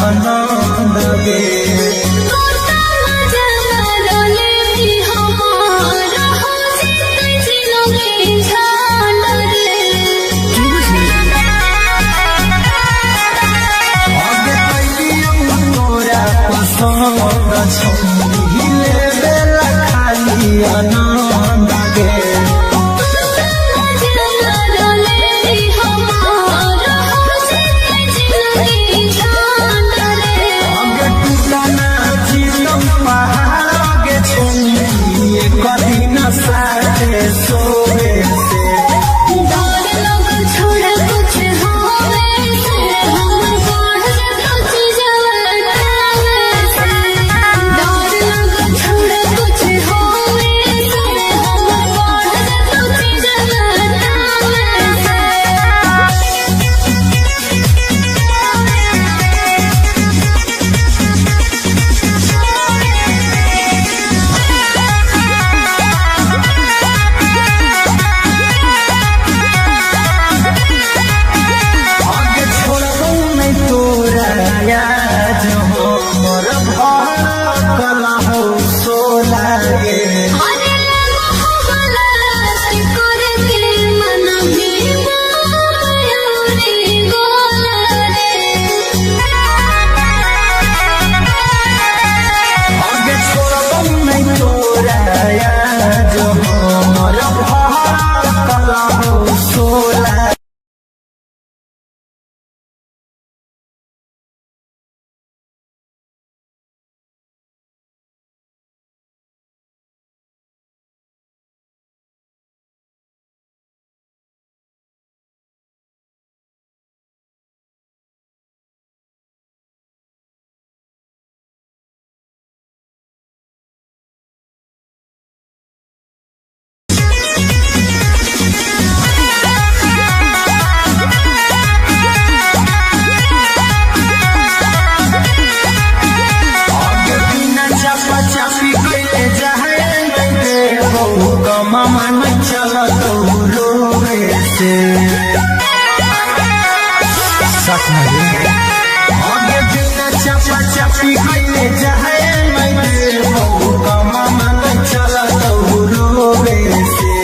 आनंद गे आनंद गे सोवे से मन चला तो रोवे से आगे बिना चपा चपी कइले जाए मैं देवो कमा मन चला तो रोवे से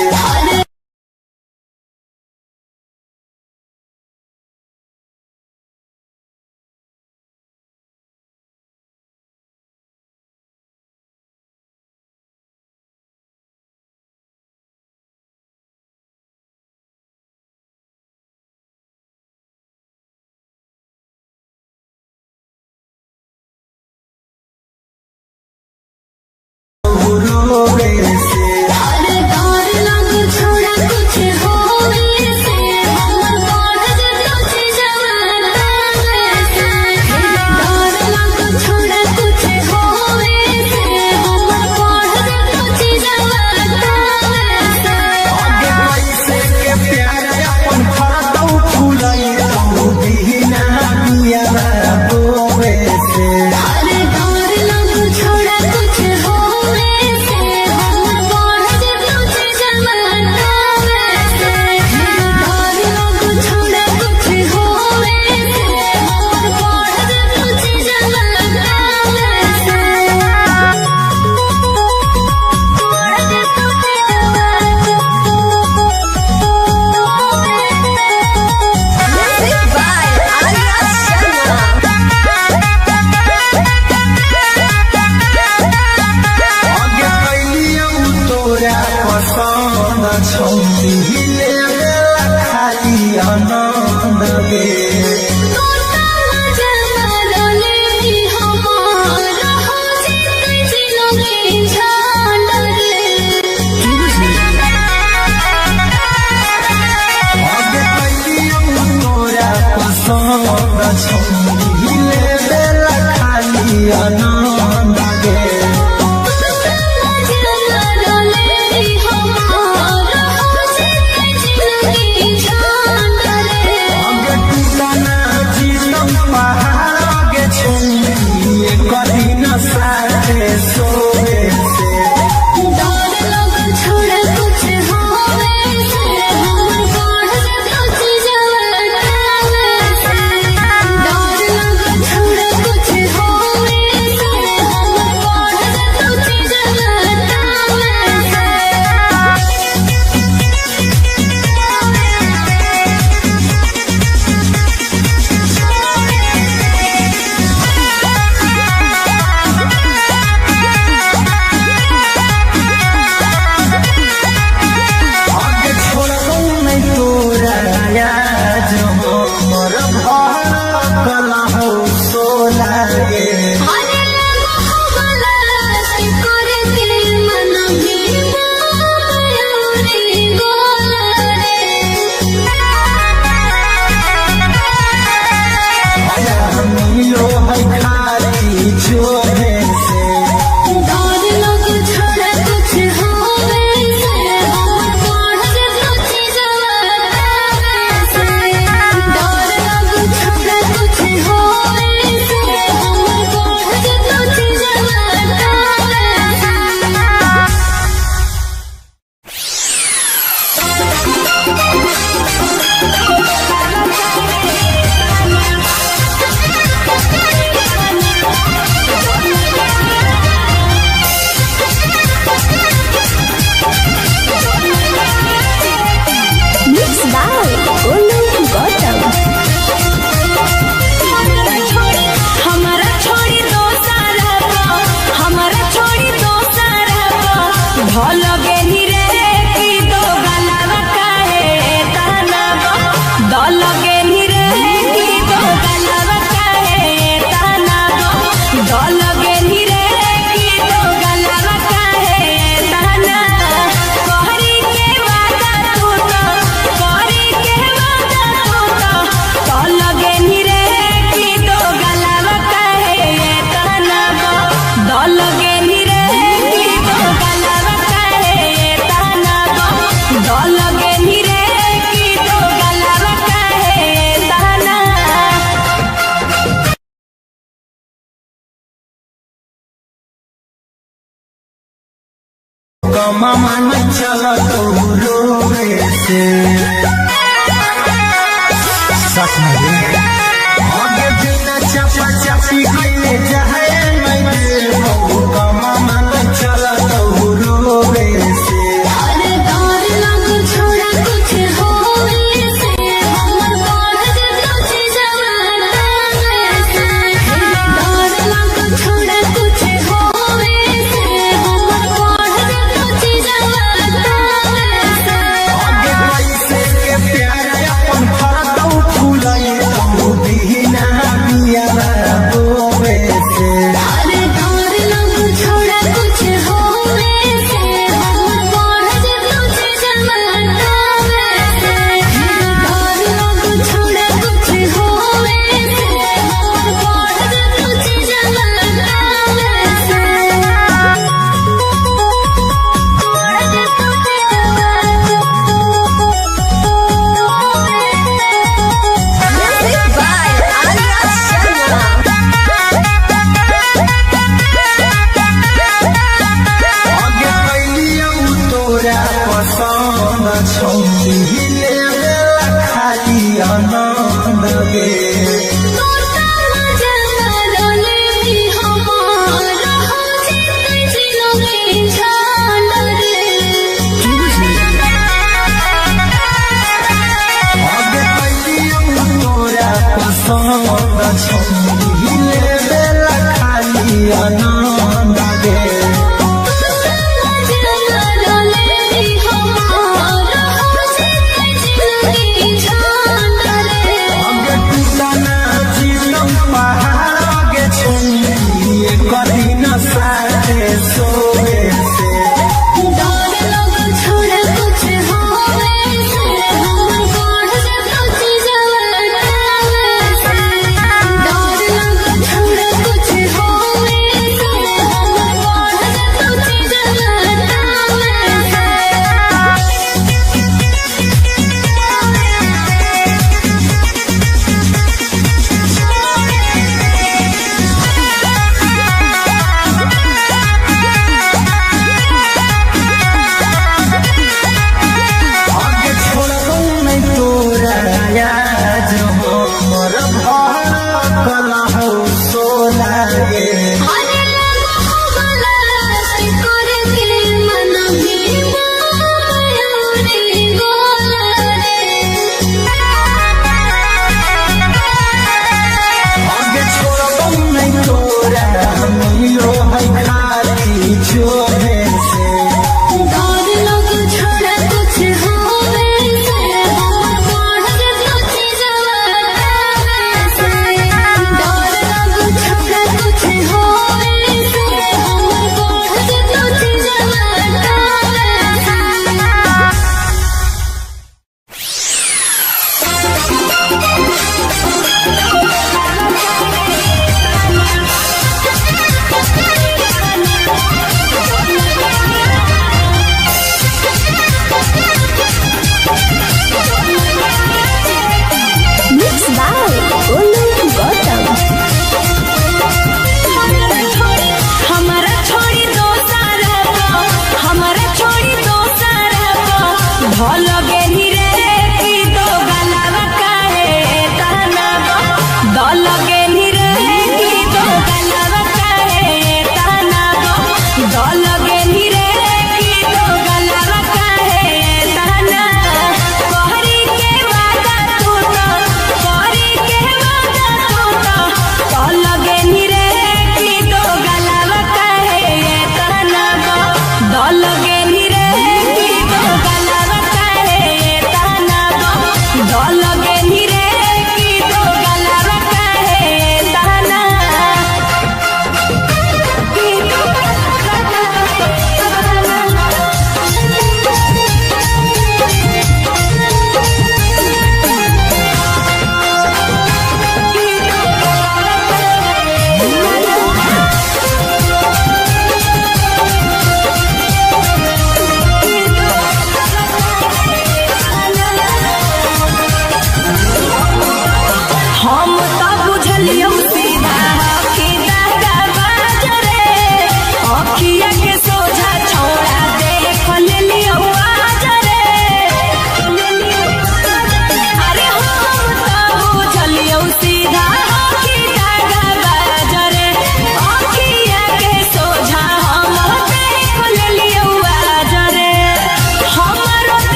आनंद गे आनंद गे सोवे से छोड़ हो है खाली छोड़े से डर लोग छोड़ कुछ होवे से हमर पढ़ के सोची जवाना से डर लोग छोड़ कुछ होवे से हमर पढ़ के सोची जवाना Mixed by Olu Gautam. हमारा छोड़ी दो सारा हमारा छोड़ी दो सारा भल गेनी रे की दो गलावा काहे ताना दल गेनी रे की दो गलावा काहे ताना दल गेनी रे की दो गलावा काहे ताना कहरी के वादा तू तो कहरी के वादा तू तो दल गेनी रे की दो गलावा काहे ताना दल गेनी रे की दो गलावा काहे ताना दल गेनी रे की दो गलावा काहे ताना कमा मन चला तो रोवे से सच में आगे बिना चपा चपी कइले जाए मैं कमा मन चला तो रोवे से अरे डर लोग छोड़ा कुछ होवे से हमर पढ़ के सोची जवाना से डर लोग छोड़ा कुछ होवे से हमर पढ़ के सोची जवाना से आगे पैसे के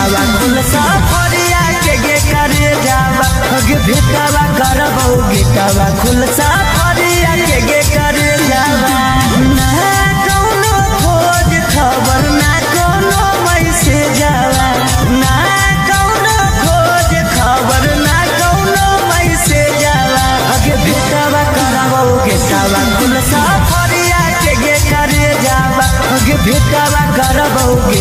भेटावा कुल सफरिया के करे जावा अगे भेटावा करबो गेटावा कुल सफरिया के करे जावा ना कौनो खोज खबर ना कौनो मैसेज आवा ना कौनो खोज खबर ना कौनो मैसेज आवा अगे भेटावा करबो गेटावा कुल सफरिया के करे जावा अगे भेटावा करबो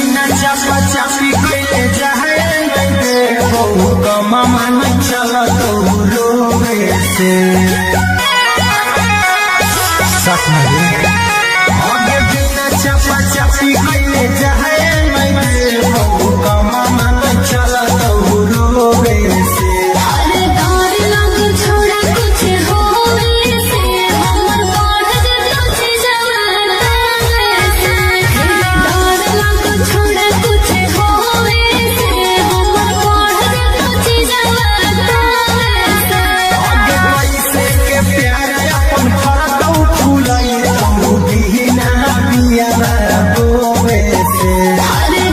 चापी कैले जाए मामा नहीं चला तो रोवे से सच में आगे बिना चापा चापी कैले जाए मामा नहीं चला तो रोवे से अरे डर लग छोड़ा कुछ होवे से हमर बढ़ तुझे जवाना से डर लग छोड़ा कुछ होवे से हमर बढ़ तुझे जवाना से आगे कैसे के प्यार अपन फरकौ फुलाई तू बिना बिया रोवे से अरे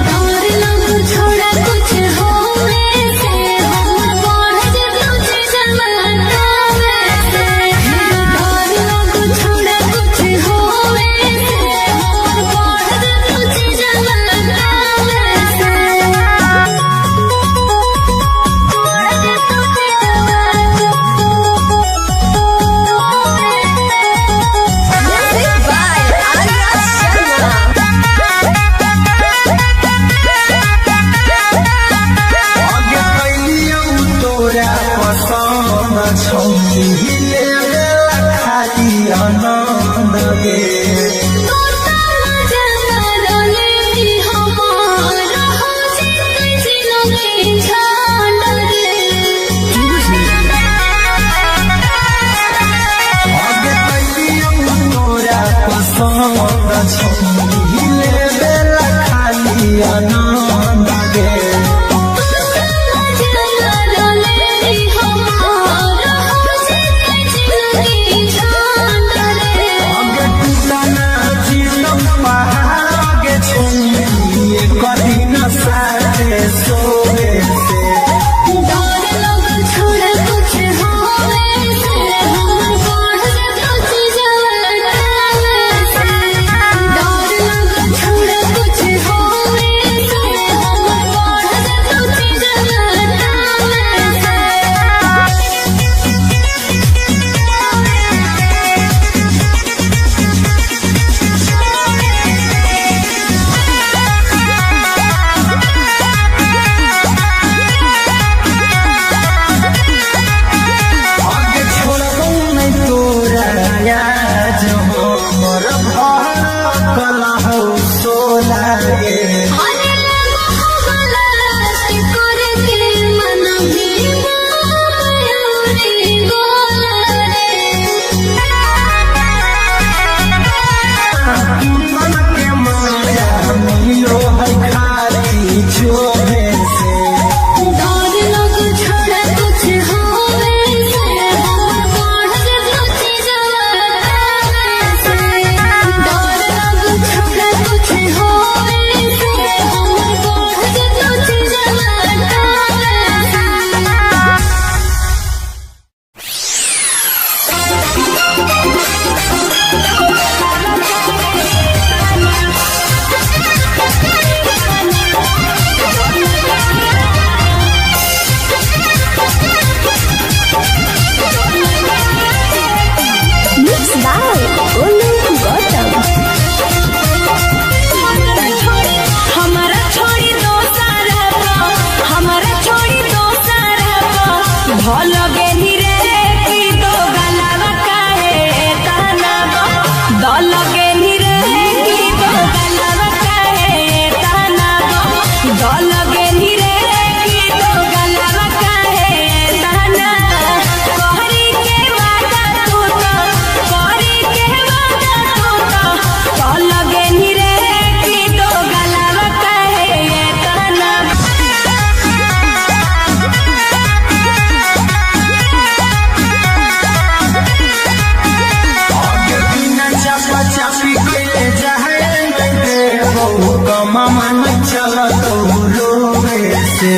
कमा मन चला तो रोवे से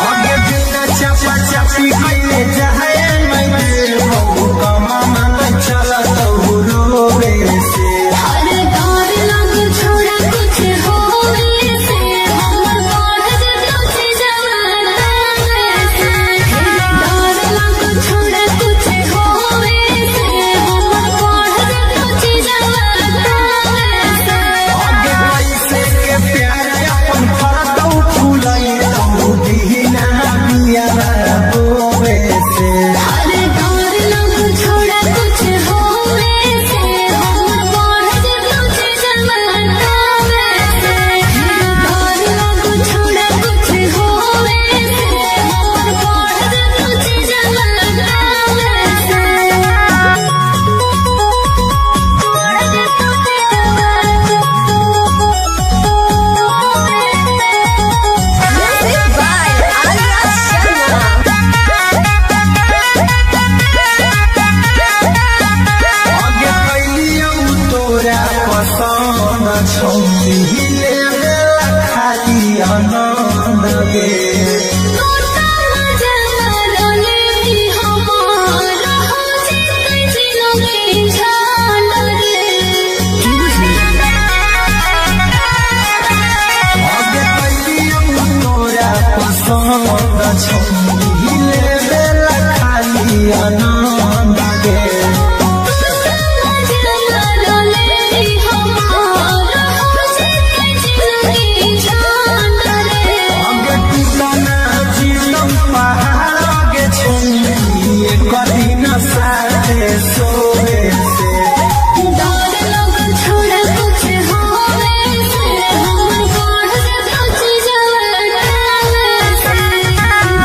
आगे बिना चपा चपी कइले जाए मैं हो कमा मन चला तो रोवे से हर दौर लग छोड़ा कुछ होवे से हमर बढ़ तुझे जवाना से हर दौर लग छोड़ा कुछ होवे से हमर बढ़ तुझे जवाना से आगे पैसे के प्यार अपन फरदौ फुलाई तो दीना बिया होवे से हर दौर लग छोड़ा कुछ होवे से हमर बढ़ तुझे जवाना से हर दौर लग छोड़ा कुछ होवे से हमर बढ़ तुझे जवाना Music by Arya Sharma. आगे कैलियौ तोरा पसंद छौली ले खाली आनंद गे तोता जमाने भी हमारा हो जितने जिलों की झाल रे आगे कैलियौ तोरा पसंद छौली ले खाली आनंद गे जमाने भी हमारा हो जितने जिलों की झाल रे आगे टूटना जीवन पहाड़ आगे छौली कदी न साथे सोवे से दौर लग छोड़ा कुछ होवे से हमर बढ़ तुझे जवाना से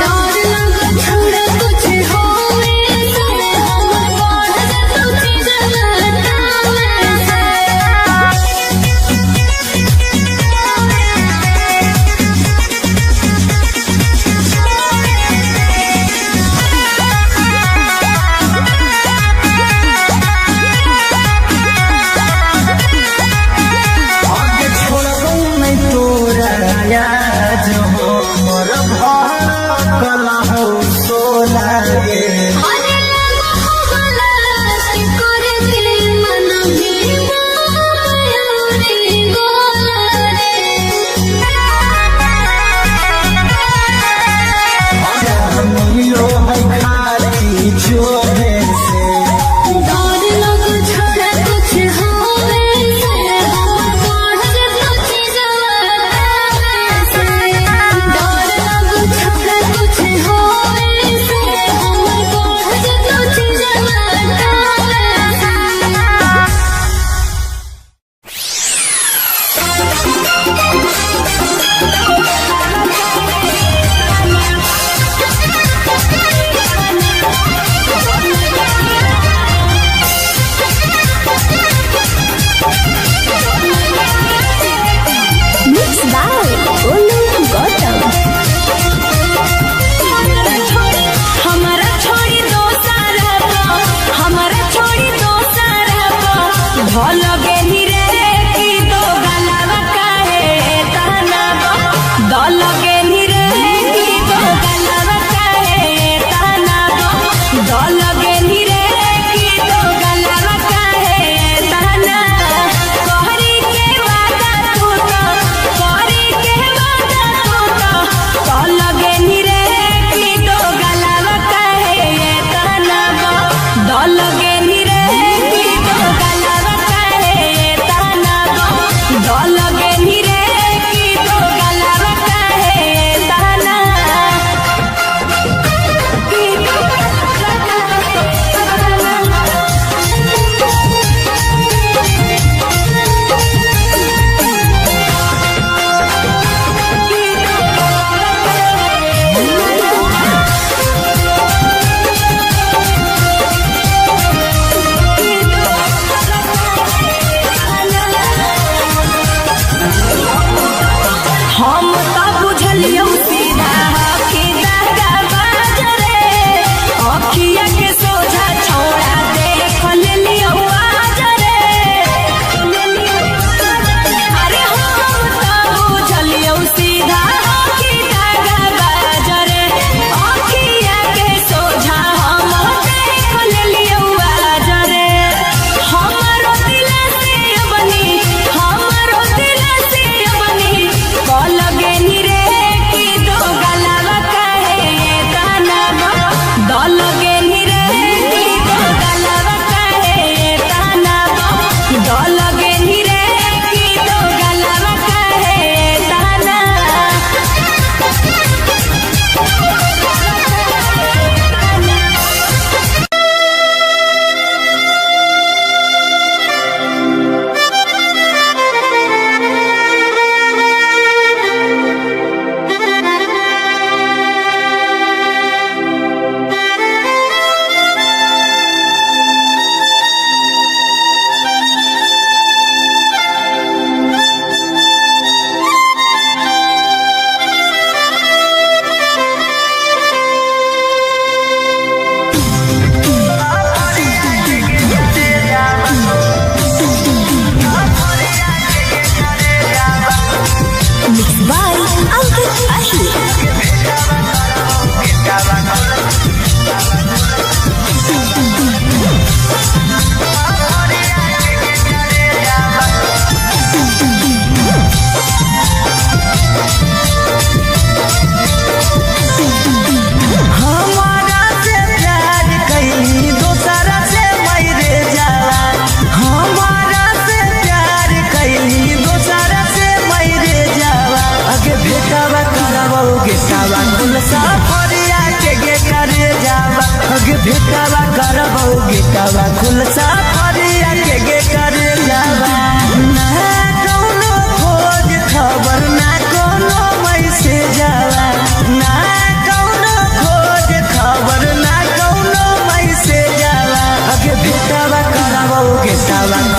दौर लग छोड़ा कुछ होवे से हमर बढ़ तुझे जवाना से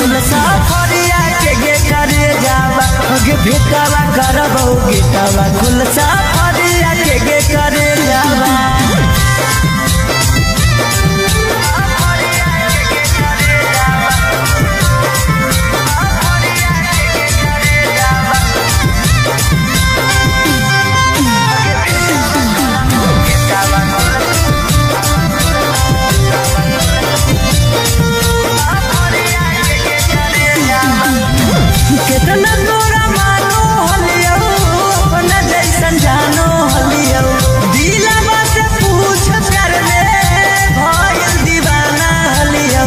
खुल सफरिया के गे करे जावा गे भेटावा करबो गेटावा खुल सफरिया के गे करे जावा कितना तोरा मानो हलियो अपना जैसन जानो हलियो दिलवा से पूछ कर ले भइल दीवाना हलियो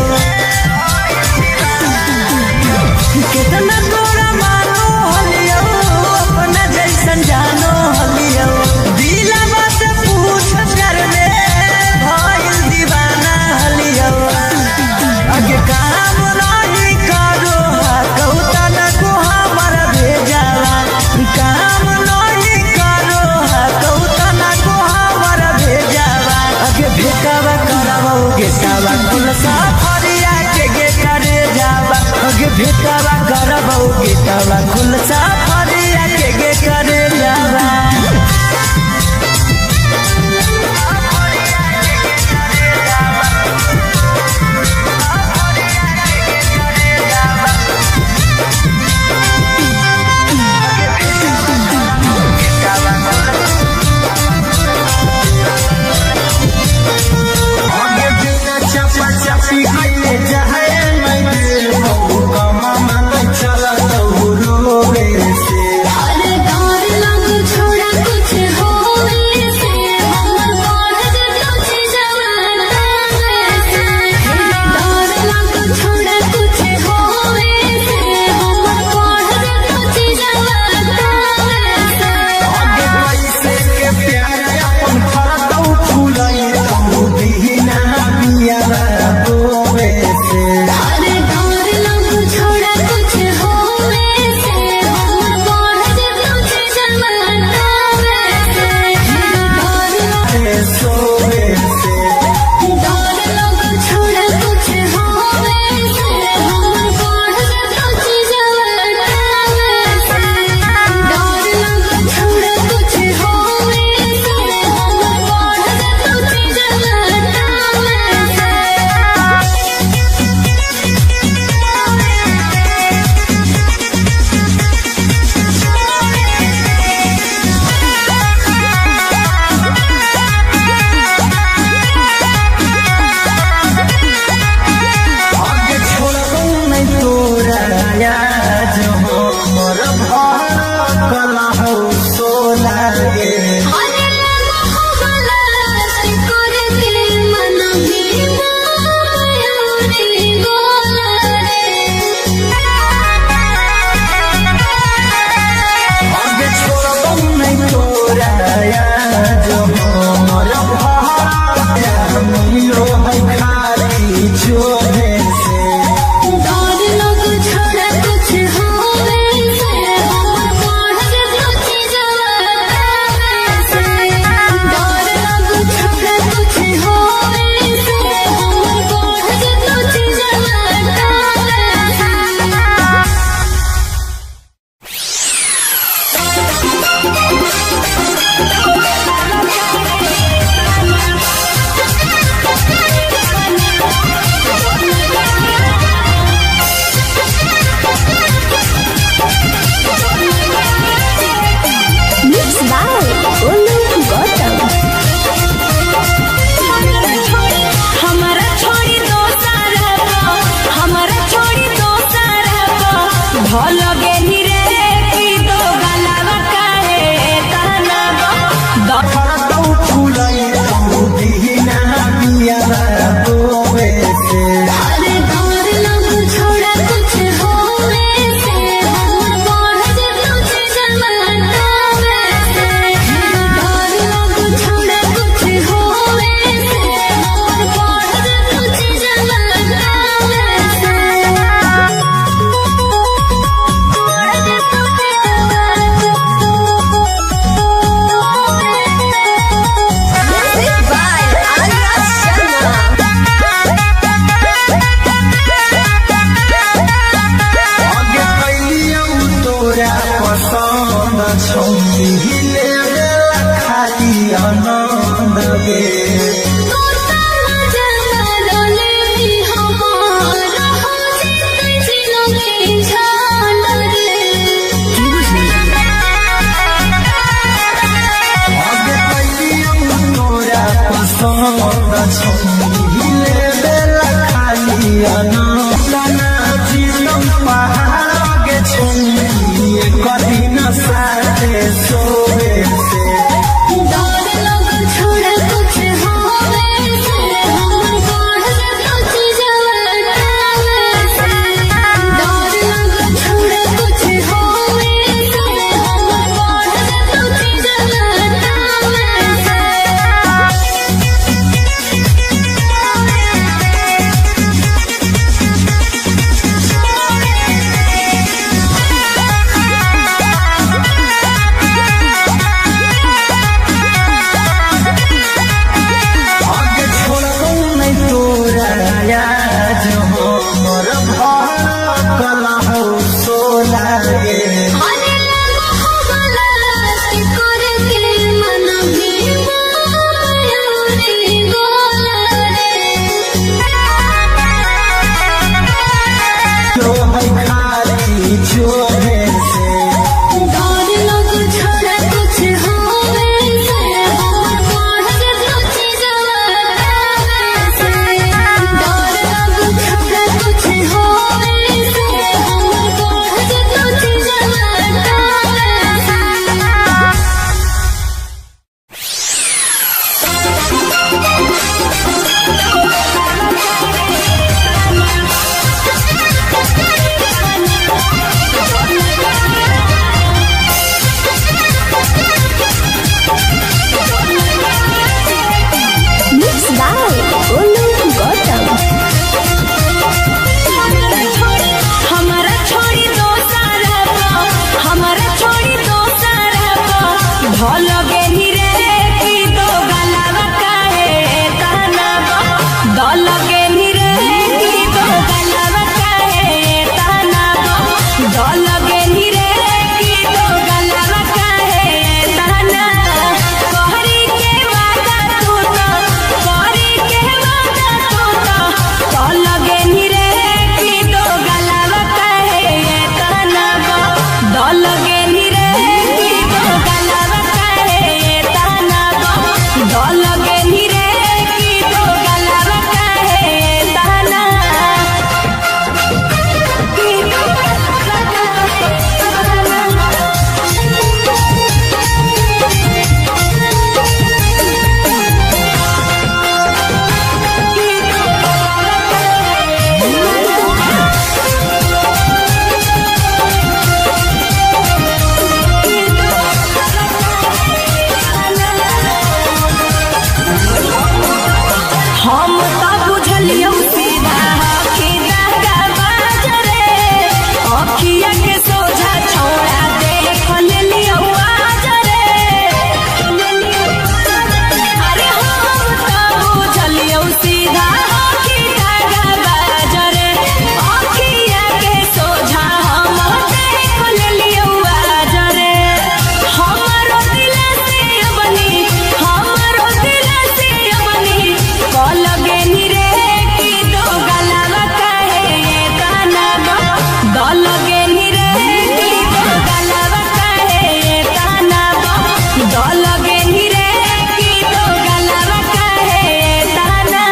कितना तोरा मानो हलियो अपना जैसन जानो हलियो दिलवा से पूछ कर ले भइल दीवाना हलियो आगे काम नहीं करो कहता न को हमर भेजावा काम नहीं करो कहता न को हमर भेजावा आगे भेटावा करबो गेटावा खुल सफरिया के गे करे जावा आगे भेटावा करबो गेटावा खुल सफरिया के गे करे जावा धड़कन हो सोना गे अरे लगो हो गलत करके मन भी मयूरी गोला रे जो है खाली छोड़े से डर लग छोड़ कुछ होवे से हमर पढ़ के सोची जवाना से डर लग छोड़ कुछ होवे से हमर पढ़ के सोची जवाना से Mixed by Olu Gautam. हमारा छोड़ी दो सारा हमारा छोड़ी दो सारा भल गेली रे की दो गलावा काहे ताना दल गेली रे की दो गलावा काहे ताना दल गेली रे की दो गलावा काहे ताना कहरी के वादा तू तो कहरी के वादा तू तो दल गेली रे की दो गलावा काहे ताना दल गेली रे की दो गलावा काहे ताना दल गेली रे की दो गलावा काहे ताना की दो हम तो बुझलियो सीधा कि दागा बाजरे अखिया के सोझा छोड़ा देख लेलियो आजरे अरे हम तो बुझलियो सीधा कि दागा बाजरे अखिया के सोझा हम देख लेलियो आजरे हमारो दिल से बनी हमारो दिल से बनी कल गेली रे की दो गलावा काहे ताना दल गेली रे की दो गलावा काहे ताना दल गेली रे की दो गलावा काहे ताना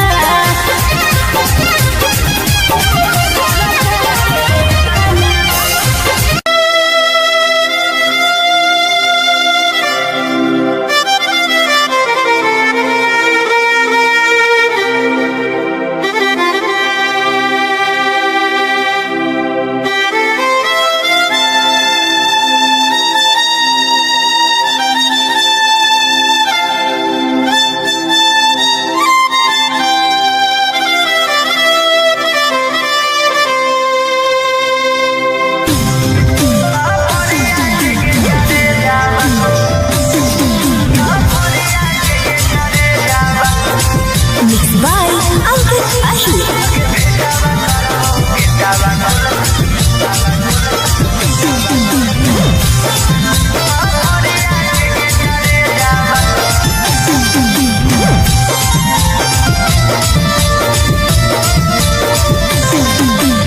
Mixed by Ankit Ahi.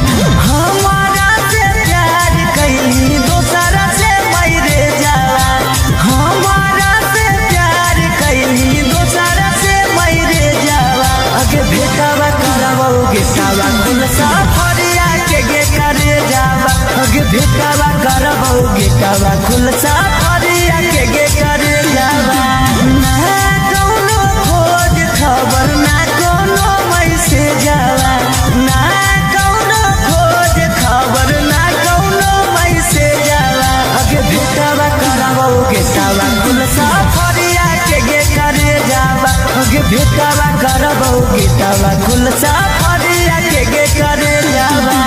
हमारा से प्यार कैली दोसरा से मैरे जावा हमारा से प्यार कैली दोसरा से मैरे जावा अगे भेटावा करबोगे सावा कुल साफरिया के गे करे जावा अगे भेटावा करबोगे कावा कुल साफरिया के गे करे जावा ना कौनो खोज खबर ना कौनो मैसेज जावा ना कौनो खोज खबर ना कौनो मैसेज जावा अगे भेटावा करबोगे सावा कुल साफरिया के गे करे जावा अगे भेटावा करबोगे कावा कुल साफरिया के गे करे जावा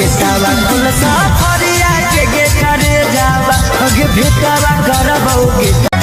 गेटावा खुल सफरिया के गे करे जावा गे भेटावा करबो गेटा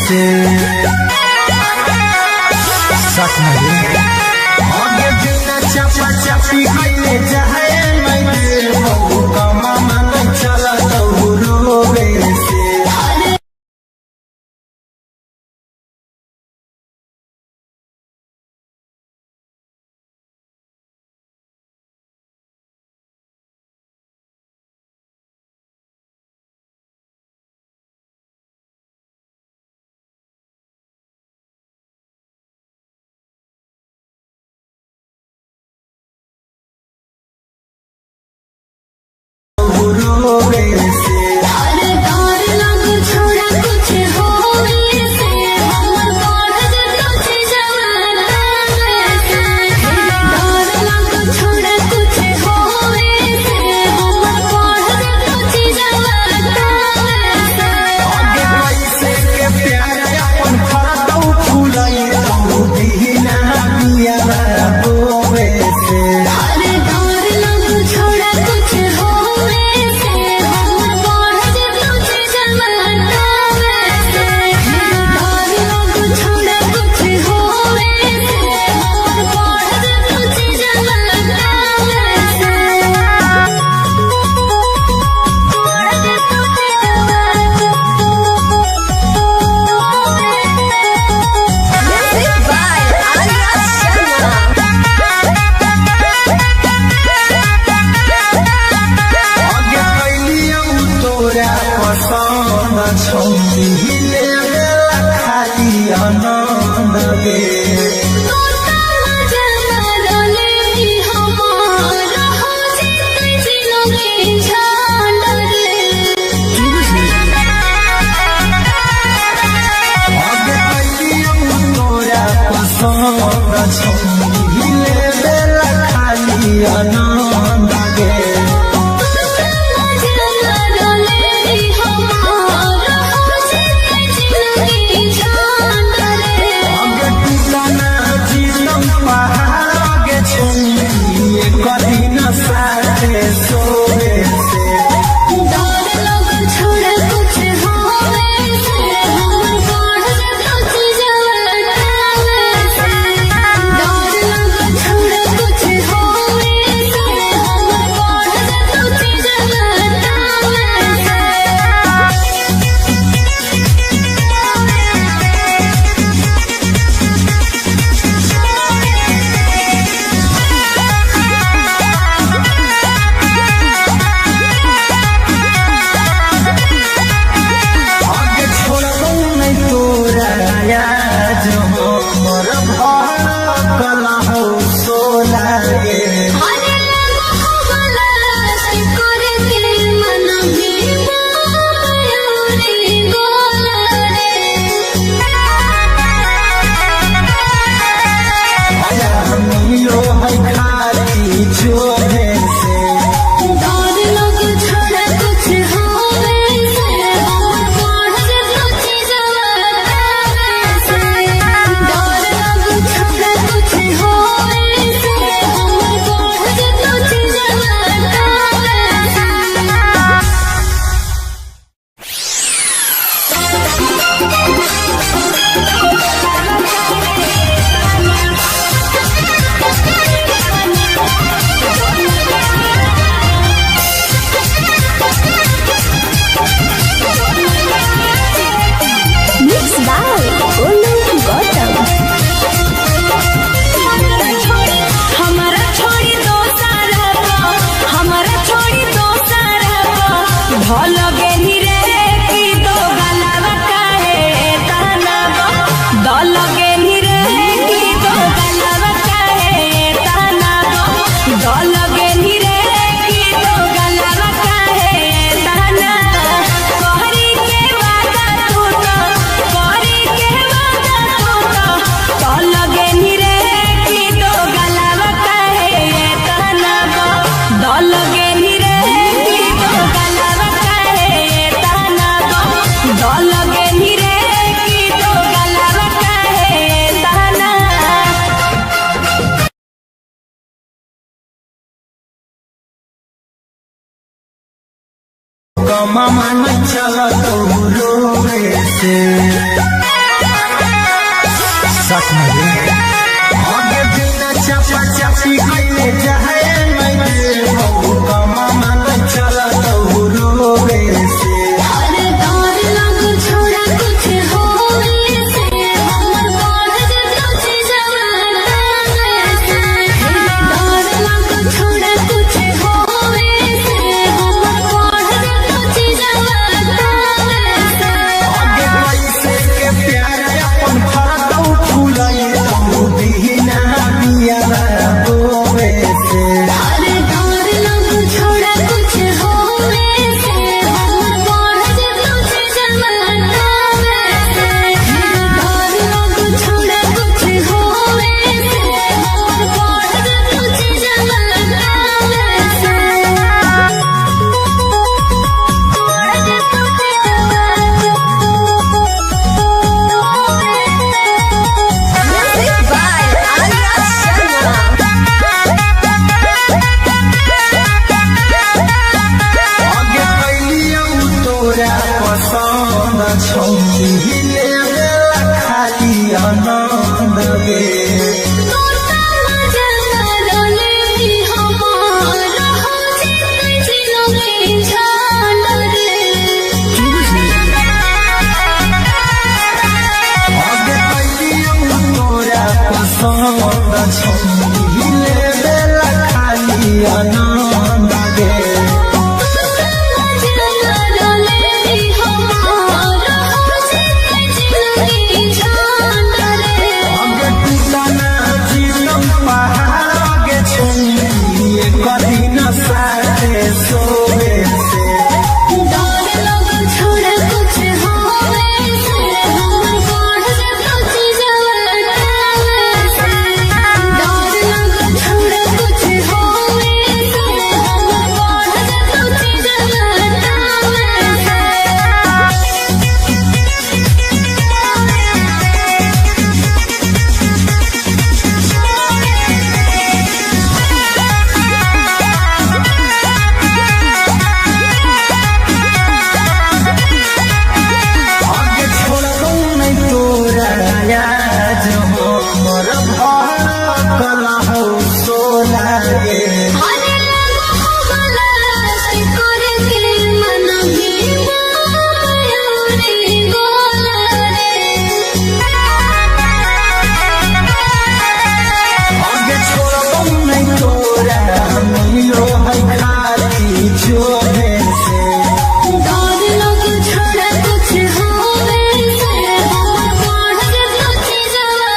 से सच नहीं आगे बिना चपा चपी कइले जाए मैं बहु कमा मन चला तो रोवे से मामा न चला तो रोवे से आगे बिना चपा चपी कइले जाए मैं बहु कमा मन चला तो रोवे से अरे डर लग छोड़ा कुछ होवे से हमर बढ़ जतो चीजवा से डर लग छोड़ा कुछ होवे से हमर बढ़ जतो चीजवा से आगे पैसे के प्यार अपन फरतौ फूलई तो दीना बिया रोवे से अरे डर लग छोड़ा कुछ होवे से हमर बढ़ जतो चीजवा से डर लग छोड़ा कुछ होवे से हमर बढ़ जतो चीजवा Music by Arya Sharma. आगे कैलियौ तोरा पसंद छौरी लेवे खाली आनंद गे तोता मजा करले हमार हो जितै जिलमे झाल रे आगे कैलियौ तोरा पसंद छौरी लेवे खाली आनंद गे तोता मजा करले हमार हो जितै जिलमे झाल रे आगे टूटना जीवन पहाड़ आगे छौरी कदी न साथे सोवे से डर लग छोड़ा कुछ होवे से हमर बढ़ जतो चीजवा से डर लग छोड़ा कुछ होवे से हमर बढ़ जतो चीजवा आगे छोड़बौ नहीं तोरा याद हो मोर भड़कल हौ सोला गे अरे लगो हो गला से करे के मन भी मयूरी गोला आगे छोड़बौ नहीं तोरा मिलो है खाली जोहे से डर लग छोड़ा कुछ होवे से हमर बढ़ जतो चीजवा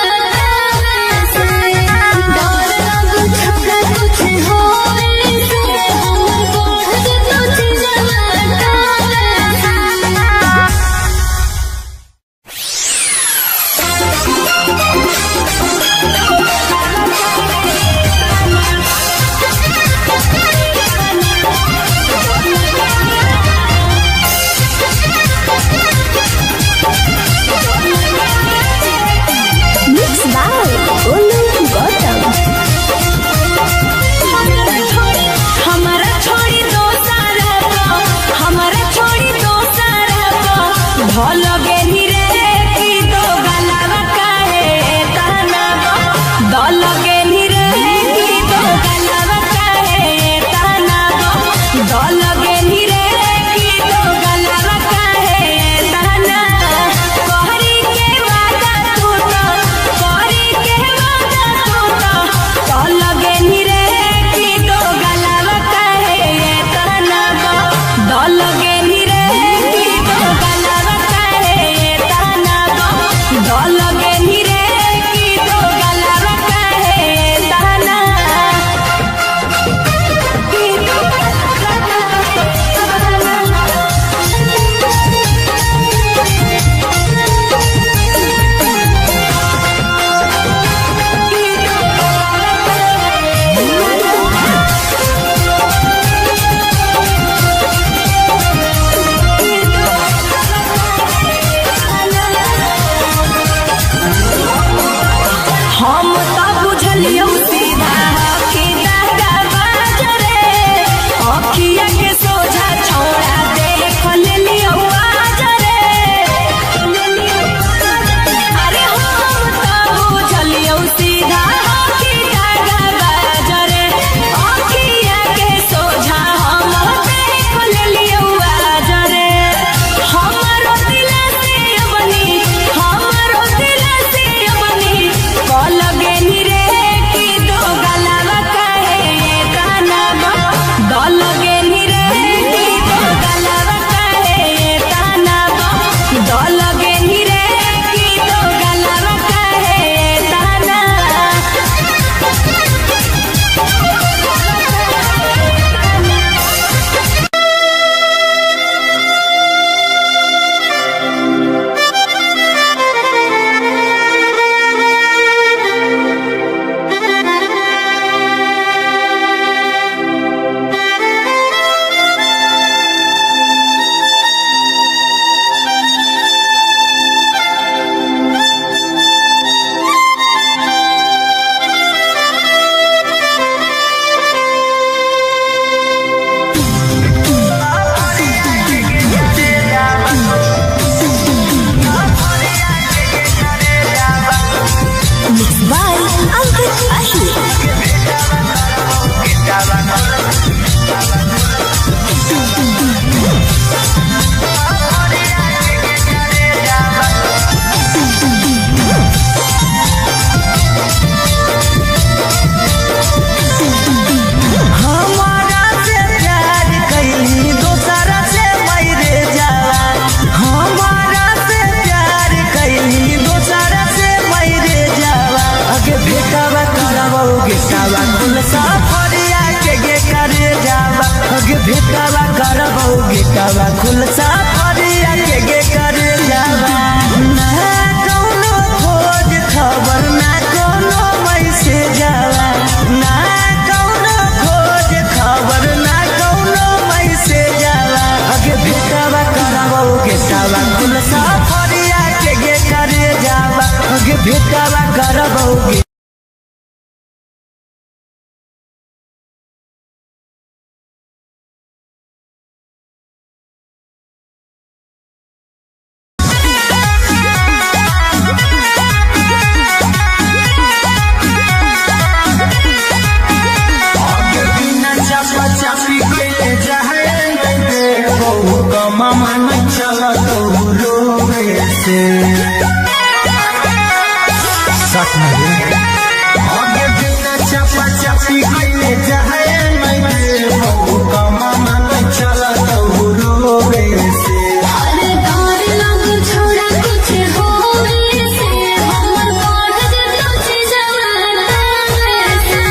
से डर लग छोड़ा कुछ होवे से हमर बढ़ जतो चीजवा Mixed by Olu Gautam. हमारा छोड़ी दो सारा हमारा छोड़ी दो सारा भल गेली रे की दो गलावा काहे खुलसा फरिया के करे जावा ना कौनो खोज खबर ना कौनो मैसेज जावा ना कौनो खोज खबर ना कौनो मैसेज जावा अगे भेटावा करावो गेटावा खुलसा फरिया के करे जावा अगे भेटावा करावो मामा न चला तो रोवे से सच में आगे बिना चपा चपी कइले जाए नहीं हो मामा न चला तो रोवे से अरे डर लग छोड़ा कुछ होवे से हमर बढ़ कुछ जवाना से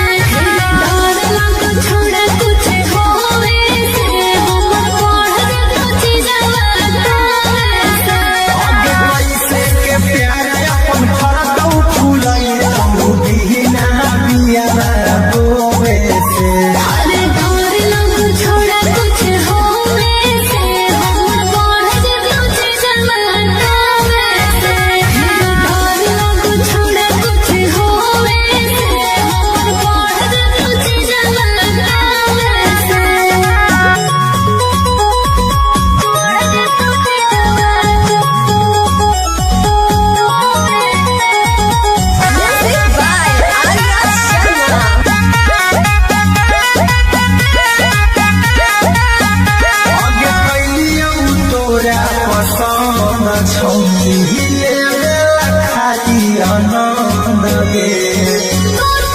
डर लग छोड़ा कुछ होवे से हमर बढ़ कुछ जवाना से आगे कैसे के प्यार अपन फरकौ फुलाई तू दीना बिया बोवे से अरे डर लग छोड़ा कुछ होवे से हमर बढ़ कुछ जवाना से डर लग छोड़ा कुछ होवे से हमर बढ़ कुछ जवाना Music by Arya Sharma. आगे कैलियौ तोरा पसंद छौनी लेला खाली आनंद गे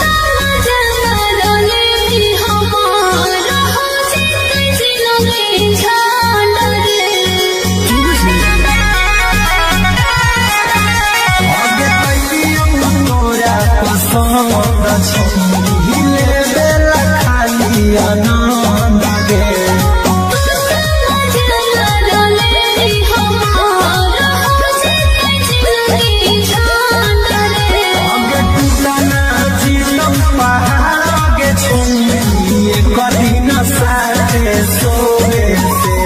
आगे कैलियौ तोरा पसंद छौनी लेला खाली आनंद गे आगे टूटना जीतम पहाड़ आगे छौनी कदी न साथे सोवे से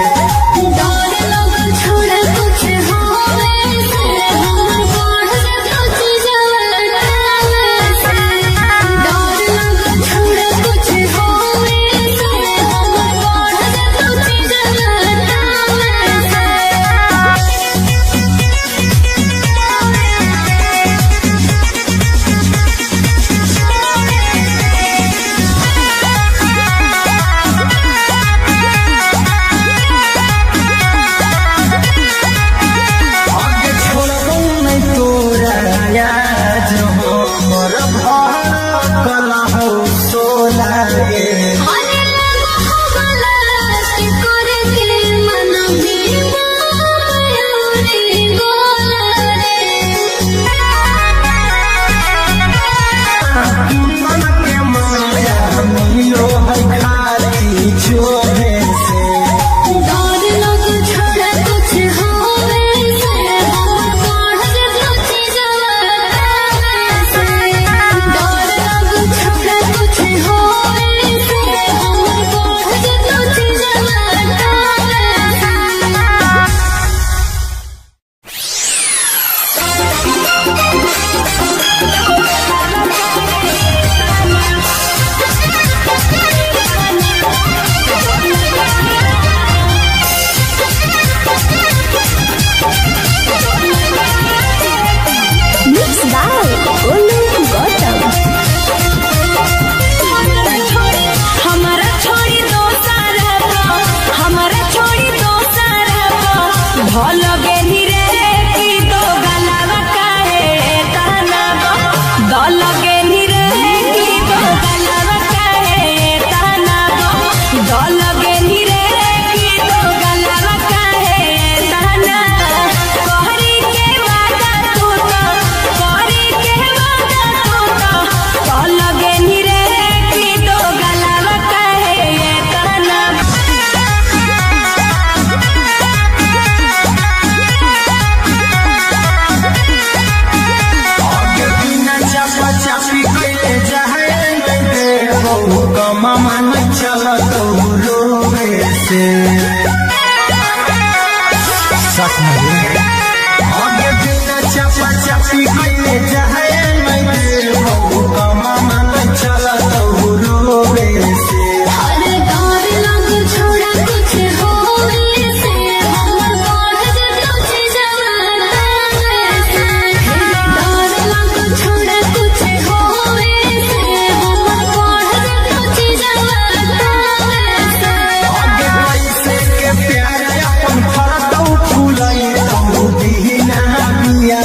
आगे छोड़बौ नहीं तोरा याद हमर भड़कल हौ सोला गे मन के माया मिलो है खाली छोड़े से हमारा छोड़ी दो सारा हमारा छोड़ी दो सारा भल गेली रे की दो गलावा काहे कहना चापा चापी कइले जाए मैं देबो कमा मन चला तो रोवे से अरे डर लग छोड़ा कुछ होवे से हमर बढ़ जतो जवाना से डर लग छोड़ा कुछ होवे से हमर बढ़ जतो जवाना से आगे कैसे के प्यार अपन फरतौ फूलाई तो दीना बिया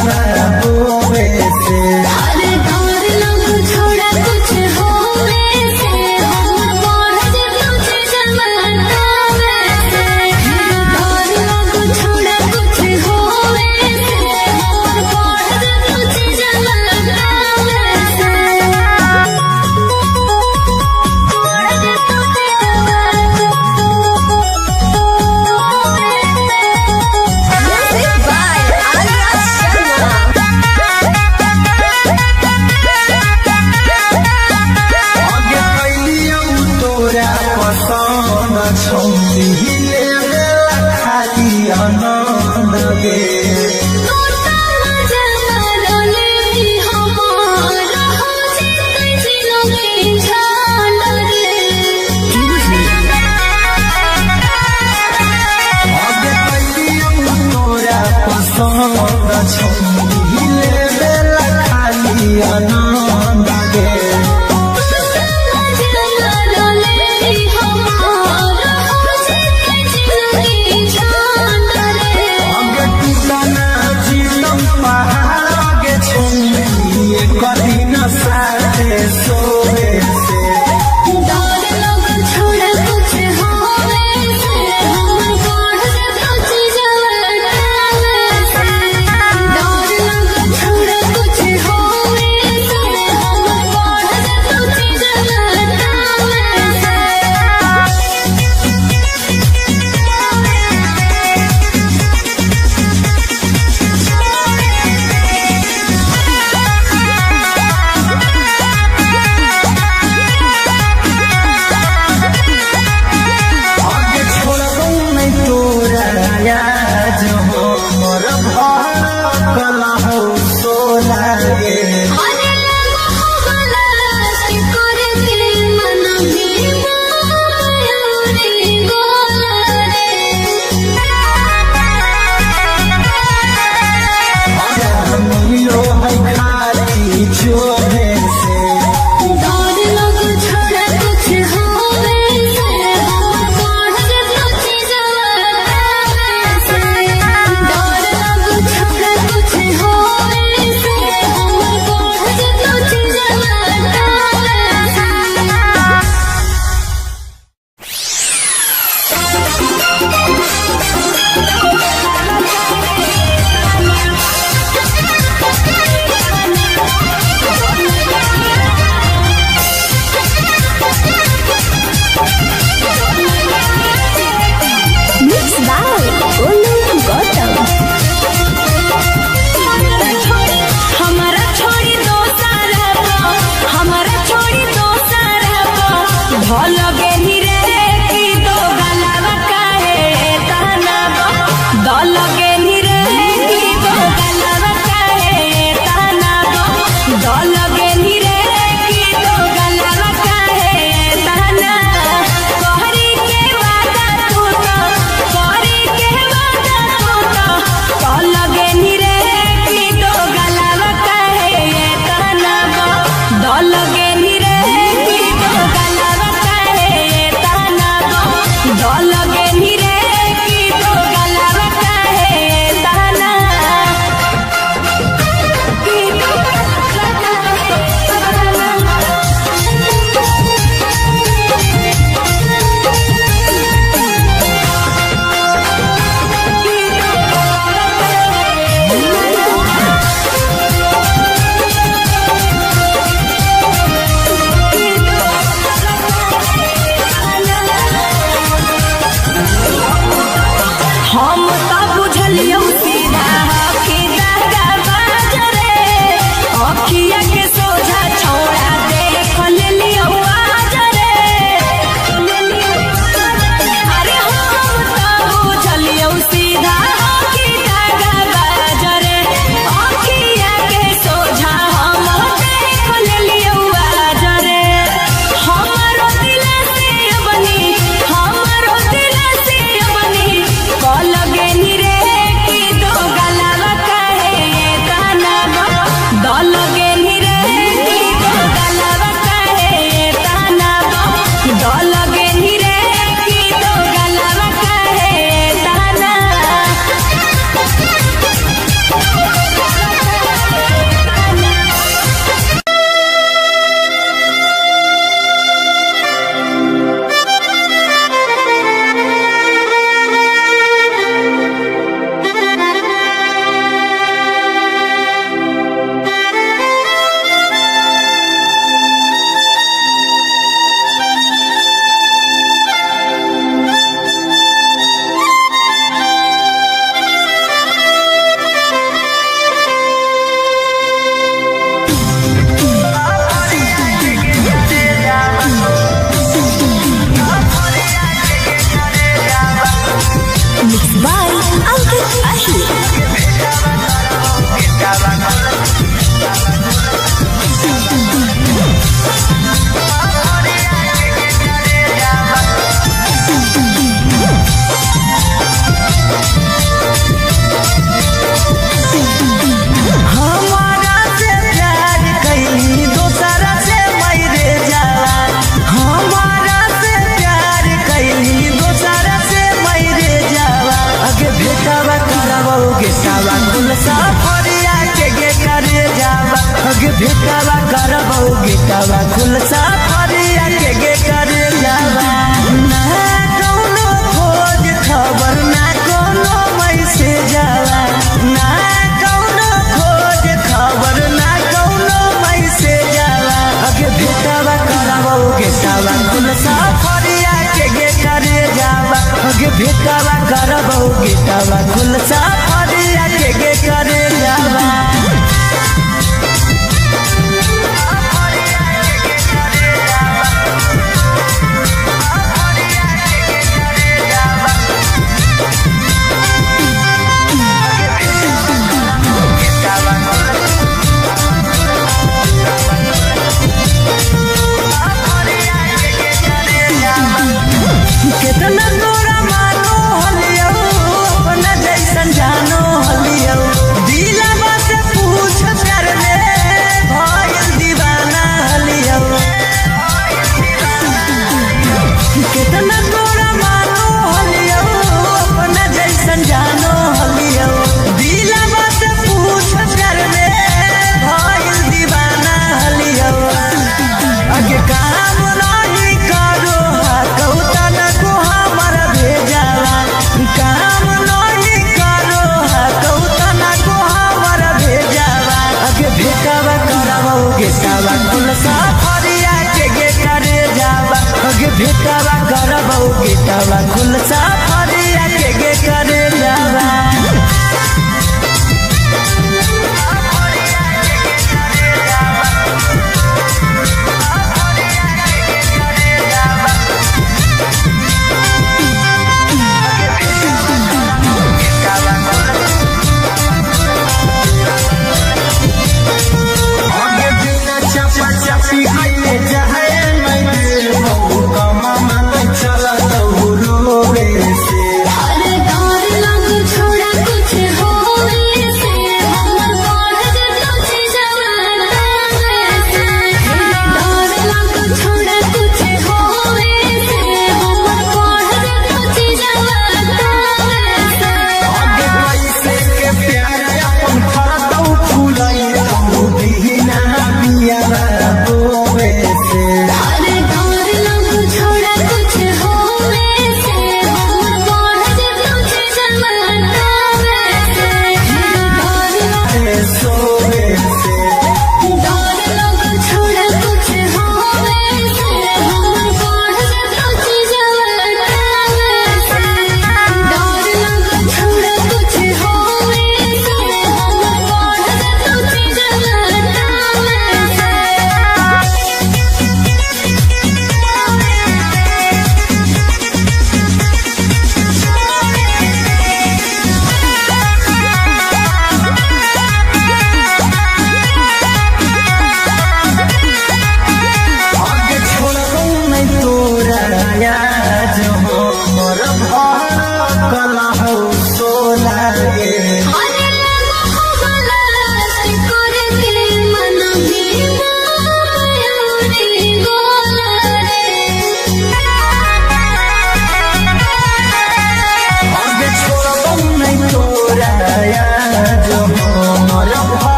रोवे से अरे डर लग छोड़ा कुछ होवे से हमर बढ़ जतो जवाना से डर लग छोड़ा कुछ होवे से हमर बढ़ जतो जवाना Music by Arya Sharma. आगे कैलियौ तोरा पसंद छौली ले खाली आनंद गे आगे कैलियौ तोरा पसंद छौली ले खाली आनंद गे आगे टूटना जीतम पहाड़ आगे छौली कदी न साथे सोवे से भेटावा करबौ गेटावा खुलसा फरिया के गे करे जावा ना कौनो खोज खबर ना कोनो मैसेज आवा ना कौनो खोज खबर ना कौनो मैसेज आवा अगे भेटावा करबौ गेटावा खुलसा फरिया के गे करे जावा अगे भेटावा करबौ गेटावा खुलसा फरिया के गे करे जावा कितना तोरा मानो हलियो अपना जैसन जानो हलियो दिलवा से पूछ कर ले भइल दीवाना हलियो कितना तोरा मानो हलियो अपना जैसन जानो हलियो दिलवा से पूछ कर ले भइल दीवाना हलियो अगे काम नहीं करो कौता काम नहीं करो कौतना को हमारा भेजावा अगे भेटावा करबौ गेटावा खुलसा फरिया के गे करे जावा अगे भेटावा करबौ गेटावा खुलसा फरिया के गे करे जावा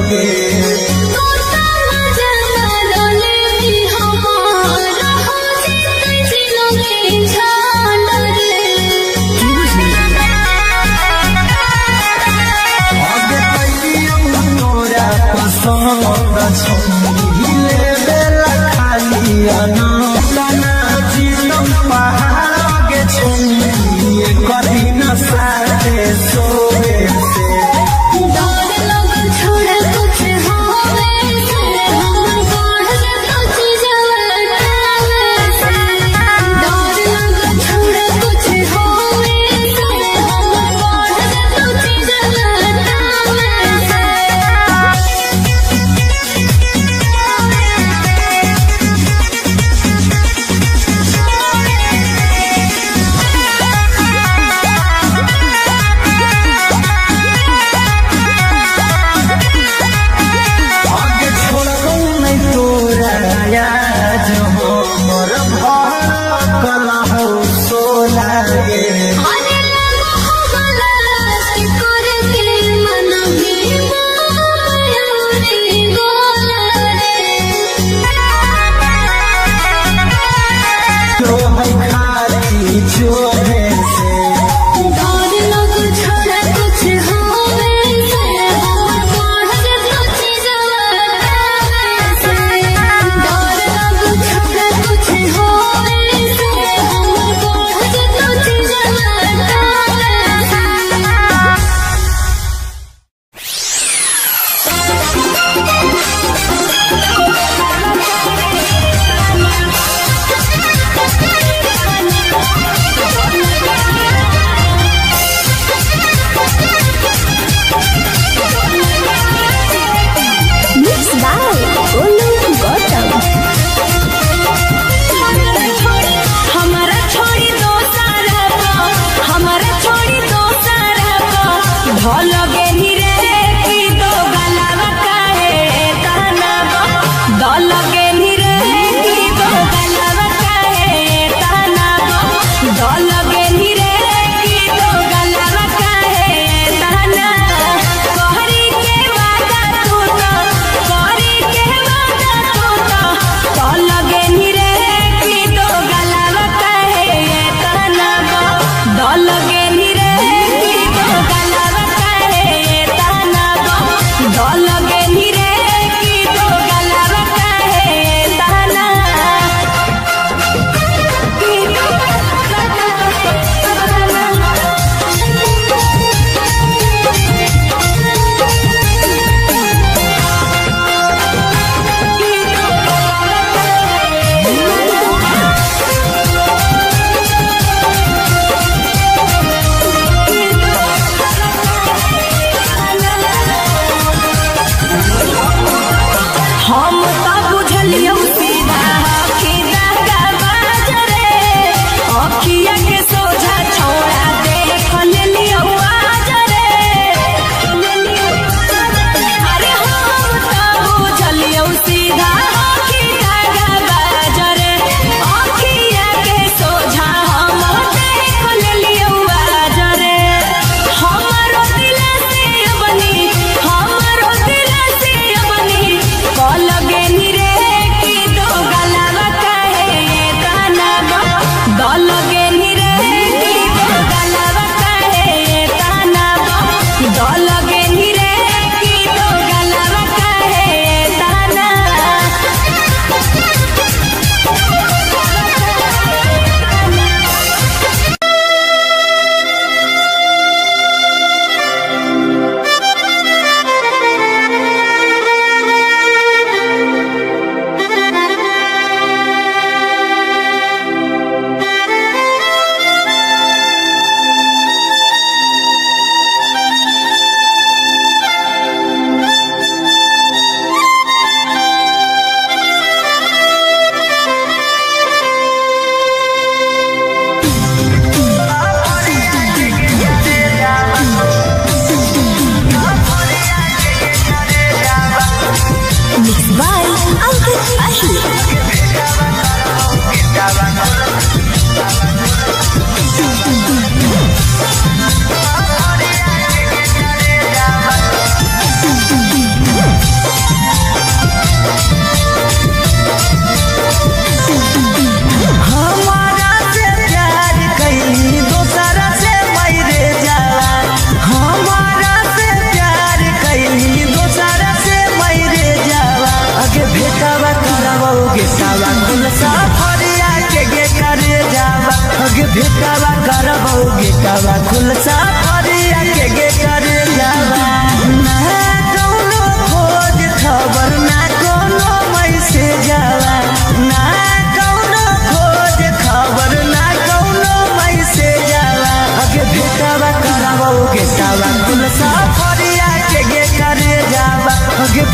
गे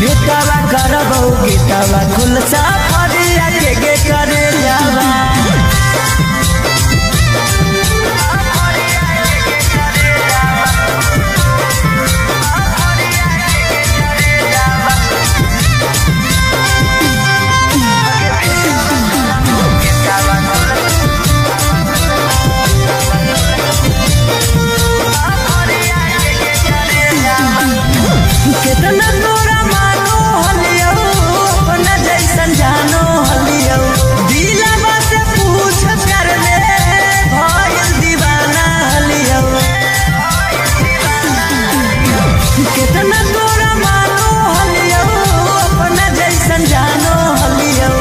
भेटावा करबो गेटावा खुलसा फरिया के गे करे जावा कितना तोरा मानो हलियो अपना जैसन जानो हलियो दिलवा से पूछ कर ले भइल दीवाना हलियो कितना तोरा मानो हलियो अपना जैसन जानो हलियो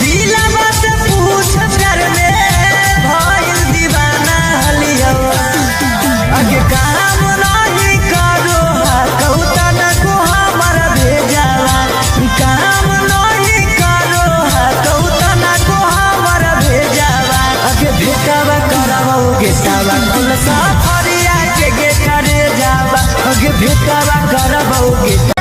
दिलवा से पूछ कर ले भइल दीवाना हलियो आगे काम नहीं करो कौता काम नहीं करो कौता ना को हमर भेजावा अगे भेटावा करबो गेटावा खुलसा फरिया के गे करे जावा अगे भेटावा करबो गेटा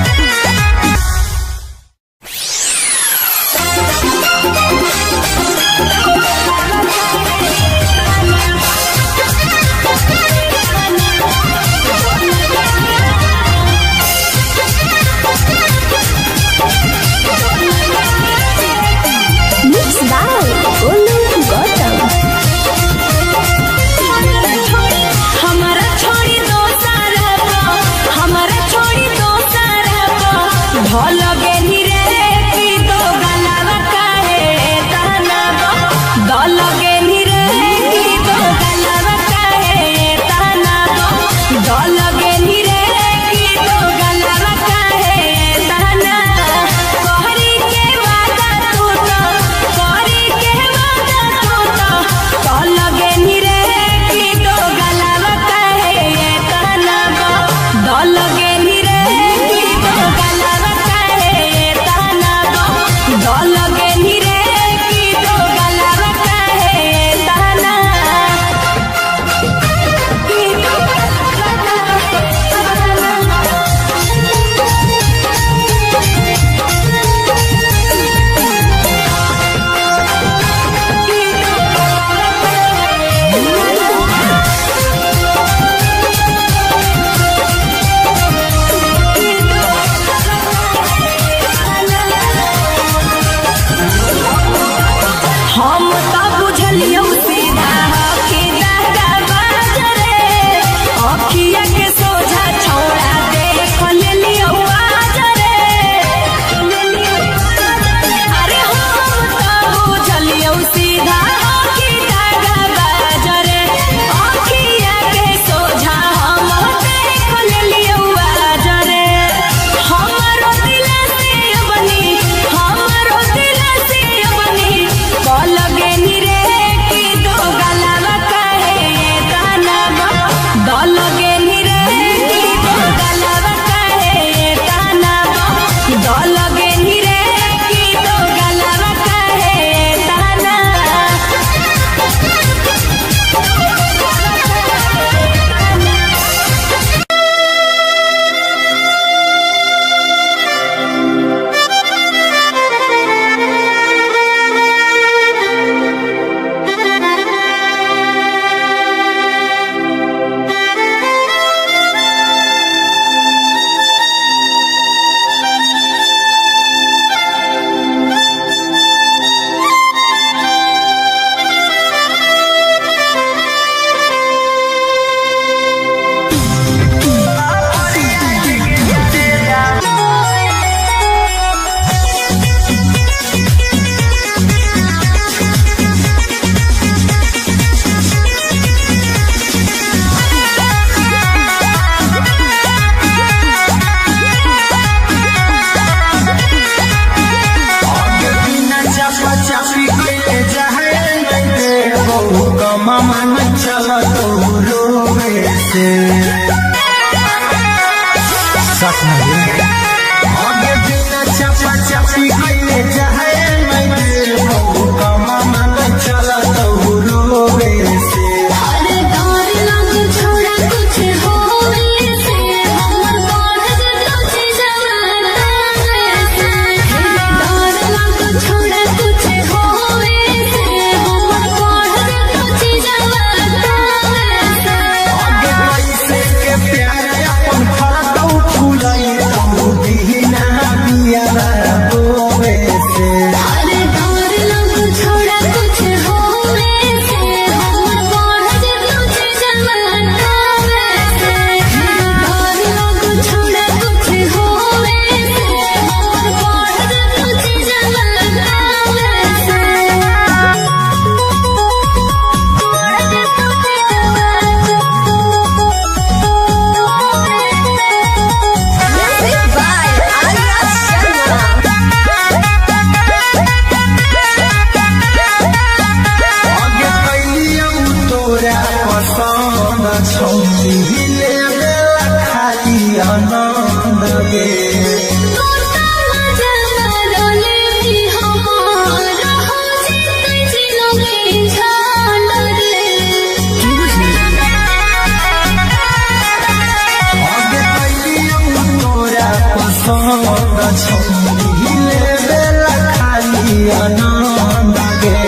हिले बेला खाली आनंद गे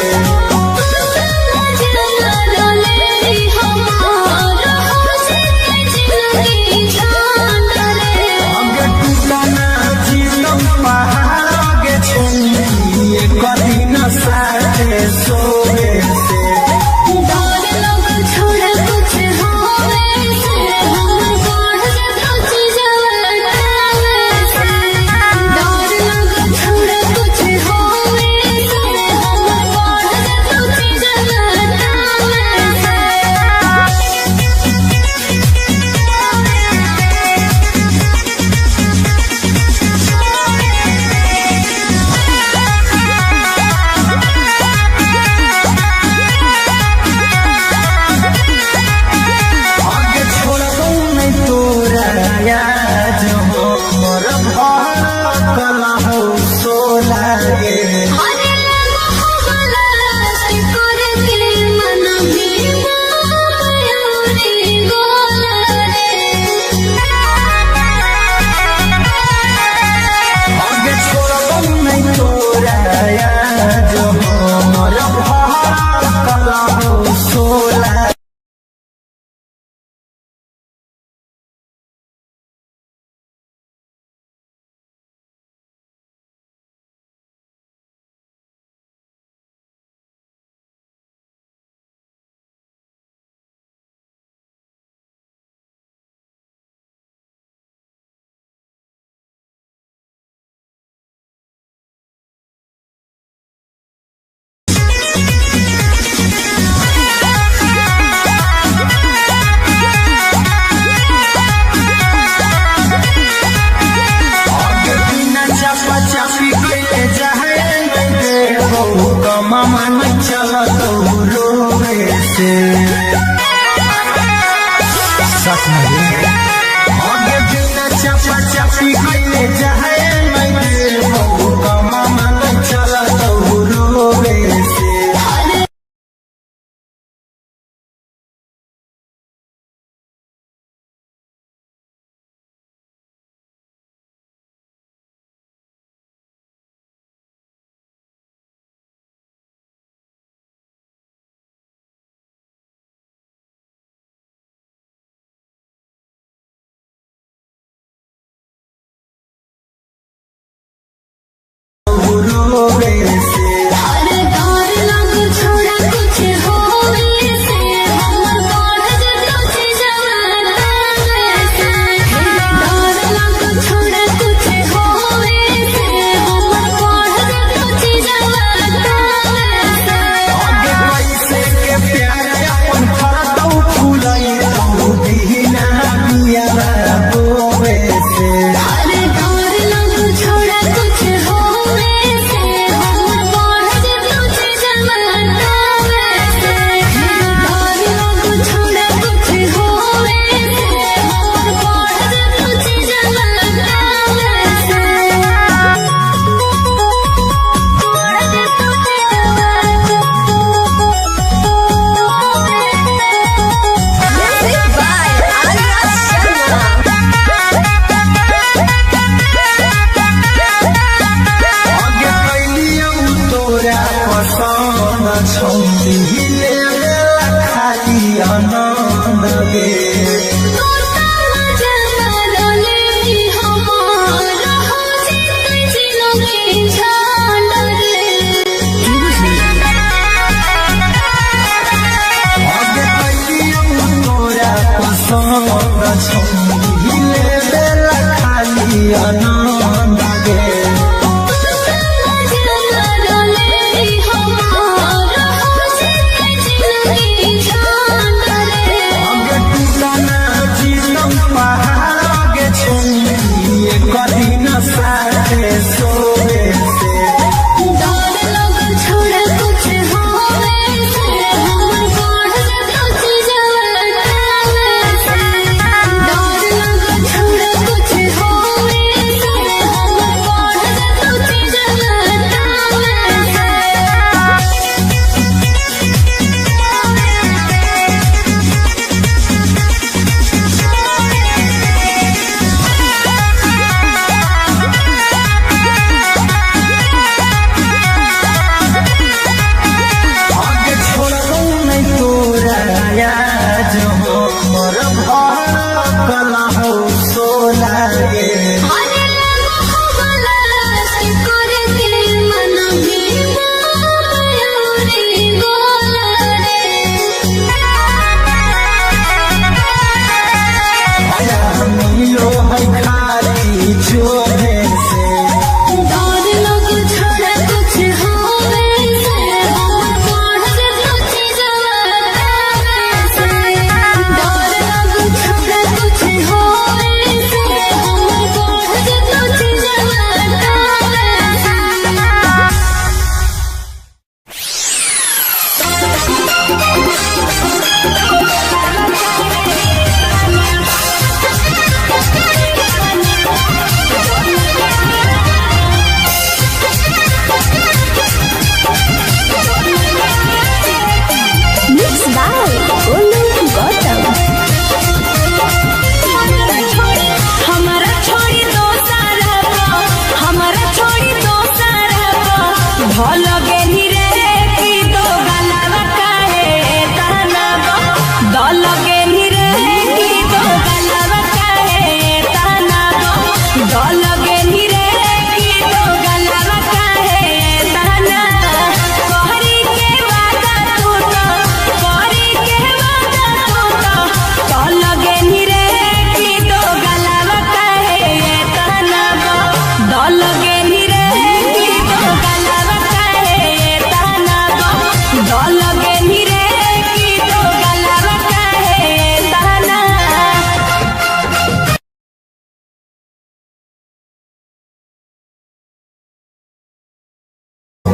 अगे टूटना जीतम पहाड़ गे छुई कदी न साथे सोवे से मामा न चला तो रोवे से सच में आगे बिना चपा चपी कइले जाए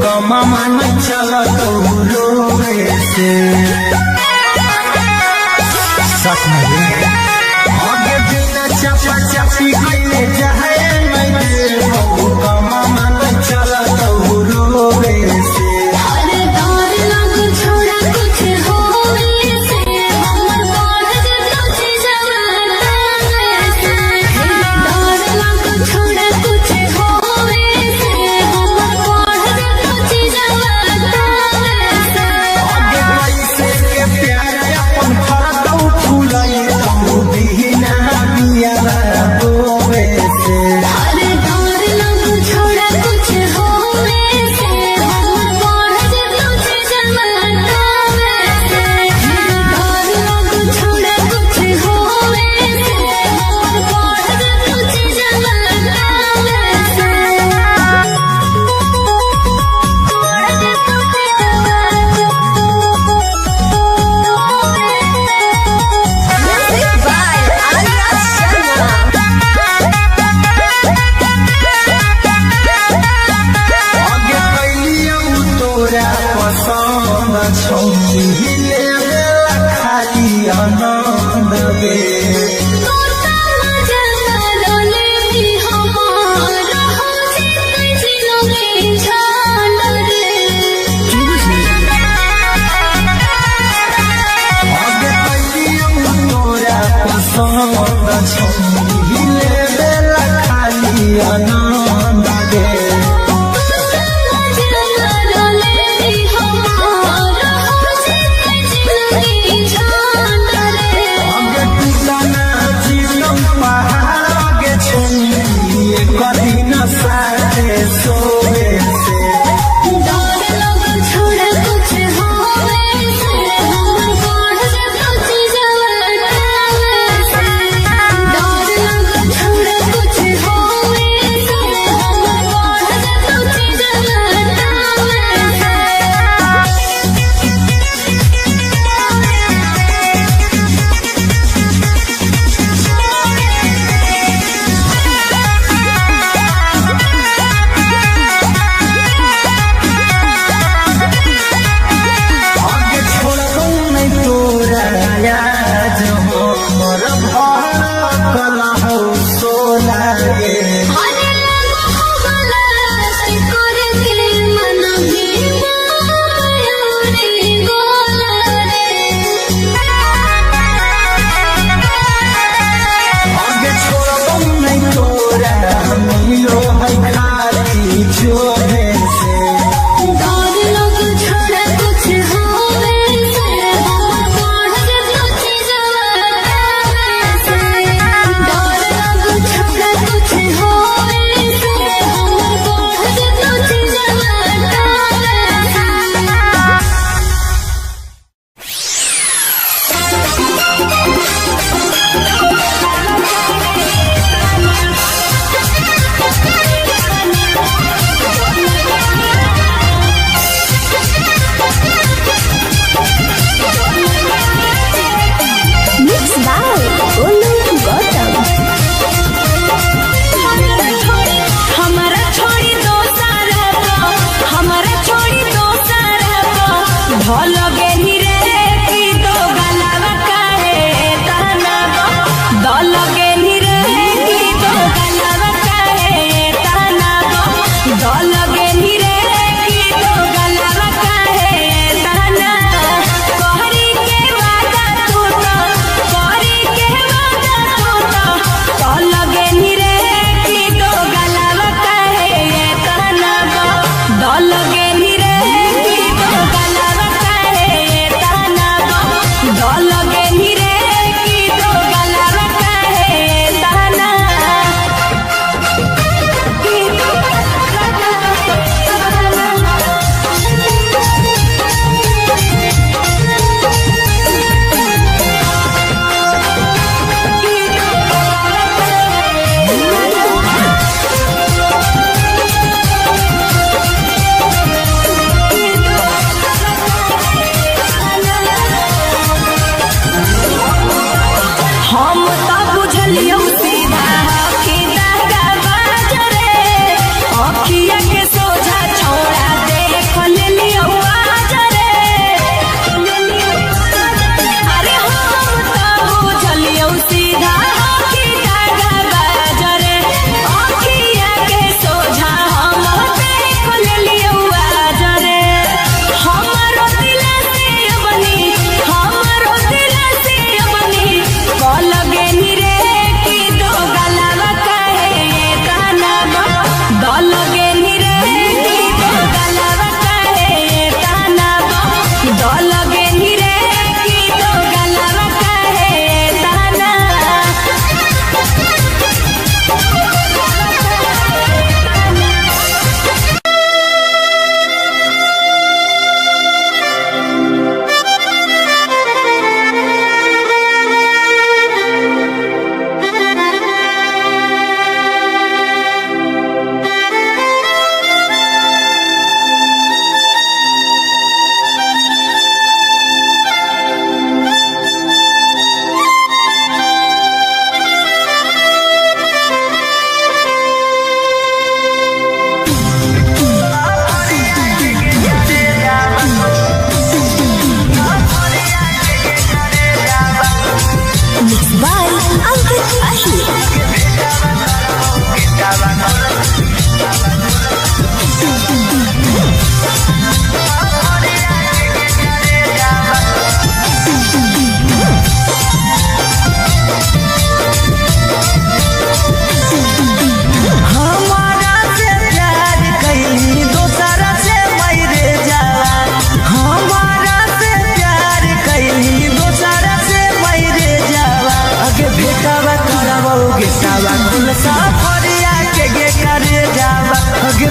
कमा मन चला तो रोवे से सच में आगे बिना चपा चपी कइले जाए नहीं कमा मन चला तो रोवे से अरे डर लग छोड़ा कुछ होवे से हमर बढ़ जतो जवाना से डर लग छोड़ा कुछ होवे से हमर बढ़ जतो जवाना से आगे कैसे के प्यार अपन फरतौ फूलाई तू बिना बिया रोवे से अरे डर लग छोड़ा कुछ होवे से हमर बढ़ जतो जवाना से डर लग छोड़ा कुछ होवे से हमर बढ़ जतो जवाना Music by Arya Sharma. आगे कैलियौ तोरा पसंद छौनी हिले खाली आनंद गे तोता मजा रोले भी हमारा हो जितने जिलों में छान रे आगे कैलियौ तोरा पसंद छौनी हिले खाली आनंद गे तोता मजा रोले भी हमारा हो जितने जिलों में छान रे आगे टूटना जीवन पहाड़ आगे छौनी कभी न साथे सोवे से डर लग छोड़ा कुछ होवे से हमर बढ़ जतो जवाना से डर लग छोड़ा कुछ होवे से हमर बढ़ जतो जवाना से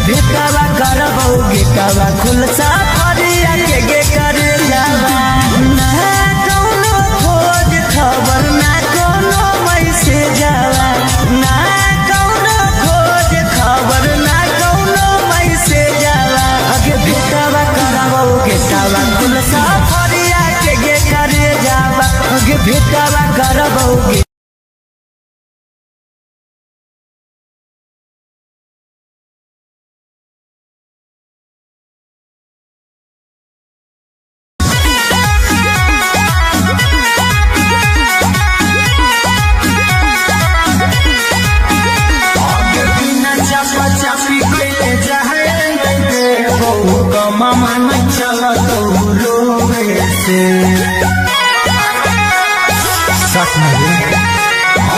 भेटावा करबौ गेटावा खुलसा फरिया के गे करे जावा ना कौनो खोज खबर ना कौनो मैसेज जावा ना कौनो खोज खबर ना कौनो मैसेज जावा अगे भेटावा करबौ गेटावा खुलसा फरिया के गे करे जावा अगे भेटावा करबौ मामा न चला तो रोवे से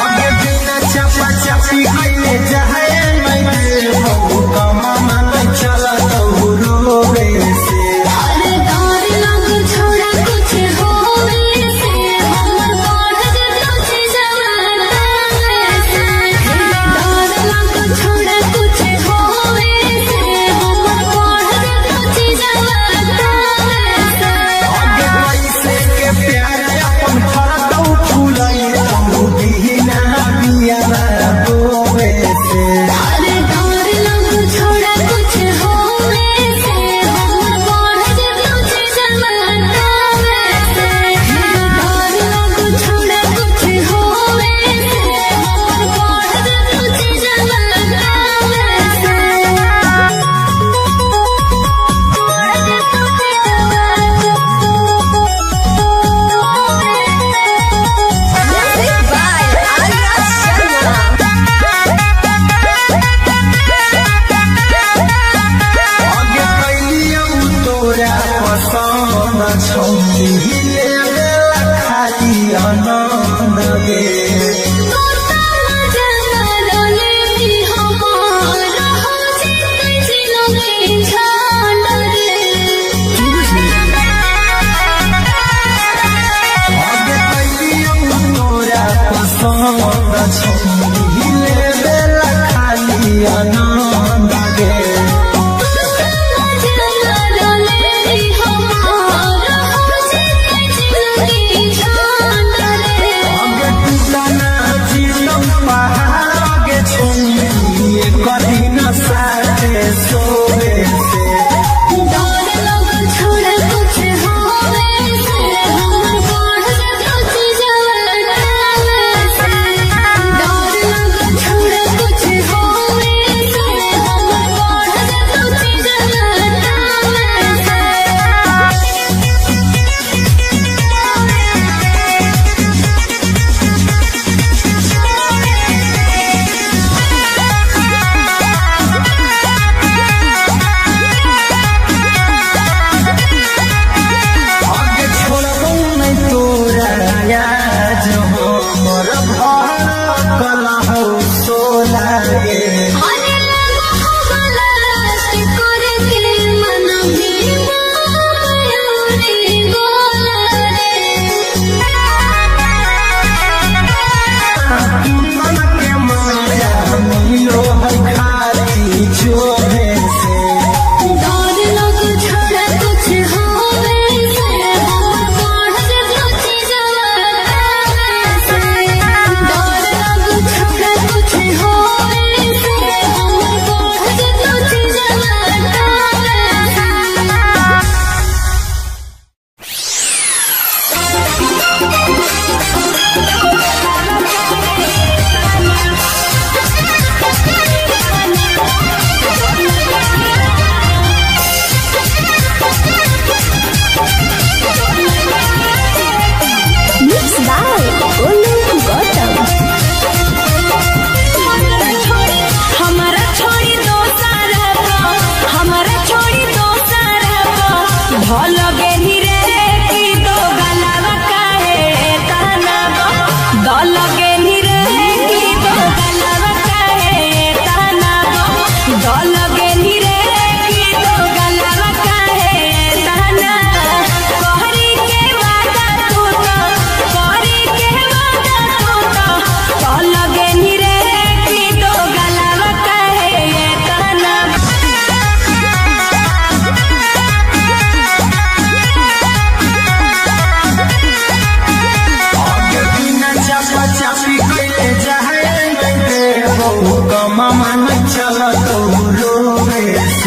आगे बिना चपा चपी कइले जाए नहीं हो मामा न चला तो रोवे से अरे डर लग छोड़ा कुछ होवे से हमर बढ़ कुछ जवाना से डर लग छोड़ा कुछ होवे से हमर बढ़ कुछ जवाना से आगे पैसे के प्यार अपन फरदौ फुलाई तू बिना बिया रोवे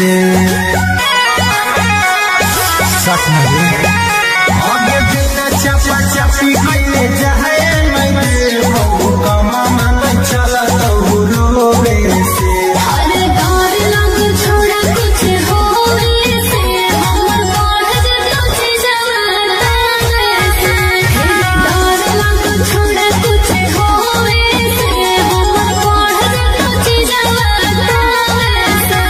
से सच में आगे बिना चपा चपी गईले जाए मैं बहु कमा मन चला तो रोवे से अरे डर लग छोड़ा कुछ होवे से हमर बढ़ जतो जवाना से डर लग छोड़ा कुछ होवे से हमर बढ़ जतो जवाना से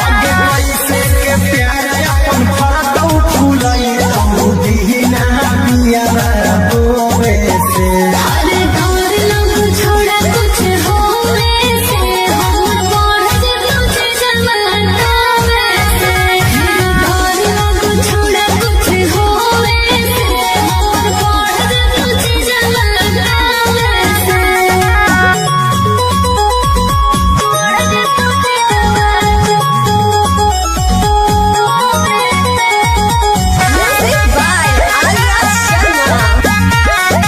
आगे कैसे के प्यार अपन फरतौ फूलाई तो दीना पिया बोवे से अरे डर लग छोड़ा कुछ होवे से हमर बढ़ जतो जवाना से डर लग छोड़ा कुछ होवे से हमर बढ़ जतो जवाना Music by Arya Sharma.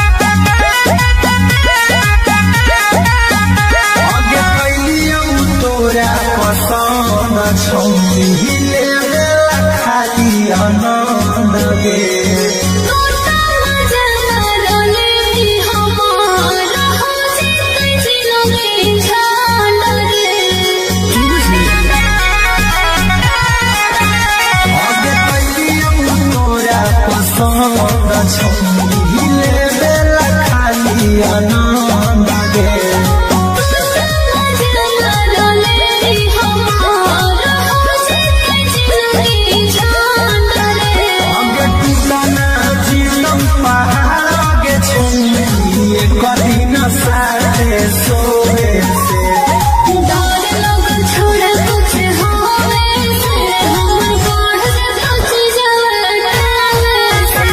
आगे कैलियौ तोरा पसंद छौनी ले खाली आनंद गे तोता मजा मारले हमारा हो जिते जिलोगे झांड रे आगे कैलियौ तोरा पसंद छौनी ले खाली आनंद गे तोता मजा मारले हमारा हो जिते जिलोगे झांड रे आगे टूटना जीतम पहाड़ आगे छौनी कभी न साथे सोवे से डर लग छोड़ा कुछ होवे से हमर बढ़ जतो जवाना से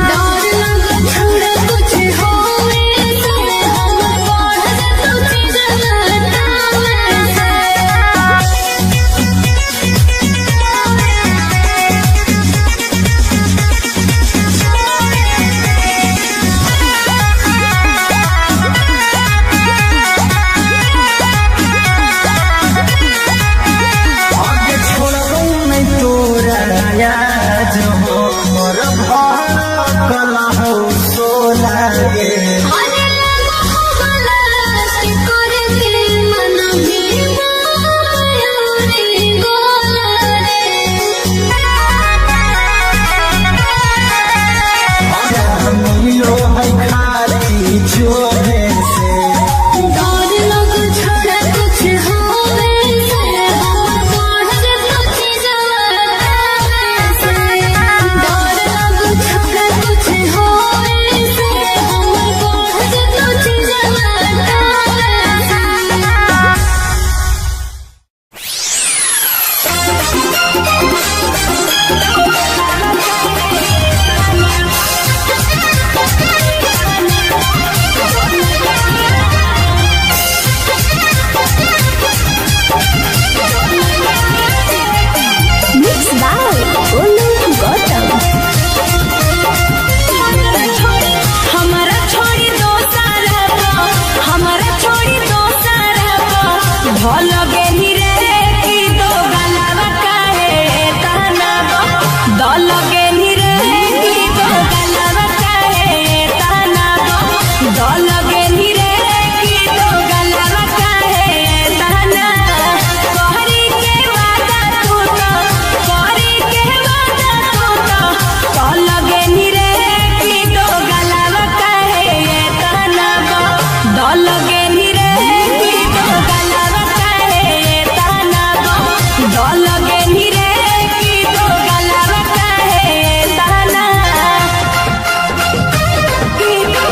डर लग छोड़ा कुछ होवे से हमर बढ़ जतो जवाना आगे छोड़बौ नहीं तोरा याद हो मोर भड़कल हो सोला गे अरे लगा हो गलास करे के मन भी माया रे गोला रे मिलो है खाली जोरे से डर लग छोड़ा कुछ होवे से हमर बढ़ जतो जवाना से डर लग छोड़ा कुछ होवे से हमर बढ़ जतो जवाना Mix by Olu Gautam. हमारा छोड़ी दो सारा हमारा छोड़ी दो सारा भल गेली रे की दो गलावा काहे ताना दल गेली रे की दो गलावा काहे ताना दल गेली रे की दो गलावा काहे ताना कहरी के वादा तू तो कहरी के वादा तू तो दल गेली रे की दो गलावा काहे ताना दल गेली रे की दो गलावा काहे ताना दल गेली रे की दो गलावा काहे ताना की दो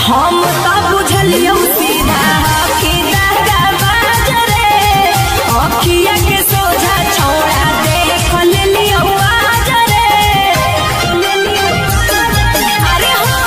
हम तो बुझलियौ सीधा कि दादा बाजरे अखिया के सोझा छौड़ा देख लेलियौ आजरे अरे हम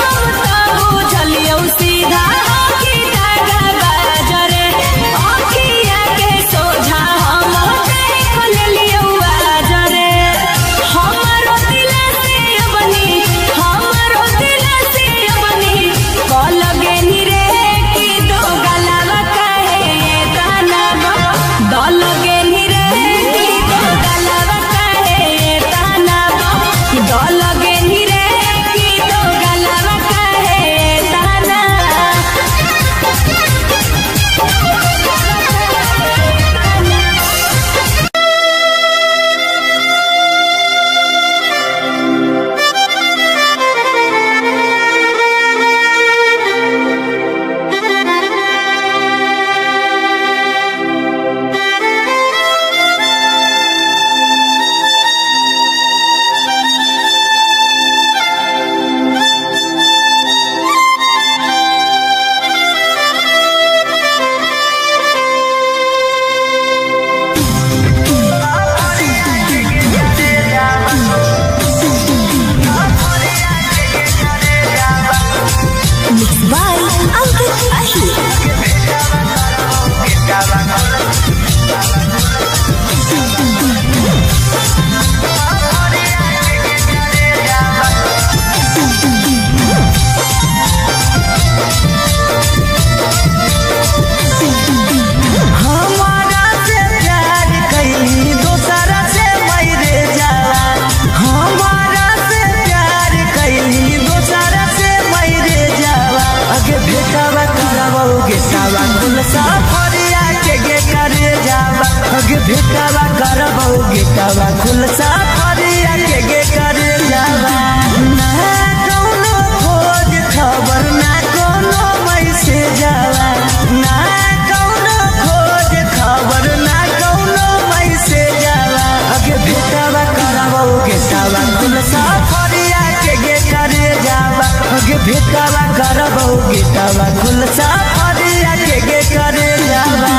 भेटावा करबो गेटावा खुल साफरिया के गे करे जावा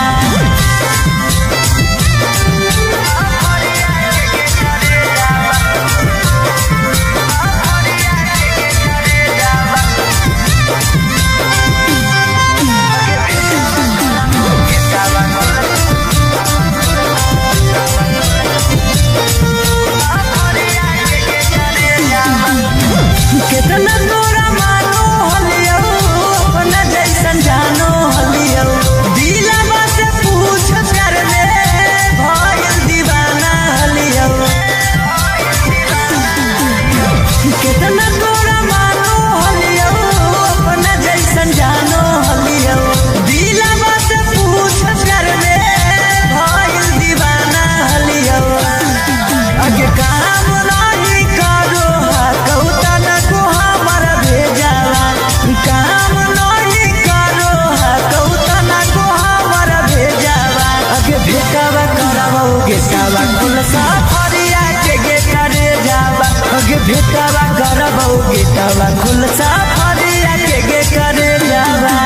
कितना तोरा मानो हलियो अपना जैसन जानो हलियो दिलवा से पूछ कर ले भइल दीवाना हलियो कितना तोरा मानो हलियो अपना जैसन जानो हलियो दिलवा से पूछ कर ले भइल दीवाना हलियो अगे काम नहीं करो कौता काम नहीं करो कौता ना को हमर भेजावा अगे भेटावा करबो गेटावा खुल साफरिया के गे करे जावा अगे भेटावा करबो गेटावा खुल साफरिया के गे करे जावा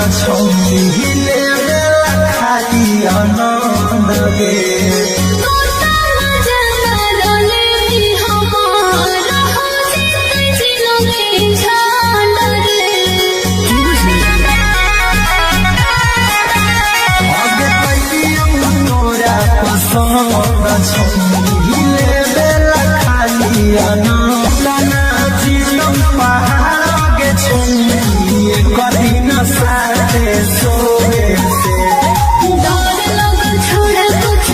छोड़ी ले खाली आनंद गे छोड़ी ले खाली आनंद जीवन पहाड़ के छोड़ी कभी न साथे सोए से छोड़ कुछ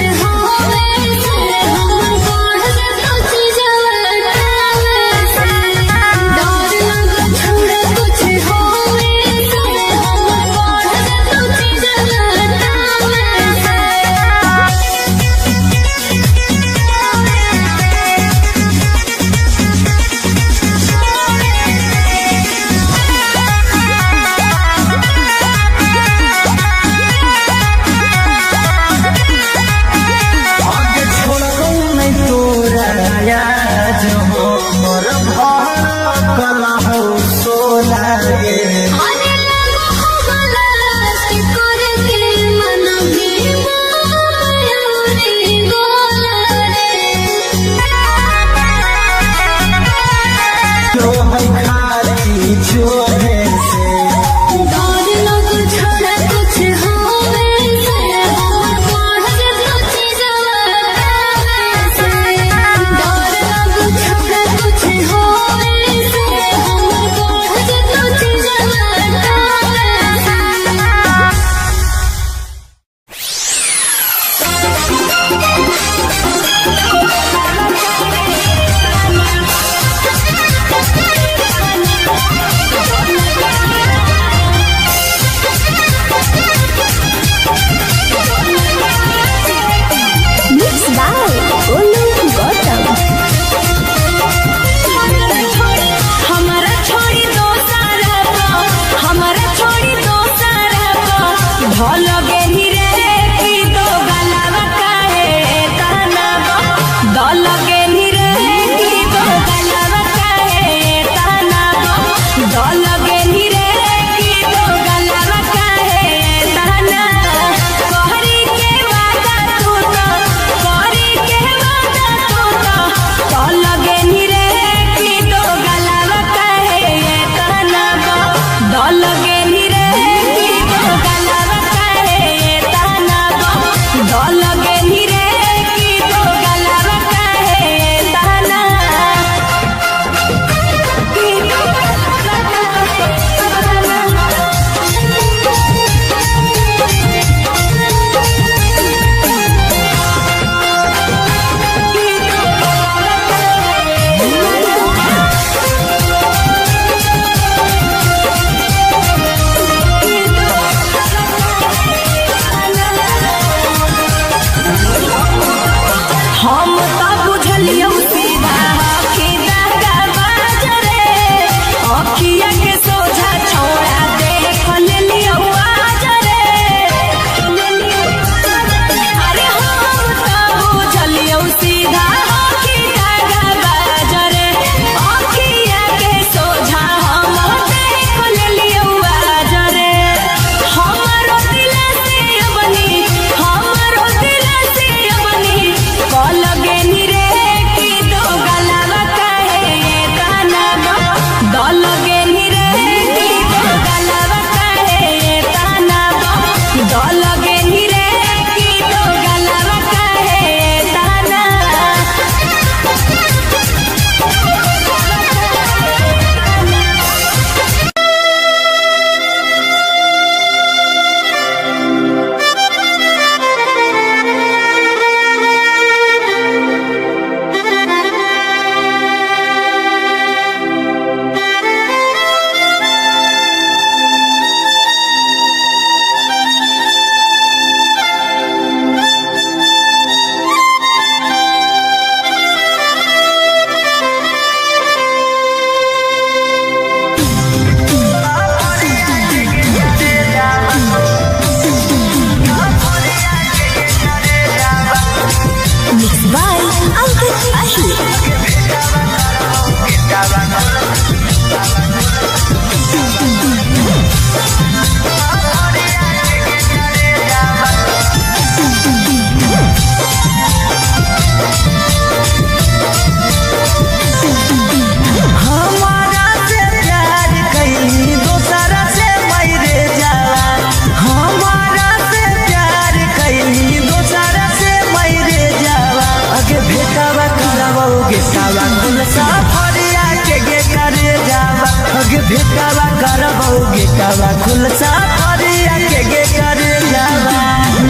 खुलसा फरिया के करे जावा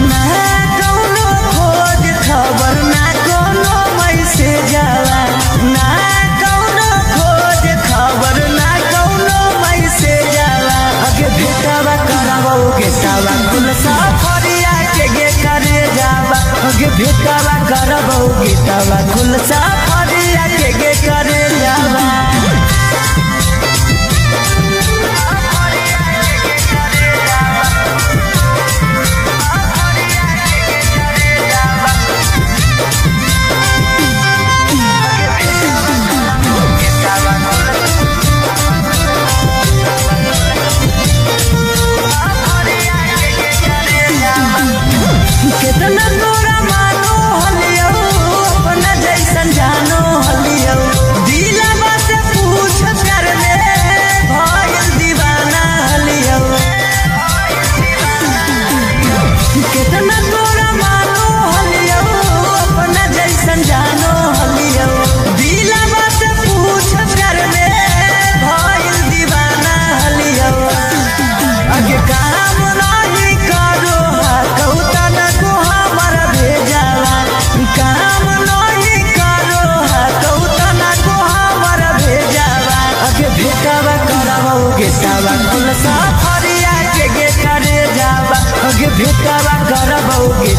ना कौनो खोज खबर ना कोनो मैसेज जावा ना कौनो खोज खबर ना कोनो मैसेज जावा अगे भेटावा करावोगे सावा खुलसा फरिया के करे जावा अगे भेटावा करावोगे सावा खुलसा फरिया के करे जावा कितना तोरा मानो हलियो अपना जैसन जानो हलियो दिलवा से पूछ कर ले भइल दीवाना हलियो कितना तोरा मानो हलियो अपना जैसन जानो हलियो दिलवा से पूछ कर ले भइल दीवाना हलियो अगे काम नहीं करो कौतन को हमारा भेजावा काम नहीं करो कौतन को हमारा भेजावा अगे भेटावा करावोगे सावा खुलसा फरिया के करे जावा अगे भेटावा करावोगे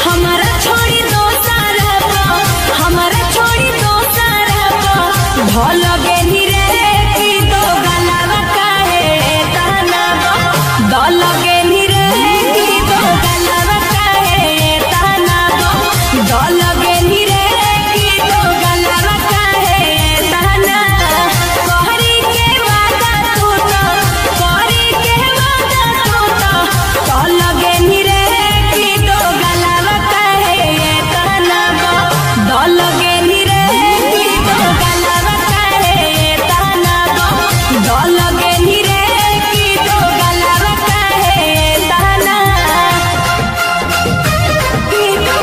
हमारा छोड़ी दो सारा हमारा छोड़ी दो सारा भल गेली रे की दो गलावा काहे ताना दल गेली रे की दो गलावा काहे ताना दल गेली रे की दो गलावा काहे ताना कहरी के वादा तू तो कहरी के वादा तू तो दल गेली रे की दो गलावा काहे ताना दल गेली रे की दो गलावा काहे ताना दल गेली रे की दो गलावा काहे ताना की दो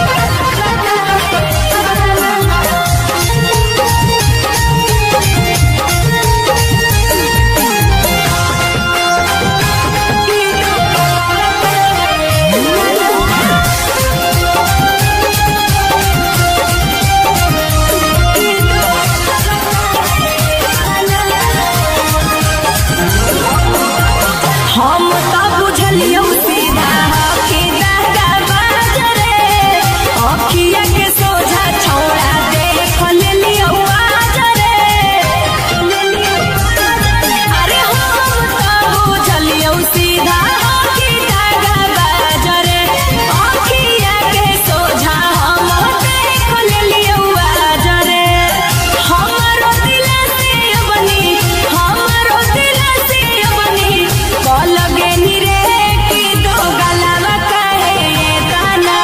हम तो बुझलियो सीधा कि दागा बाजरे अखिया के सोझा छोड़ा देख लेलियो आजरे अरे हम तो बुझलियो सीधा कि दागा बाजरे अखिया के सोझा हम देख लेलियो आजरे हमारो दिल से बनी हमारो दिल से बनी कल गेली रे की दो गलावा काहे ताना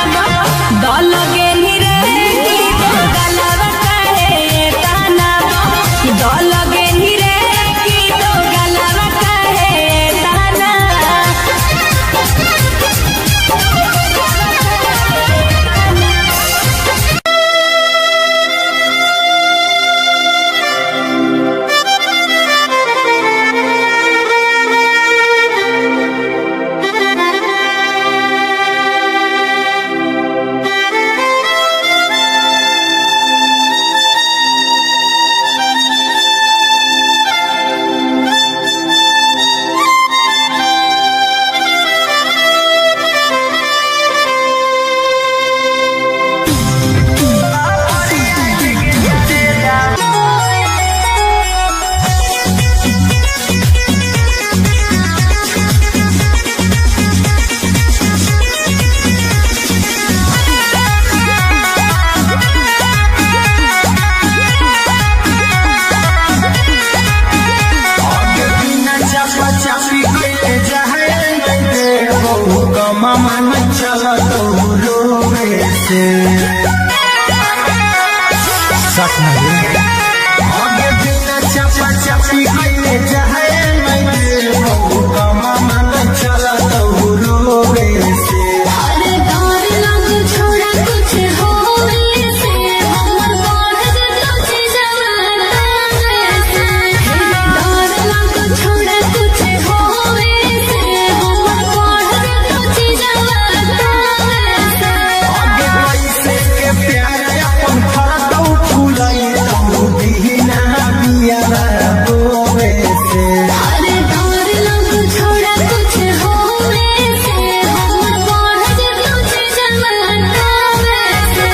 दल गेली रे की दो गलावा काहे ताना दल गेली रे की दो गलावा काहे ताना मन चल तो रोवे से सच नहीं आगे बिना चपा चपी कइले जाए नहीं बहु कमा मन चला तो रोवे से अरे डर लग छोड़ा कुछ होवे से हमर बढ़ तुझे जवाना से डर लग छोड़ा कुछ होवे से हमर बढ़ तुझे जवाना से आगे कैसे के प्यार अपन फरदौ फुलाई तो बिना बिया रोवे से अरे डर लग छोड़ा कुछ होवे से हमर बढ़ तुझे जवाना से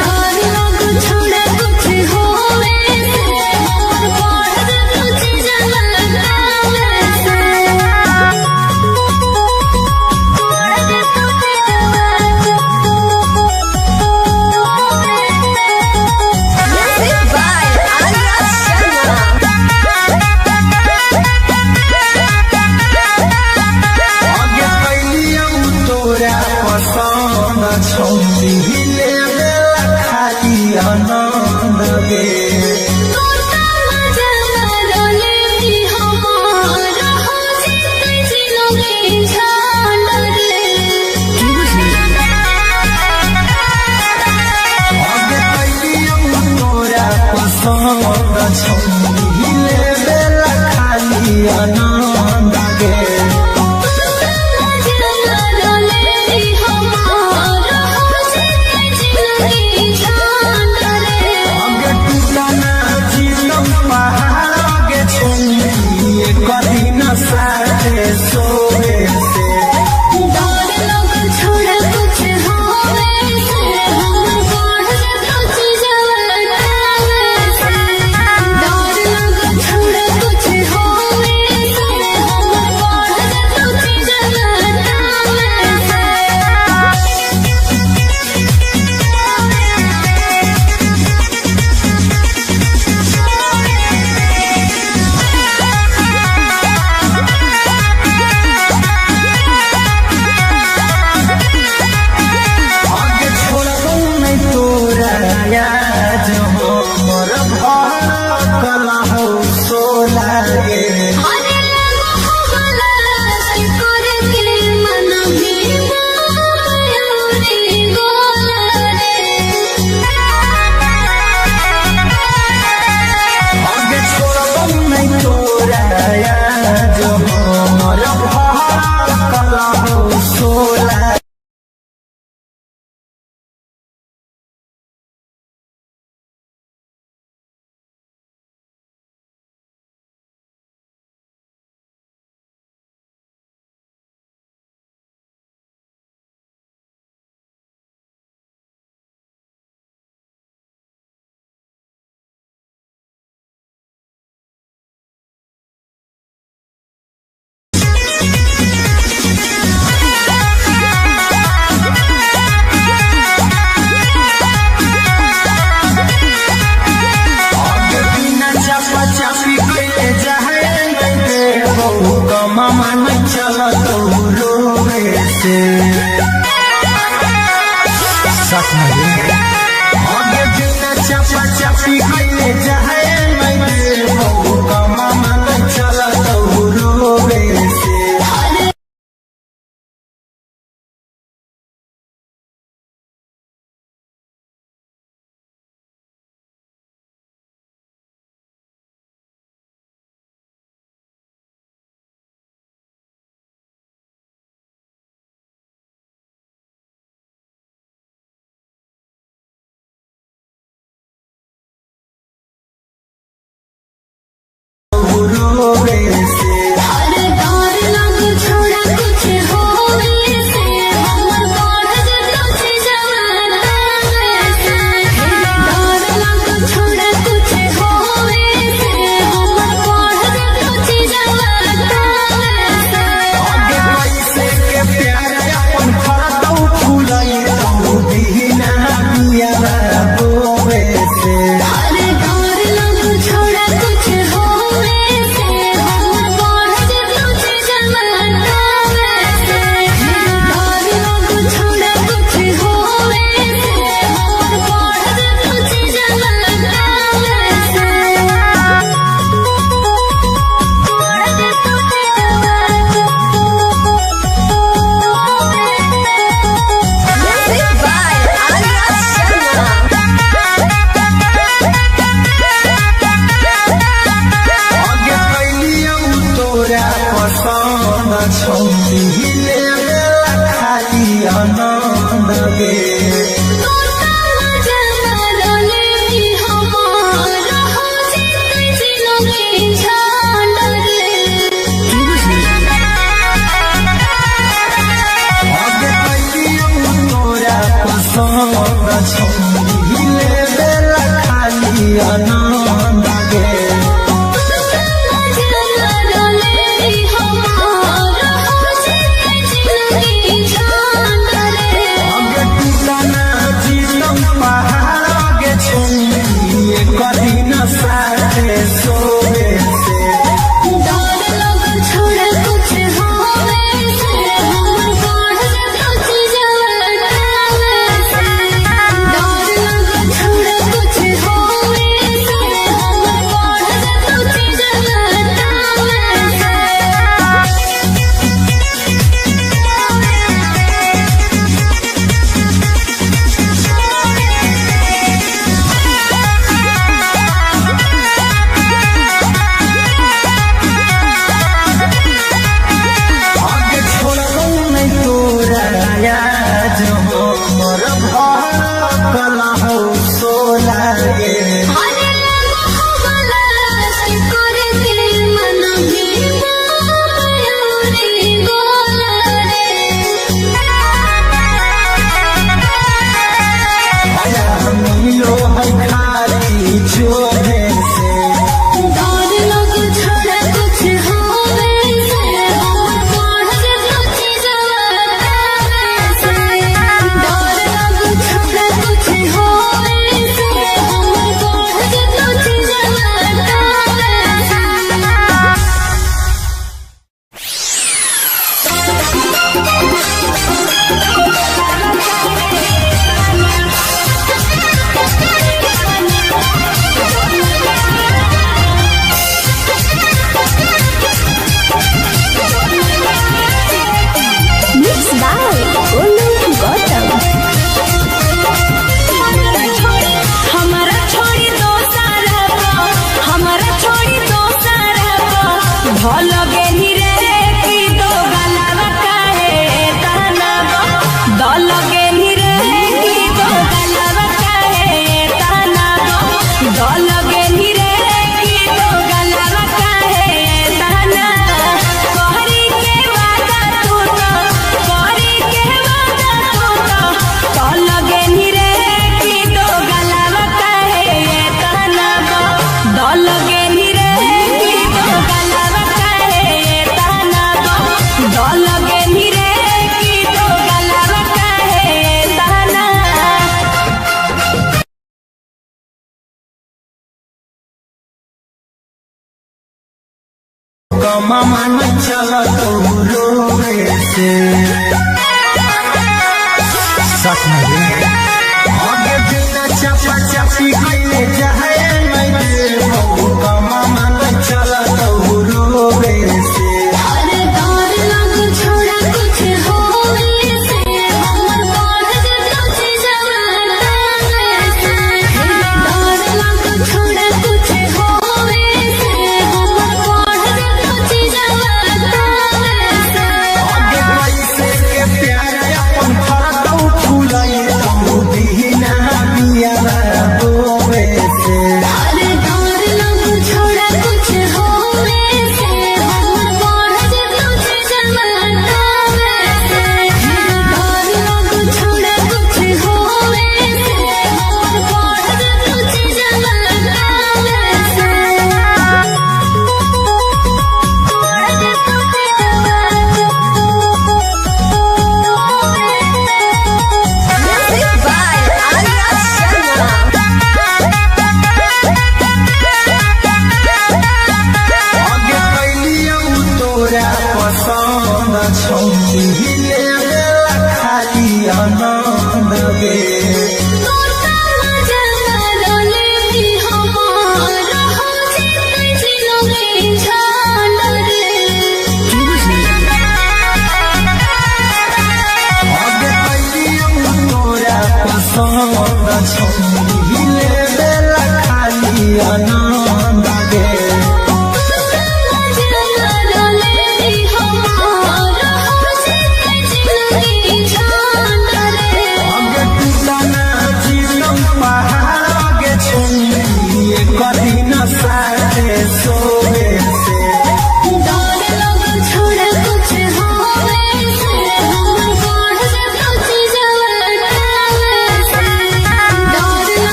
डर लग छोड़ा कुछ होवे से हमर बढ़ तुझे जवाना Music by Arya Sharma. आगे कैलियौ तोरा पसंद छौरी ले बेला खाली आनंद गे आगे कैलियौ तोरा पसंद छौरी ले बेला खाली आनंद गे आगे टूटना जीतौ पहाड़ आगे छोड़ी कभी न साथे सोवे से आगे छोड़बौ नहीं तोरा याद हमर भड़कल हौ सोला गे आगे छोड़बौ नहीं तोरा याद हमर भड़कल हौ सोला आगे बिना चपा चपी कइले जाए नहीं बहु कमा मन चला तो रोवे से सच नहीं आगे बिना चपा चपी कइले जाए नहीं बहु कमा मन चला तो रोवे से हिले बेला खाली आनंद गे मामा न चला तो रोवे से सच में आगे बिना चपा चपी कइले जाए नहीं दे मामा न चला तो रोवे से अरे डर लग छोड़ा कुछ होवे से हमर बाढ़ जे तुझे जवाना से डर लग छोड़ा कुछ होवे से हमर बाढ़ जे तुझे जवाना से आगे पैसे के प्यार अपन फरक फूलाई तो दीना बिया रोवे से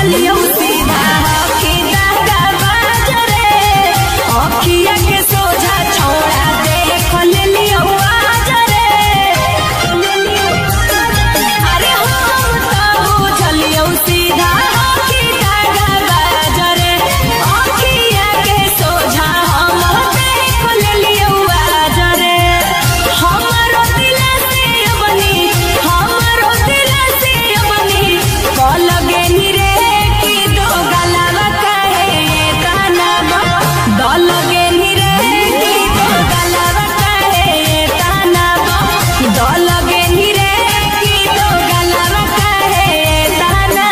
चलियो सीधा हकी दागा बाजरे अखिया के सोझा छोड़ा देख लियो आजरे अरे हम तो चलियो सीधा हकी दागा बाजरे अखिया के सोझा हम देख लियो आजरे हमारो दिल से बनी कल गेनी रे की दो गलावा कहे ताना दल गेनी रे की दो गलावा कहे ताना दल गेनी रे की दो गलावा कहे ताना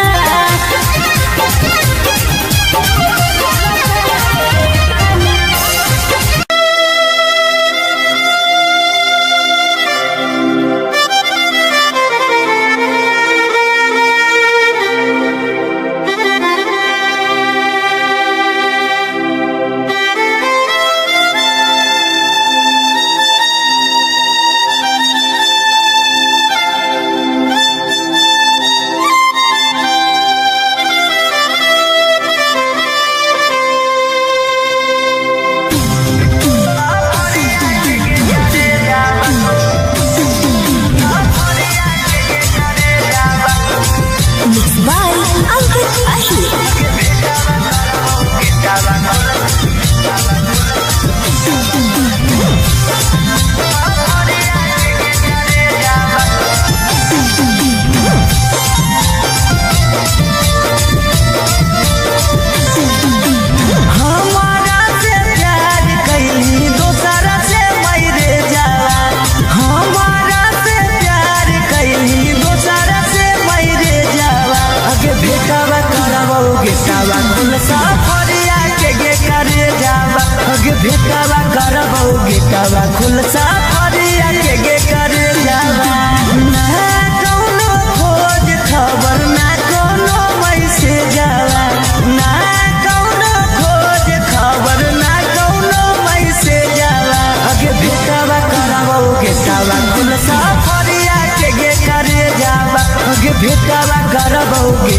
by Angkat Ahi हमारा से प्यार कैली दोसरा से मरे जाला हमारा से प्यार कैली दोसरा से मरे जाला अगे भेटावा करबोगे सावा कुल साफरिया के गे करे जावा अगे भेटावा करबोगे तावा कुल साफरिया के गे करे जावा ना कोनो खोज खबर ना कोनो मैसेज जावा ना कोनो खोज खबर ना कोनो मैसेज जावा अगे भेटावा करबोगे तावा कुल साफरिया के गे करे जावा अगे भेटावा करबोगे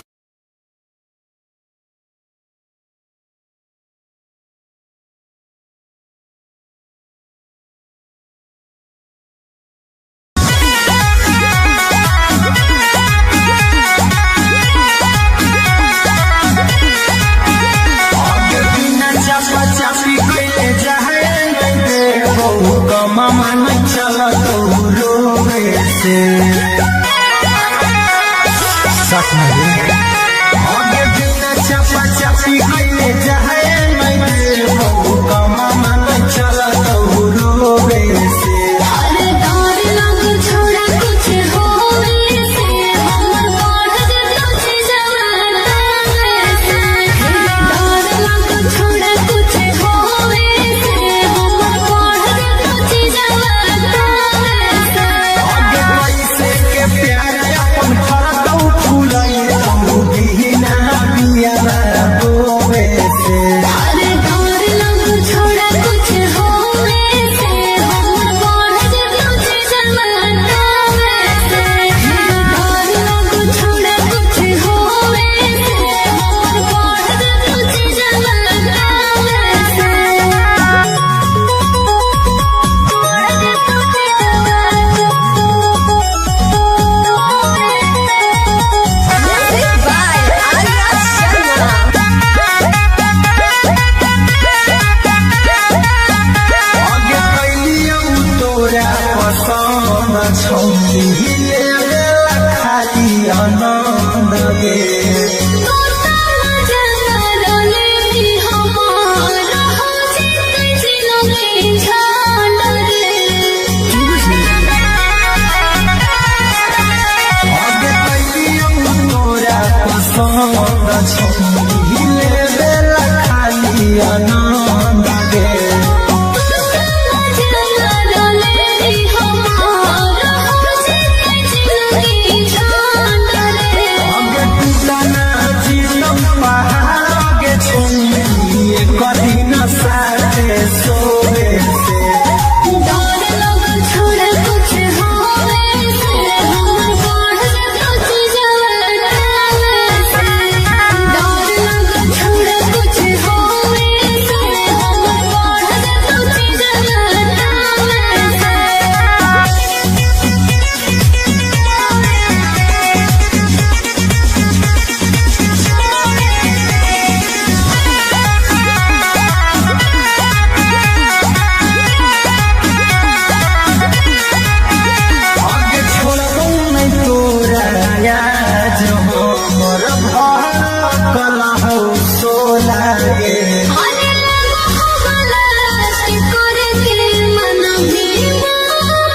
कला हो सोला गे अरे लगो हवाला राष्ट्र करे के मन भीमा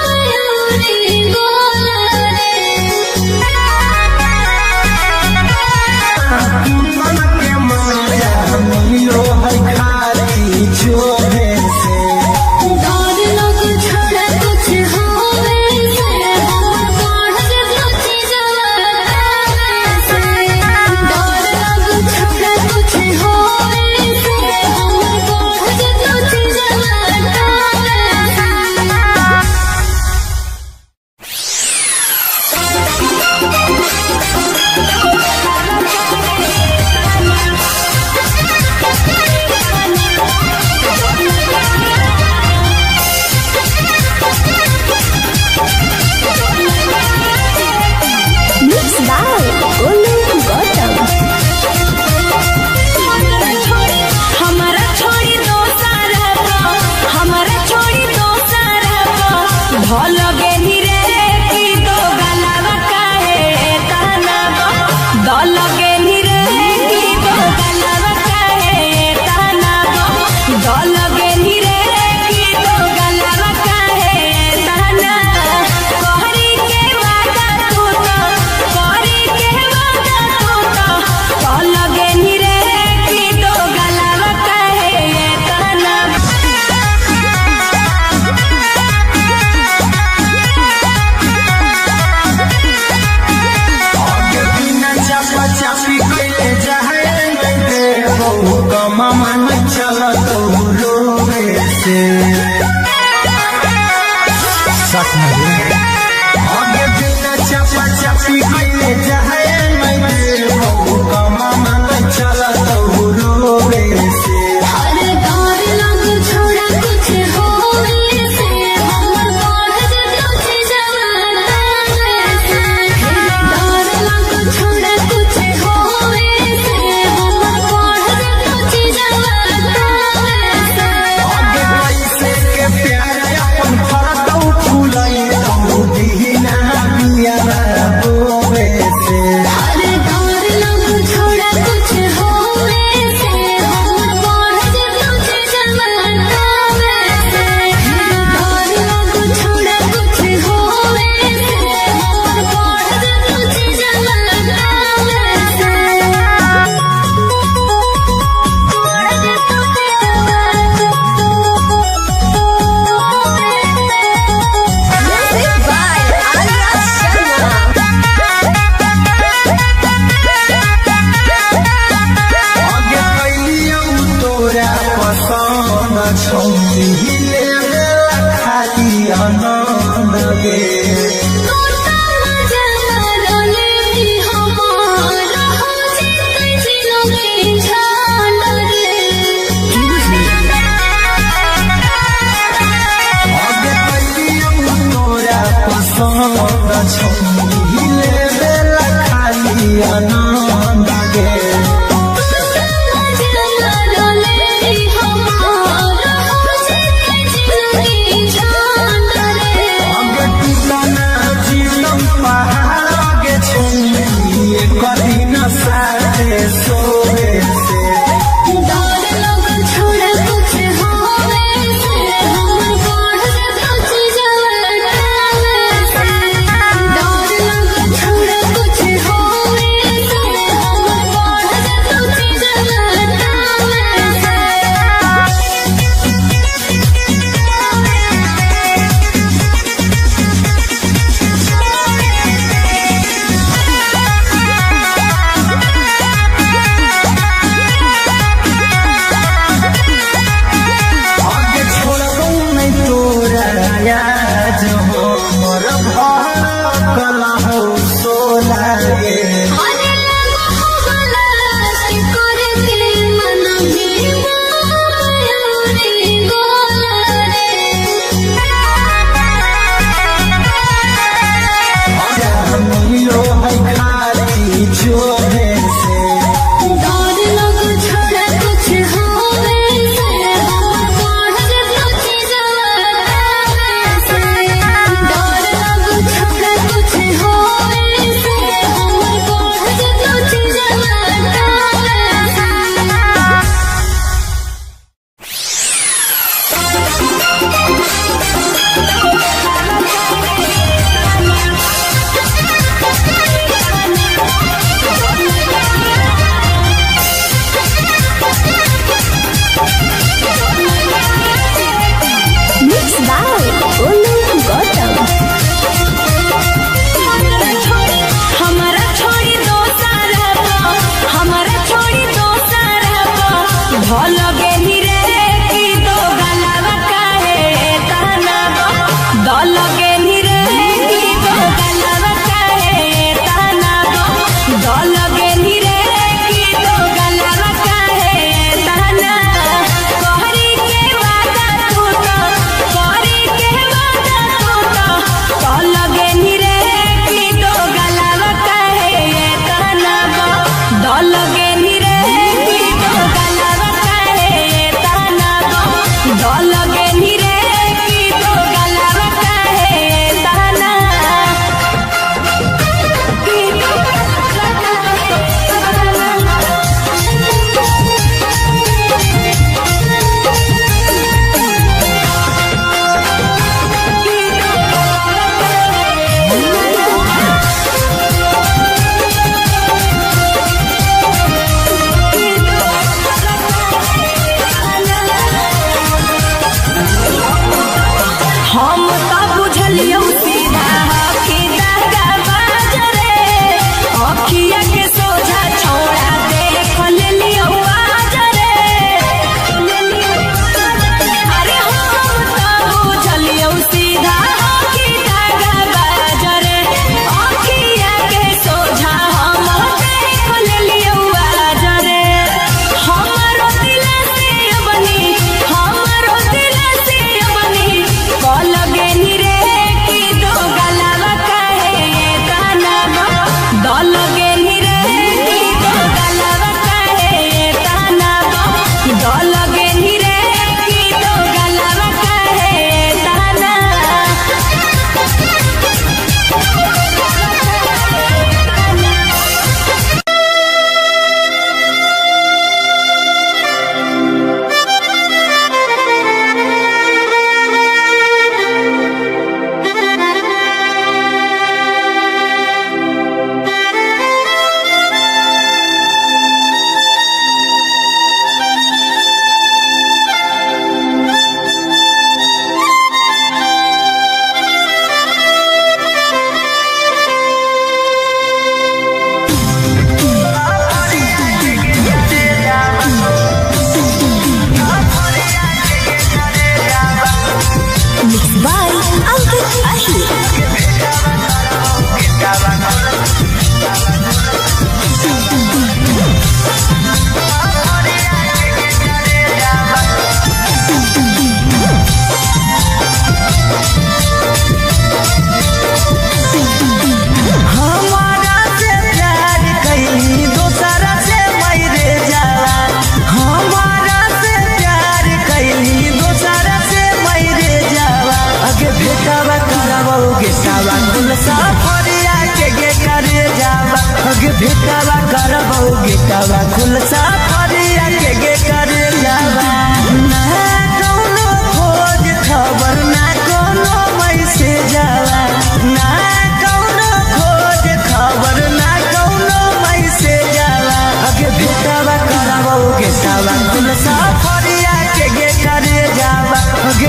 मयूरी गोला मन के माया मिलो है खाली छोड़े से डर लोग छोड़ा कुछ होवे से हम पढ़ के सोची जवाना से डर लोग छोड़ा कुछ होवे से हम पढ़ के सोची जवाना Mixed by Olu Gautam. हमारा छोड़ी दो सारा हमारा छोड़ी दो सारा भल गेनी रे की दो गलावा काहे ताना दल गेनी रे की दो गलावा काहे ताना दल गेनी रे की दो गलावा काहे ताना कहरी के वादा तू तो कहरी के वादा तू तो दल गेनी रे की दो गलावा काहे ताना आगे बिना चापा चापी के जाए दे हो कमा मन चला तो रोवे से सच में आगे बिना चापा चापी के जाए दे हो कमा मन चला तो रोवे से हर दौर लग छोड़ा कुछ होवे से हमर पढ़ के सोची जवाना से दौर लग छोड़ा कुछ होवे से हमर पढ़ के सोची जवाना से आगे कैसे के प्यार अपन फरक फूलाई तो दीना बिया रोवे से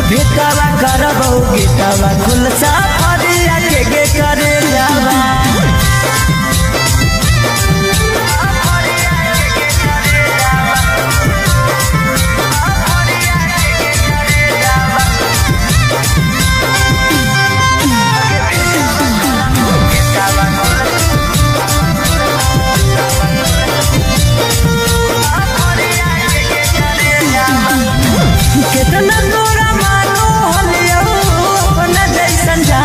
भेटावा करबो गेटावा खुलसा फरिया के करे जावा कितना तोरा मानो हलियो अपना जैसन जा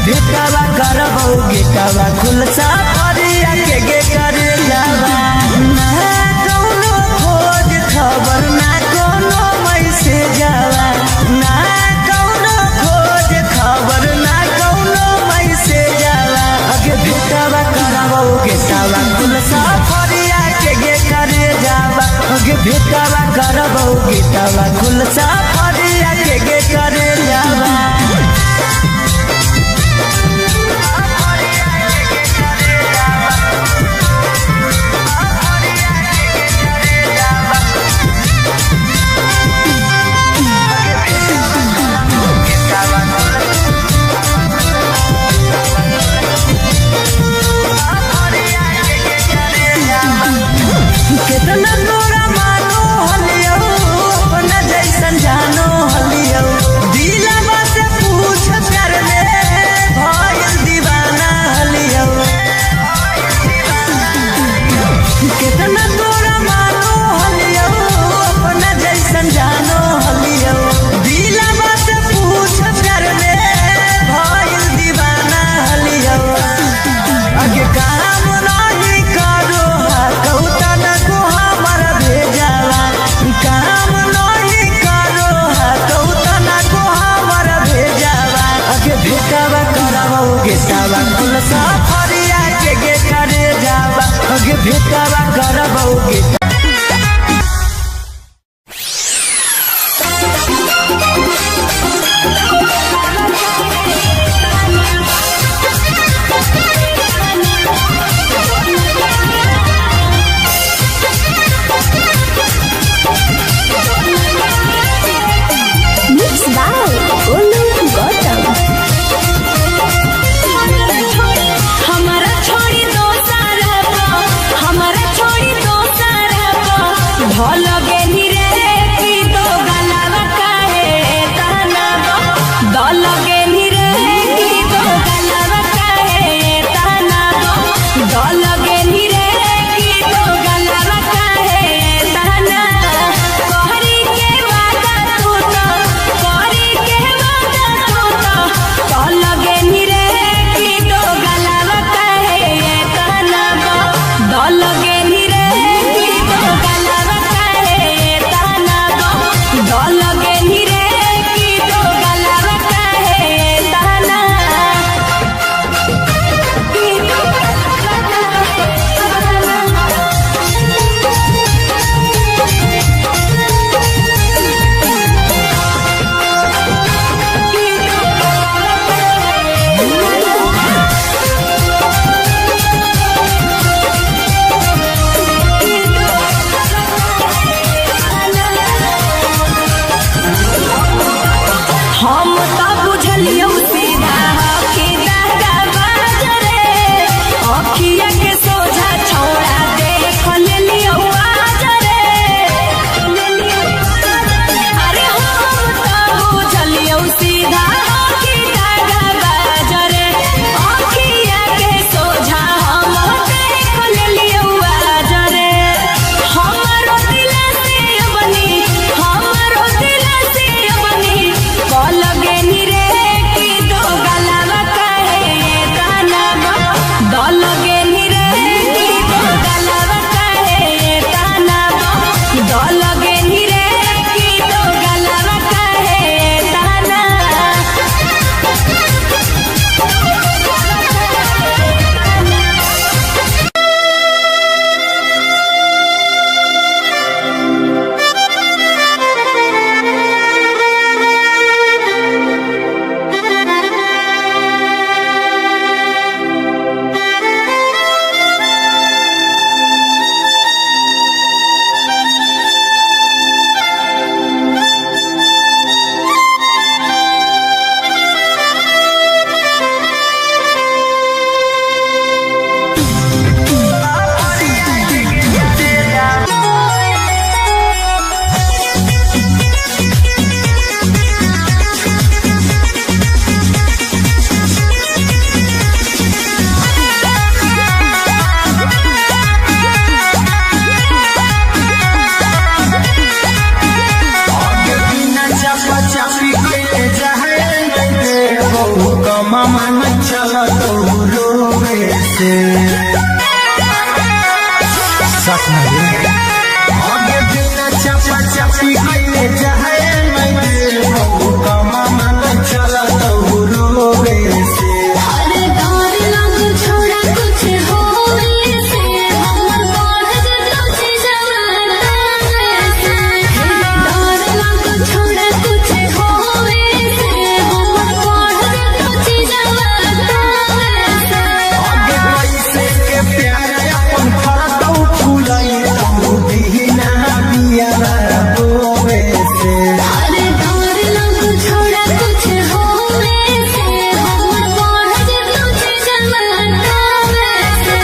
भेटावा करबौ गेटावा खुलसा फरिया के करे जावा ना कौनो खोज खबर ना कोनो मैसेज जावा ना कौनो खोज खबर ना कोनो मैसेज जावा अगे भेटावा करबौ गेटावा खुलसा फरिया के करे जावा अगे भेटावा करबौ गेटावा खुलसा फरिया के करे जावा कितना तोरा मानो हलियो अपना जैसन जानो हलियो दिलवा से पूछ प्यार में भइल दीवाना हलियो कितना तोरा मानो हलियो अपना जैसन जानो हलियो दिलवा से पूछ प्यार में भइल दीवाना हलियो आगे काम नहीं करो कौता काम नहीं करो कौता ना को हमारा भेजावा अगे भेटावा करबौ गेटावा खुलसा फरिया के करे जावा अगे भेटावा करबौ गेटा लगे नी रे की दो कमा मन चला तो रोवे से सच नहीं आगे बिना चपा चपी कइले जाए नहीं कमा मन चला तो रोवे से अरे डर लग छोड़ा कुछ होवे से हमर बढ़ तुझे जवाना से डर लग छोड़ा कुछ होवे से हमर बढ़ तुझे जवाना से आगे कैसे के प्यार अपन फरतौ फुलाई तू दीना बिया रोवे से अरे डर लग छोड़ा कुछ होवे से हमर बढ़ तुझे जवाना से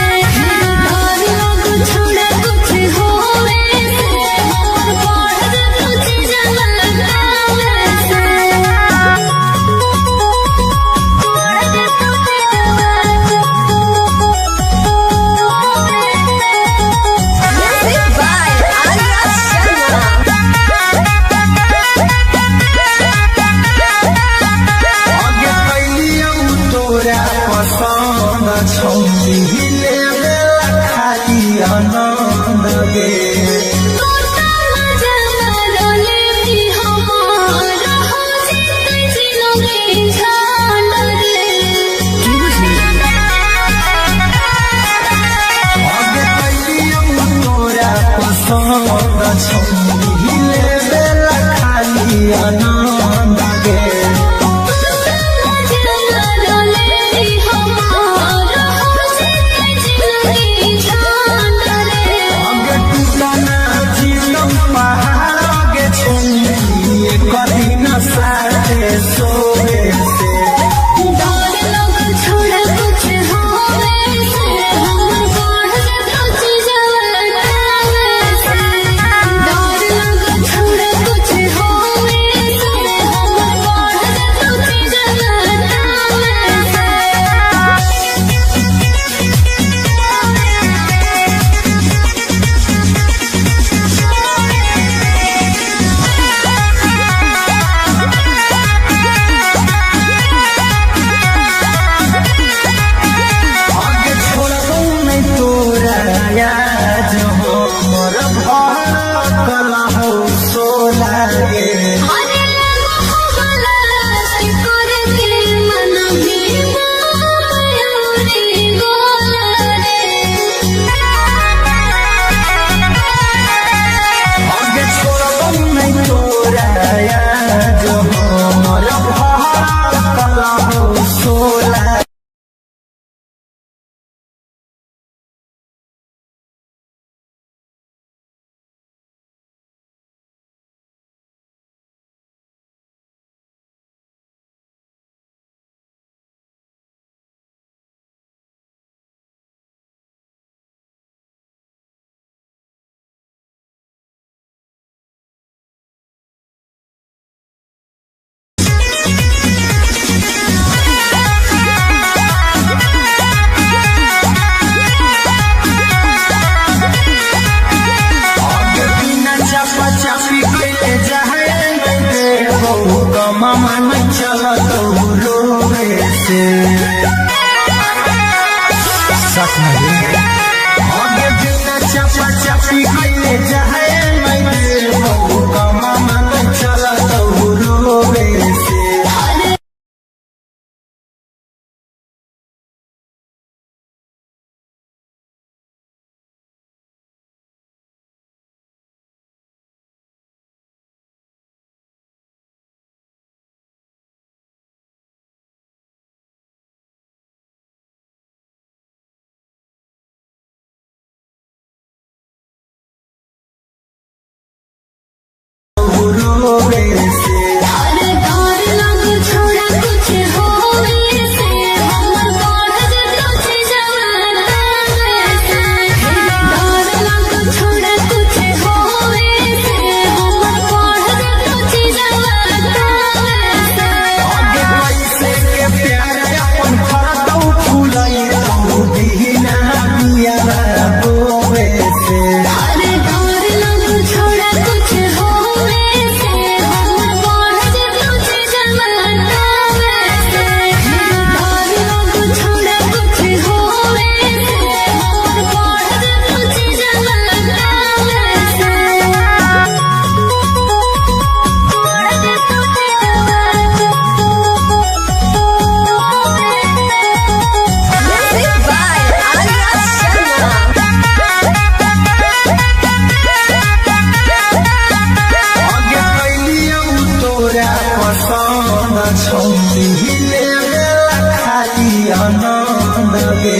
डर लग छोड़ा कुछ होवे से हमर बढ़ तुझे जवाना Music by Arya Sharma. आगे कैलियौ तोरा पसंद छौरी लेवे खाली आनंद गे तोता मजा मारले भी हमार हो जिते जिलोगे छान रे आगे कैलियौ तोरा पसंद छौरी लेवे खाली आनंद गे तोता मजा मारले भी हमार हो जिते जिलोगे छान रे आगे टूटना जीलो पहाड़ आगे छोड़ी कदी न साथे सोवे से डर लग छोड़ा कुछ होवे से हमर बढ़ तुझे जवाना से डर लग छोड़ा कुछ होवे से हमर बढ़ तुझे जवाना आगे छोड़बौ नहीं तोरा याद हो मोर भर कला हो सोला गे अरे मोहब्बला से करके मन भी मयूरी गोला आगे छोड़बौ नहीं तोरा याद हो मोर भर कला हो सोला आगे बिना चपा चपी कइले जाए नहीं कमा मन चला तो रोवे से सच नहीं आगे बिना चपा चपी कइले जाए नहीं कमा मन चला तो रोवे से रोवे से अरे डर लग छोड़ा कुछ होवे से हमर बढ़ तुझे जवाना से डर लग छोड़ा कुछ होवे से हमर बढ़ तुझे जवाना से आगे कैसे के प्यार अपन फरतौ फुलाई तू दीना बिया रोवे से अरे डर लग छोड़ा कुछ होवे से हमर छौरी लेवेला खाली आनंद गे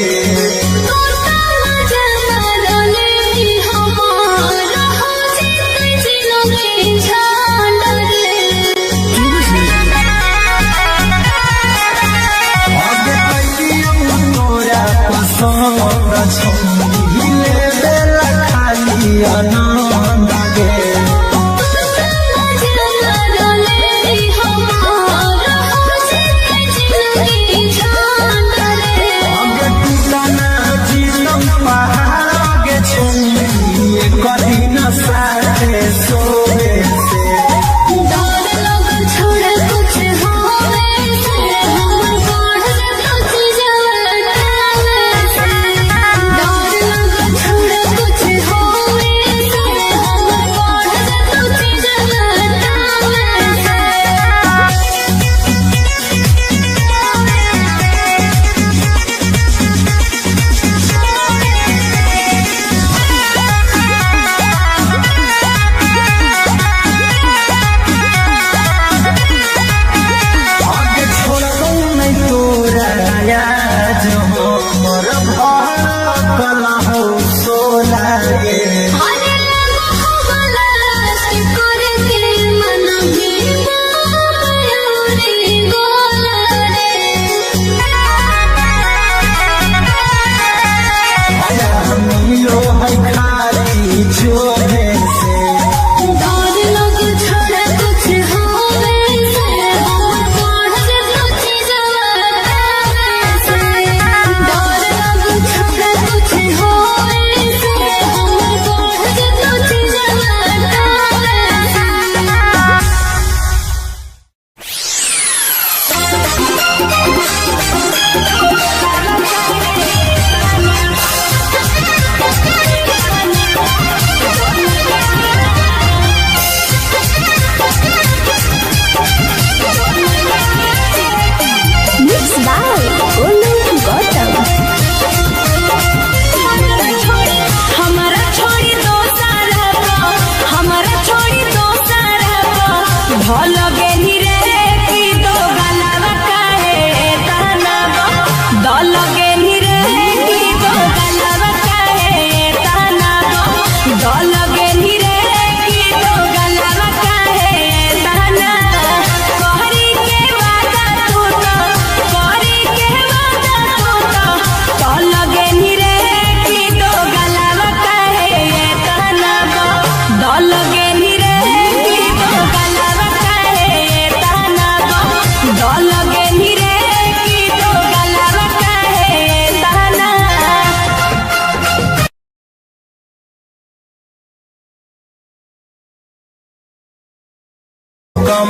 छौरी लेवेला खाली आनंद गे कभी न साथे सोवे से डर लग छोड़ कुछ होवे से हमर बढ़ कुछ जवाना से डर लग छोड़ कुछ होवे से हमर बढ़ कुछ जवाना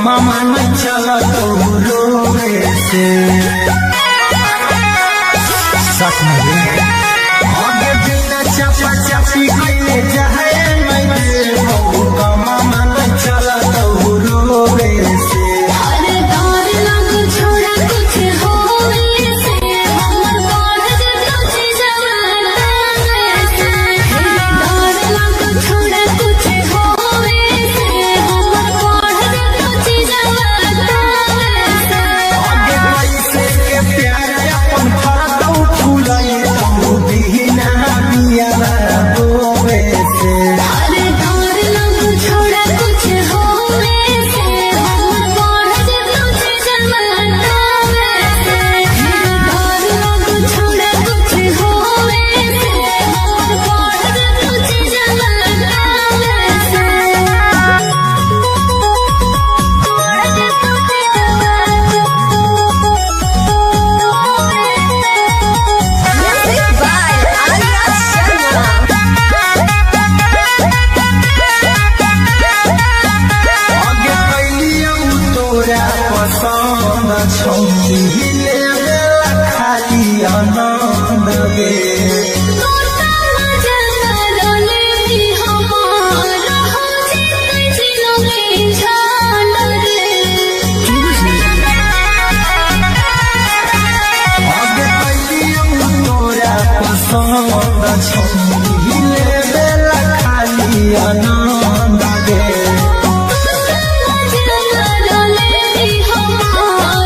मामा न चला तो रोवे से सच में आगे बिना चपा चपी गईले जाए मैं दे मामा न चला तो रोवे से अरे डर लग छोड़ कुछ होवे से हमर बढ़ कुछ जवाना से डर लग छोड़ कुछ होवे से हमर बढ़ कुछ जवाना आगे पैसे के प्यार अपन फरदौ फुलाए तो बिना बिया बोवे से अरे डर लग छोड़ कुछ होवे से हमर बढ़ कुछ जवाना से डर लग छोड़ कुछ होवे से हमर बढ़ कुछ जवाना Music by Arya Sharma. आगे कैलियौ तोरा पसंद छौरी लेवेला खाली आनंद गे आगे कैलियौ तोरा पसंद छौरी लेवेला खाली आनंद गे हम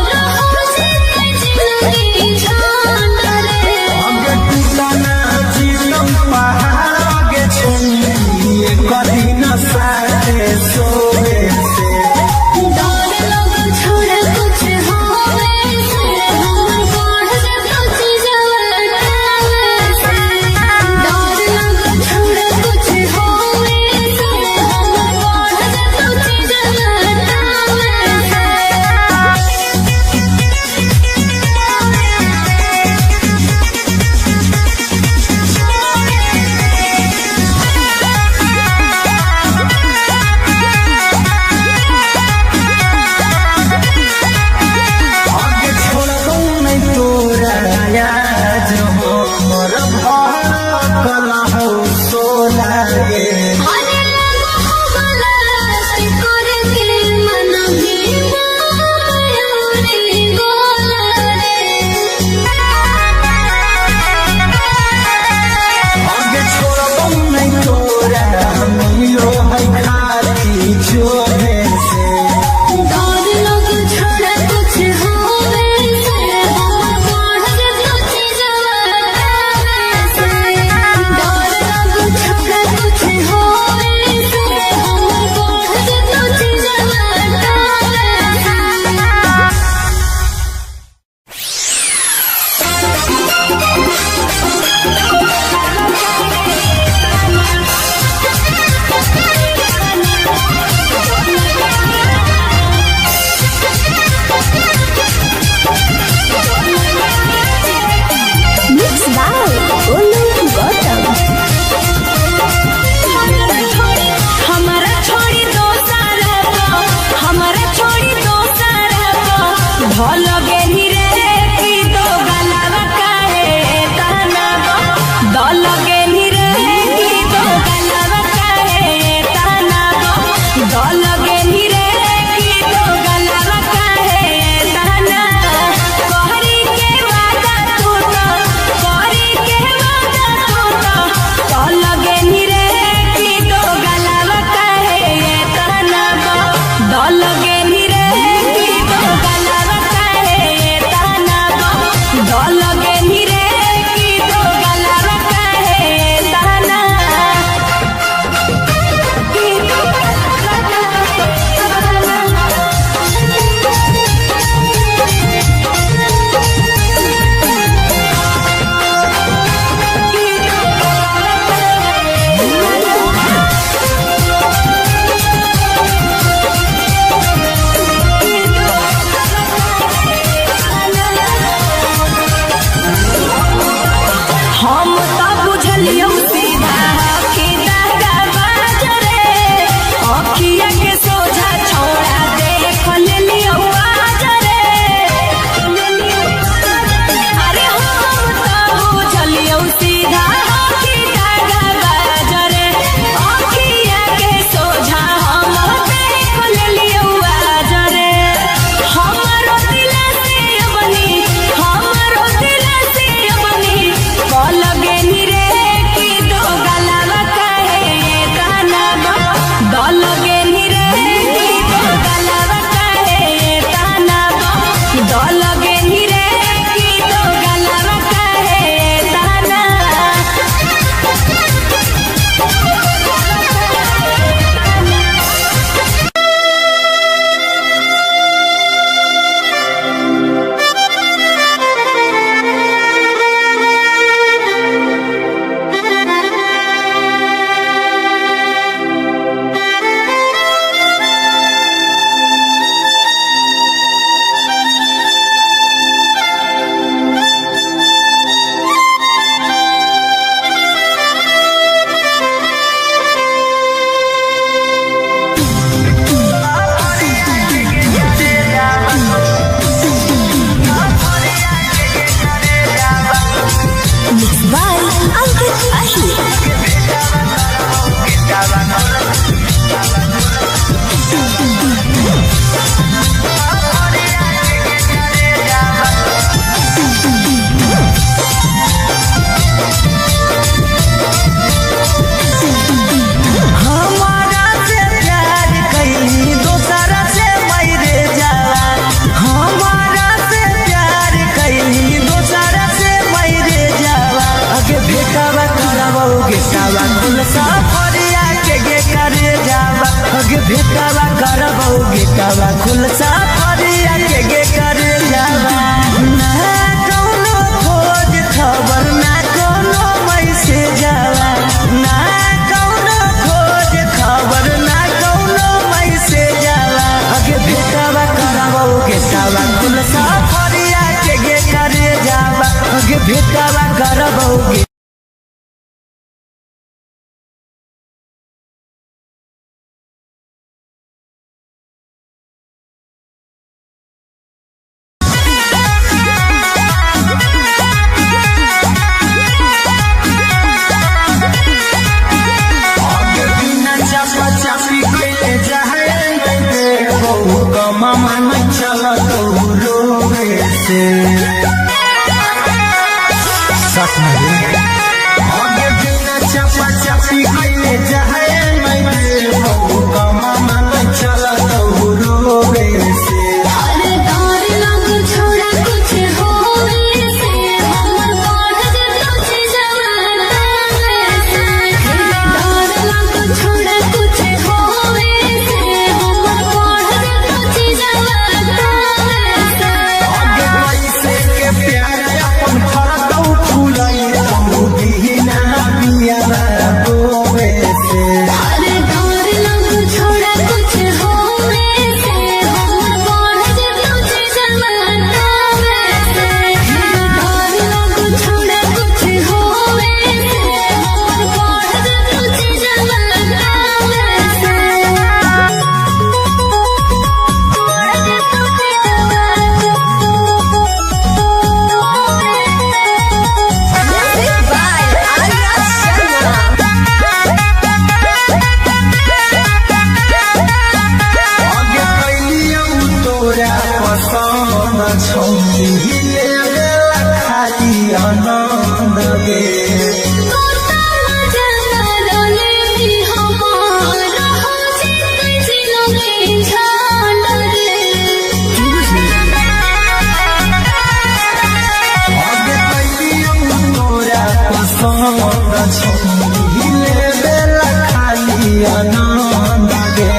धल गेली रे की दो गलावा काहे ताना दल गेली रे की दो गलावा काहे ताना दल गेली रे की दो गलावा काहे ताना कहरी के वादा तू तो कहरी के वादा तू तो दल गेली रे की दो गलावा काहे ताना दल गेली रे की दो गलावा काहे ताना दल गेली रे की दो गलावा काहे ताना की दो हम तो बुझलियो सीधा कि दागा बाजरे अखिया के सोझा छोड़ा देख लेलियो आजरे अरे हम तो बुझलियो सीधा कि दागा बाजरे अखिया के सोझा हम देख लेलियो आजरे हमरो दिल से बनी हमरो दिल से बनी कल गेली रे की दो गलावा काहे ताना दल गेली रे की दो गलावा काहे ताना दल गेली रे की दो गलावा काहे ताना Bye, Uncle Ahi. हमारा से प्यार कैली दोसरा से मरे जाला हमारा से प्यार कैली दोसरा से मरे जाला अगे बेटावा करबोगे सावा कुल साफरिया के गे करे जावा अगे बेटावा करबोगे सावा कुल साफरिया के गे करे जावा ना कौनो खोज खबर ना कौनो मैसेज जावा ना कौनो खोज खबर ना कौनो मैसेज जाला अगे बेटावा करबोगे सावा कुल साफरिया के गे करे जावा अगे बेटावा करबोगे अरे डर लग छोड़ा कुछ होवे से हमर बढ़ जतो छी जवाना से डर लग छोड़ा कुछ होवे से हमर बढ़ जतो छी जवाना से छौरी लेवे खाली आनंद गे छौरी लेवे खाली आनंद गे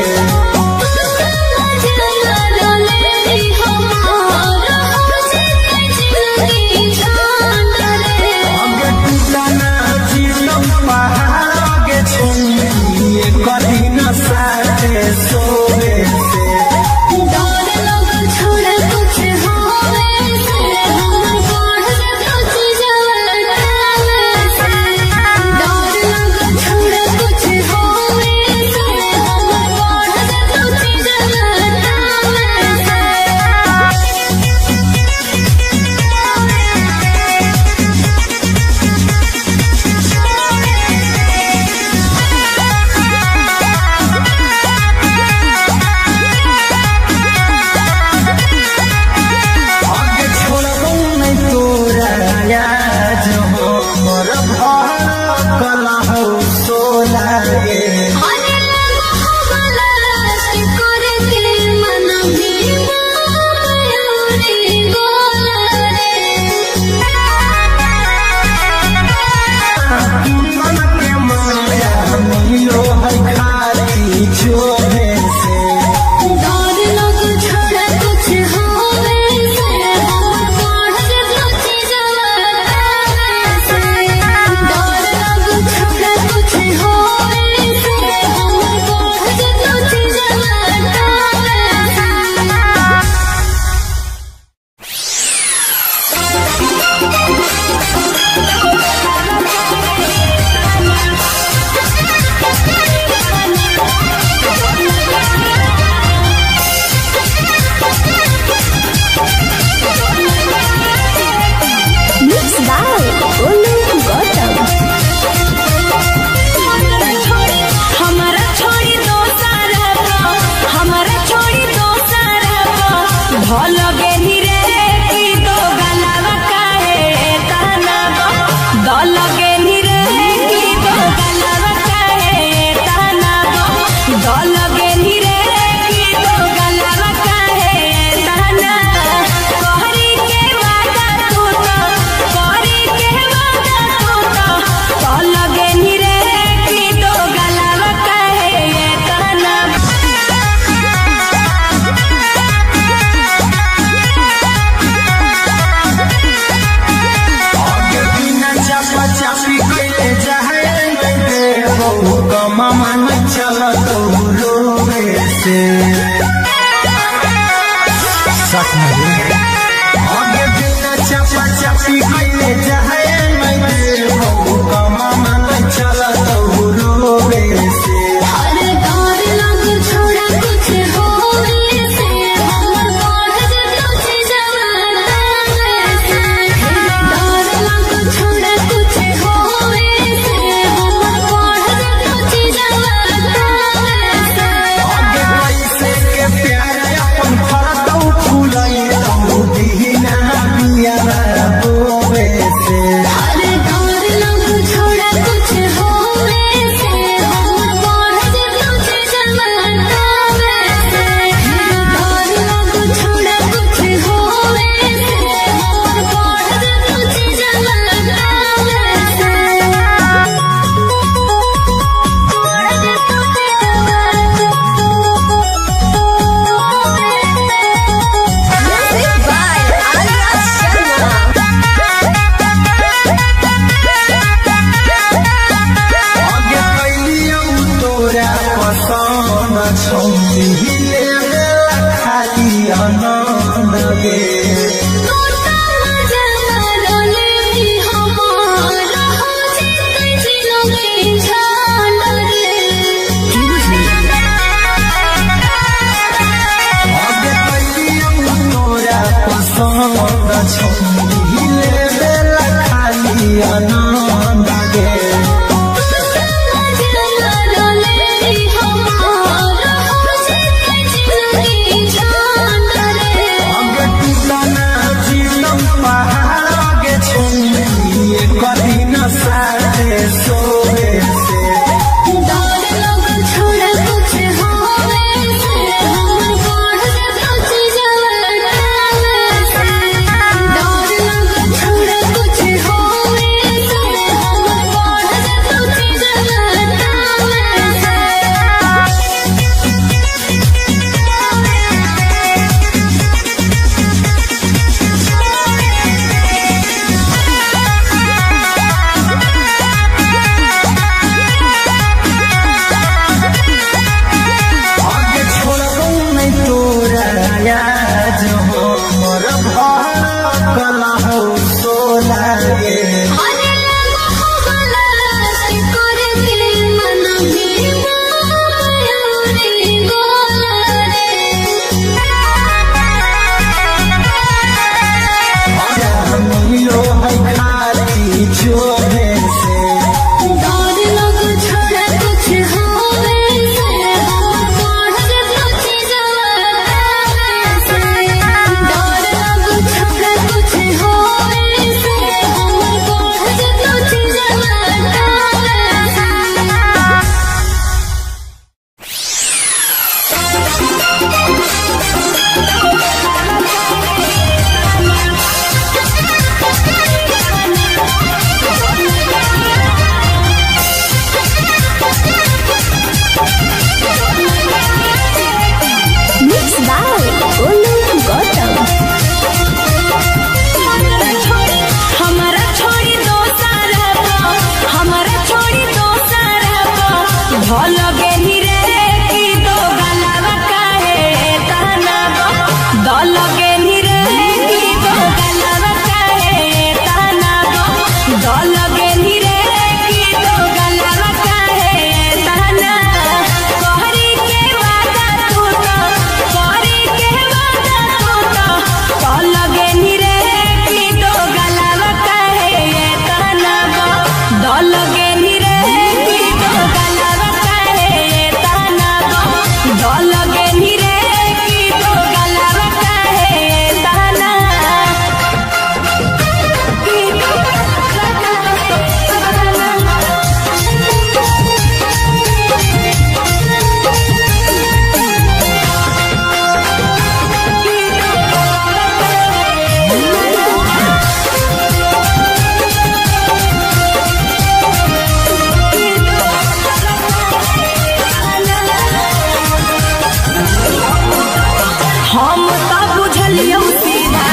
आगे बिना चपा चपी कैले जाए चला रोवे से कला हो सोना गे अरे लगो हो गलत कर दे मन भी मयूरी गोला रे मिलो है खाली छोड़े से डर लग छोड़ कुछ होवे से पढ़ के पूछी जवाब से डर लग छोड़ कुछ होवे से पढ़ के पूछी जवाब Mixed by Olu Gautam. हमारा छोड़ी दो सारा हमारा छोड़ी दो सारा भल गेली रे की दो गलावा काहे ताना दल गेली रे की दो गलावा काहे ताना दल गेली रे की दो गलावा काहे ताना कहरी के वादा तू तो कहरी के वादा तू तो कल गेली रे की दो गलावा काहे ताना दल गेली रे की दो गलावा काहे ताना दल गेली रे की दो गलावा काहे ताना की दो हम तो बुझलियो सीधा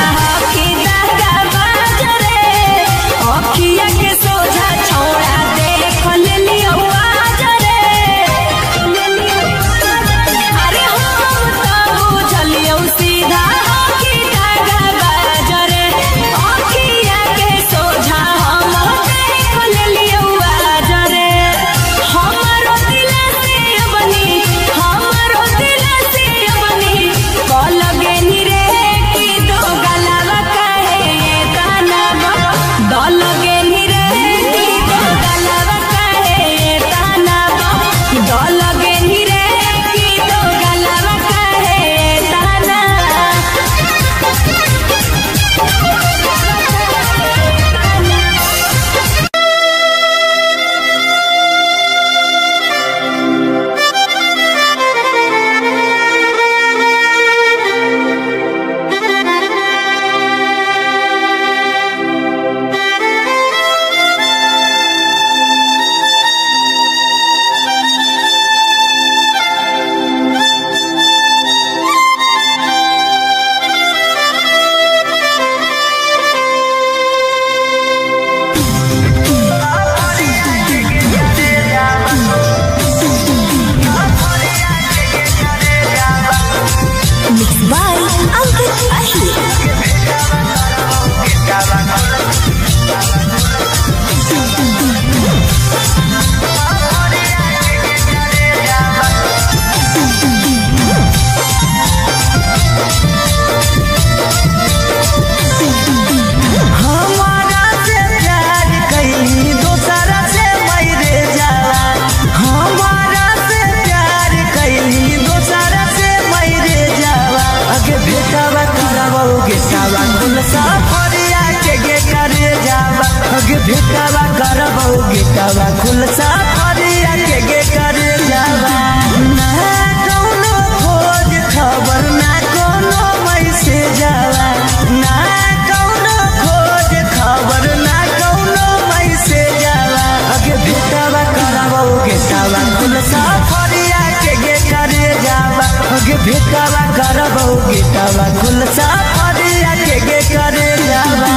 कि दागा बाजरे अखिया के सोझा छोड़ा देख लेलियो आजरे अरे हम तो बुझलियो सीधा कि दागा बाजरे अखिया के सोझा हम देख लेलियो आजरे हमारो दिल से बनी हमारो दिल से बनी कल गेली रे की दो गलावा काहे ताना दल गेली रे की दो गलावा काहे ताना दल गेली रे की दो गलावा काहे ताना Mixed by Ankit Ahir. हमारा से प्यार कहीं दूसरा से मरे जाला हमारा से प्यार कहीं दूसरा से मरे जाला अगे बेटावा करबोगे सावा कुल साफरिया के गे करे जावा अगे बेटावा करबोगे सावा कुल साफरिया के गे करे जावा ना कोनो खोज खबर ना कोनो मैसेज जावा ना कोनो खोज खबर ना कोनो मैसेज जावा अगे बेटावा करबोगे सावा कुल साफरिया के गे करे जावा अगे बेटावा करबोगे सावा कुल साफरिया के गे करे जावा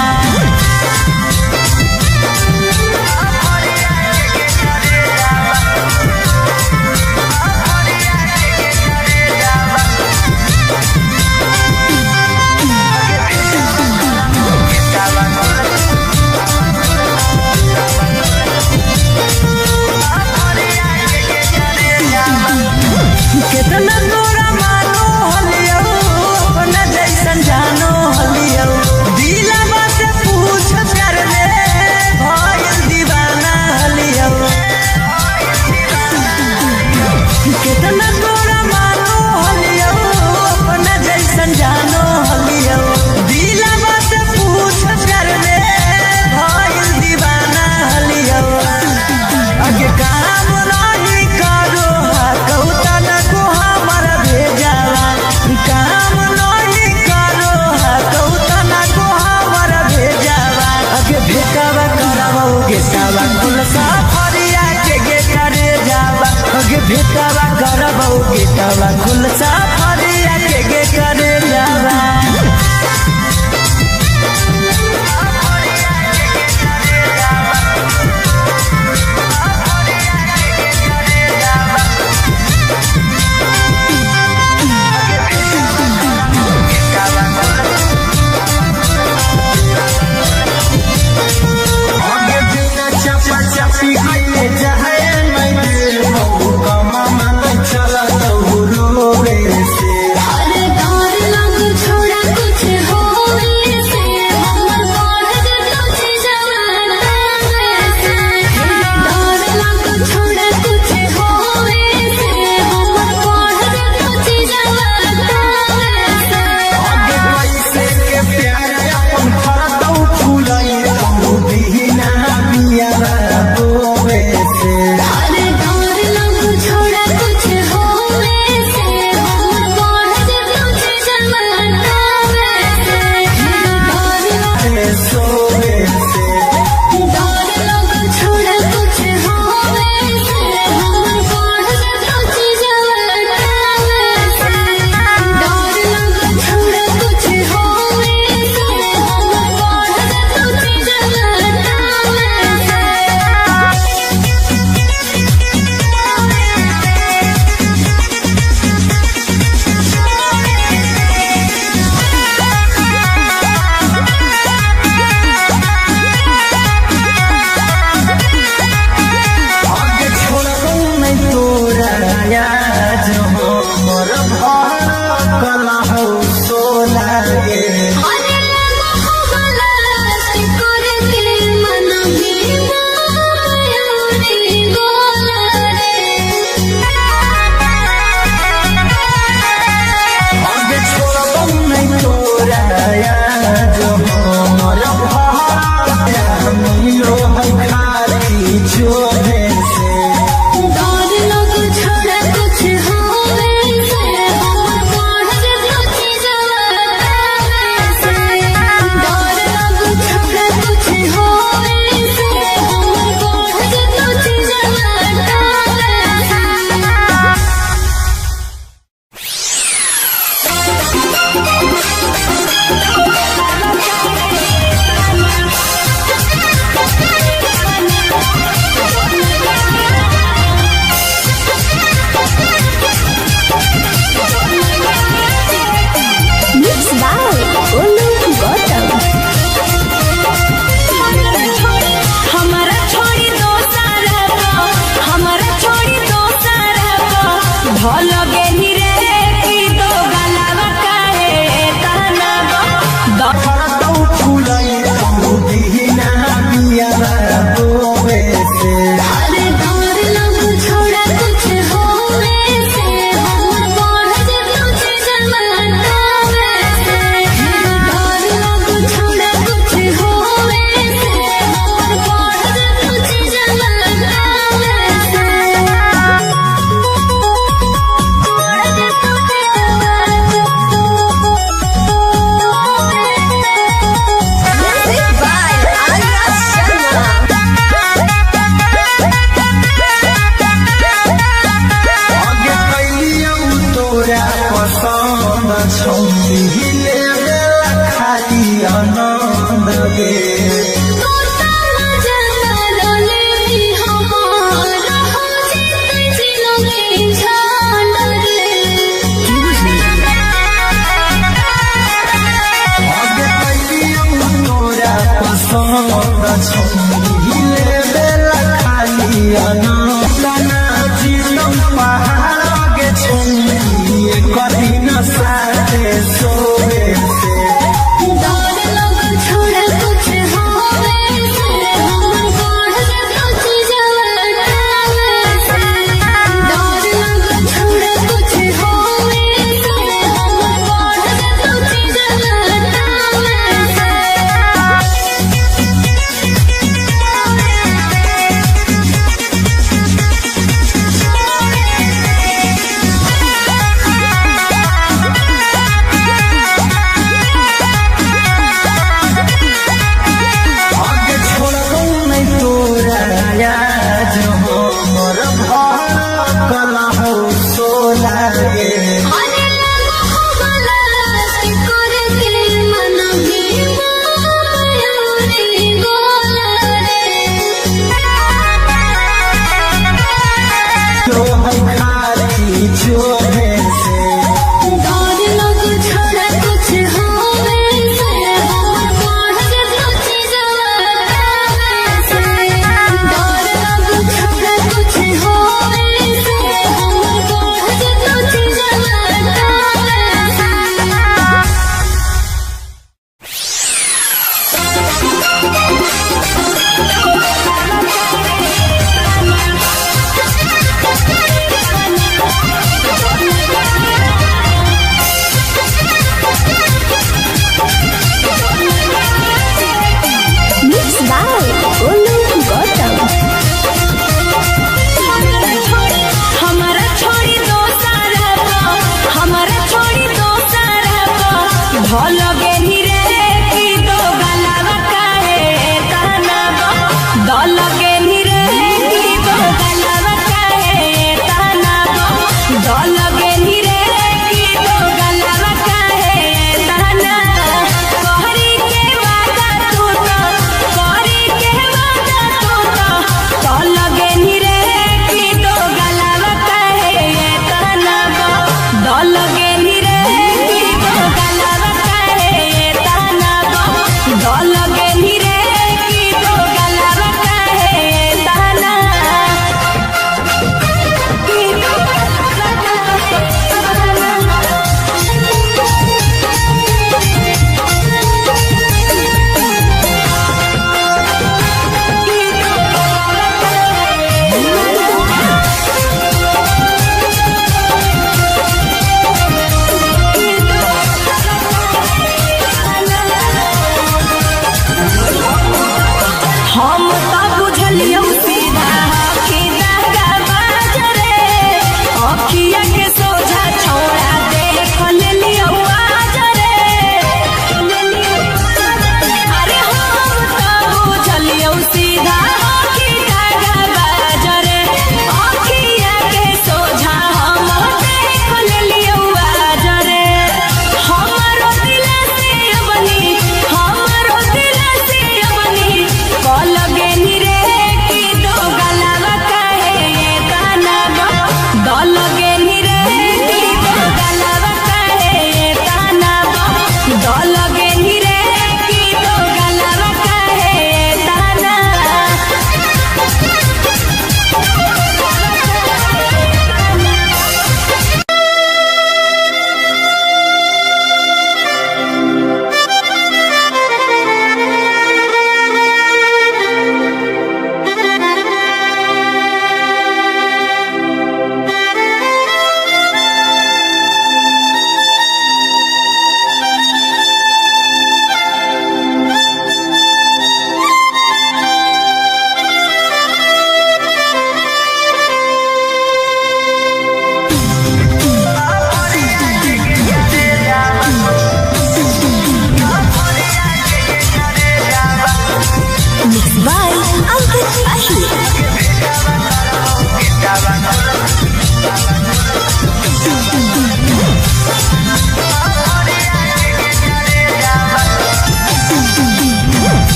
सफरिया के गे करे जावा गे भेटावा करबौ गेटावा खुल सफरिया के गे करे जावा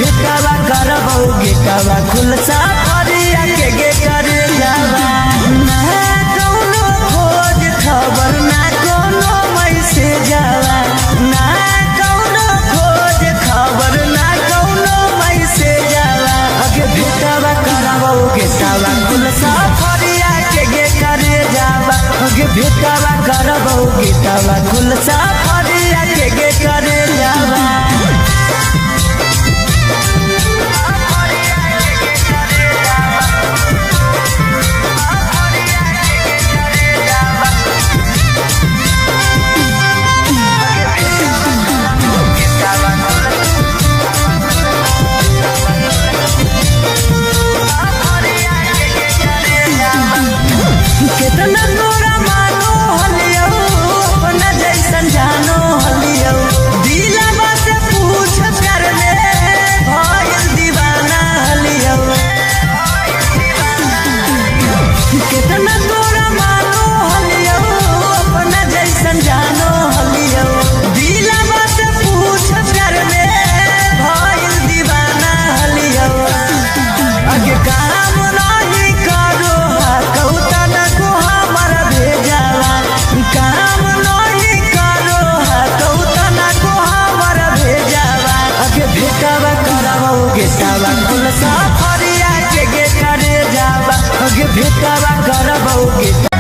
भेटावा करबो गेटावा खुलसा फरिया के करे जावा ना कौनो खोज खबर ना कौनो मैसेज जावा ना कौनो खोज खबर ना कौनो मैसेज जावा अगे भेटावा करबो गेटावा खुलसा फरिया के करे जावा अगे भेटावा करबो गेटावा खुलसा फरिया के करे जावा कितना तोरा मानो हलियो अपना जैसन जानो हलियो दिलवा से पूछ कर ले भइल दीवाना हलियो कितना तोरा मानो हलियो अपना जैसन जानो हलियो दिलवा से पूछ कर ले भइल दीवाना हलियो अगे काम नहीं करो कौता न को हमर भेजावा काम नहीं करो कौता न को हमर भेजावा अगे भेटावा करबो गेटावा खुलसा फरिया के करे जावा अगे भेटावा करबो गेटा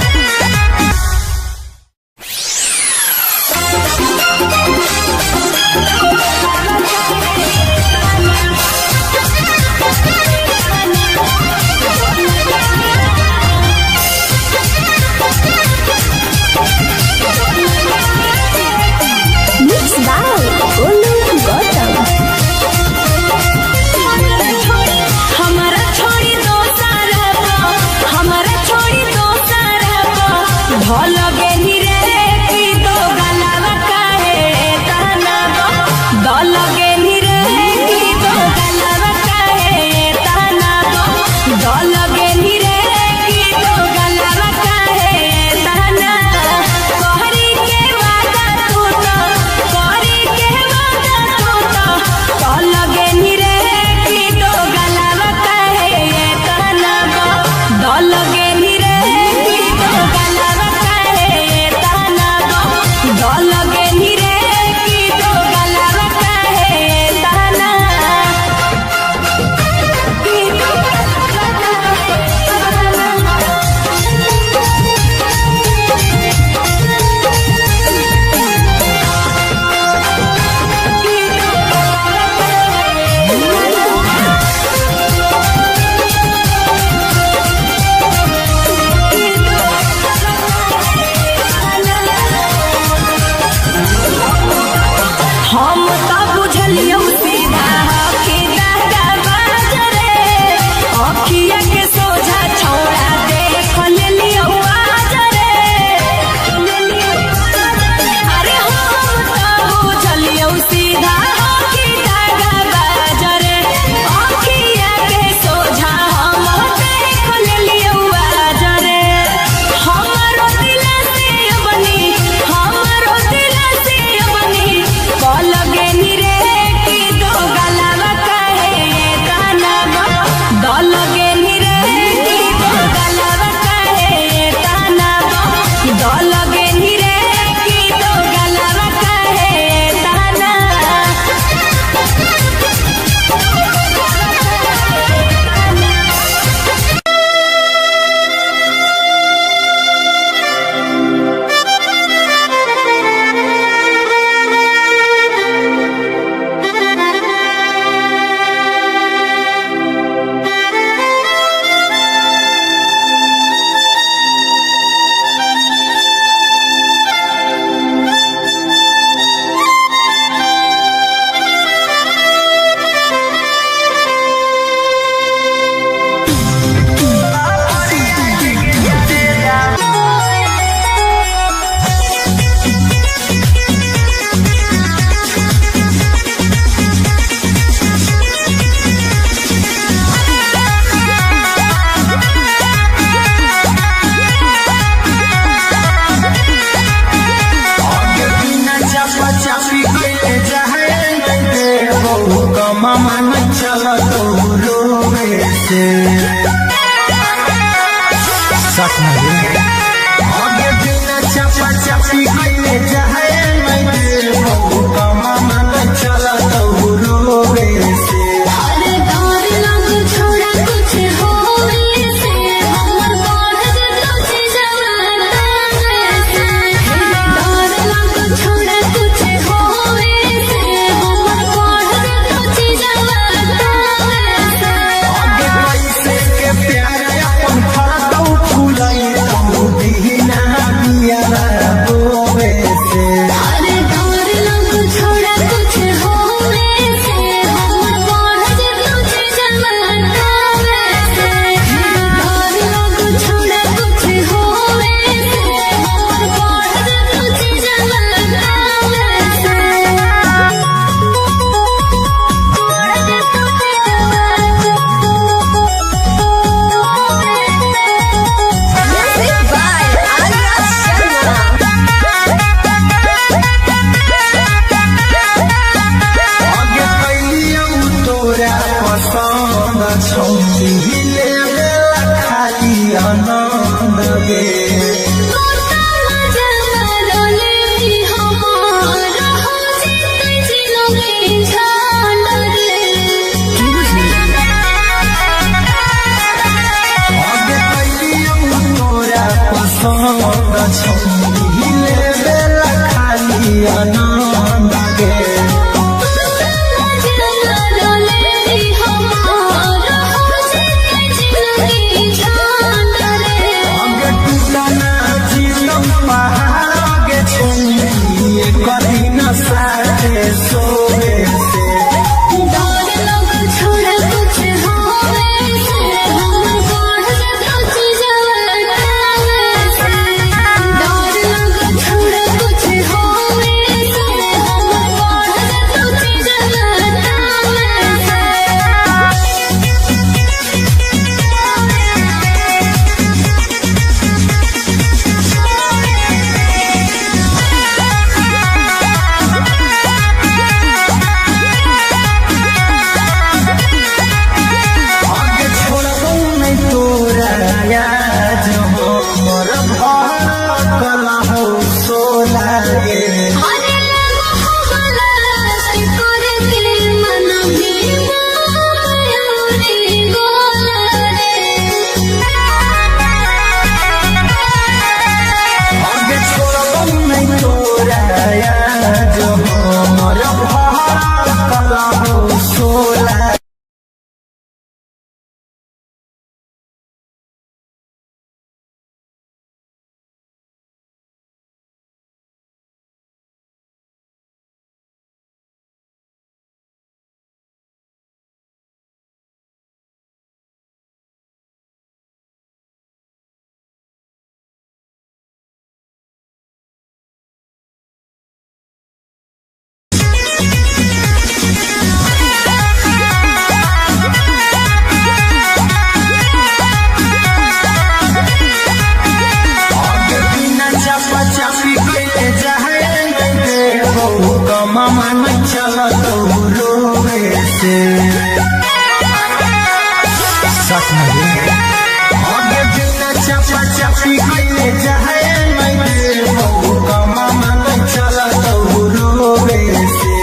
लगे नी रे की तो गलवा काहे से सच में आगे बिना चपा चपी कइले जाए मैं बहु कमा मन चला तो रोवे से अरे डर लग छोड़ा कुछ होवे से हमर बढ़ तुझ जवाना से डर लग छोड़ा कुछ होवे से हमर बढ़ तुझ जवाना से आगे कैसे के प्यार अपन फरदौ फुलाई तू बिना दिया रोवे से अरे डर लग छोड़ा कुछ होवे से हमर बढ़ तुझ जवाना से डर लग छोड़ा कुछ होवे से हमर बढ़ तुझ जवाना Music by Arya आगे कैलियौ तोरा पसंद छौरी ले खाली आनंद गे आगे कैलियौ तोरा पसंद छौरी ले खाली आनंद गे आगे टूटना जीवन पहाड़ आगे छौरी कभी न साथे सोवे से आगे छोड़बौ नहीं तोरा याद हमर भरकल हौ सोला गे आगे छोड़बौ नहीं तोरा याद हमर भरकल हौ सोला आगे बिना चपा चपी कइले जाए बहु कमा मन चला तो रोवे से सच में आगे बिना चपा चपी कइले जाए बहु कमा मन चला तो रोवे से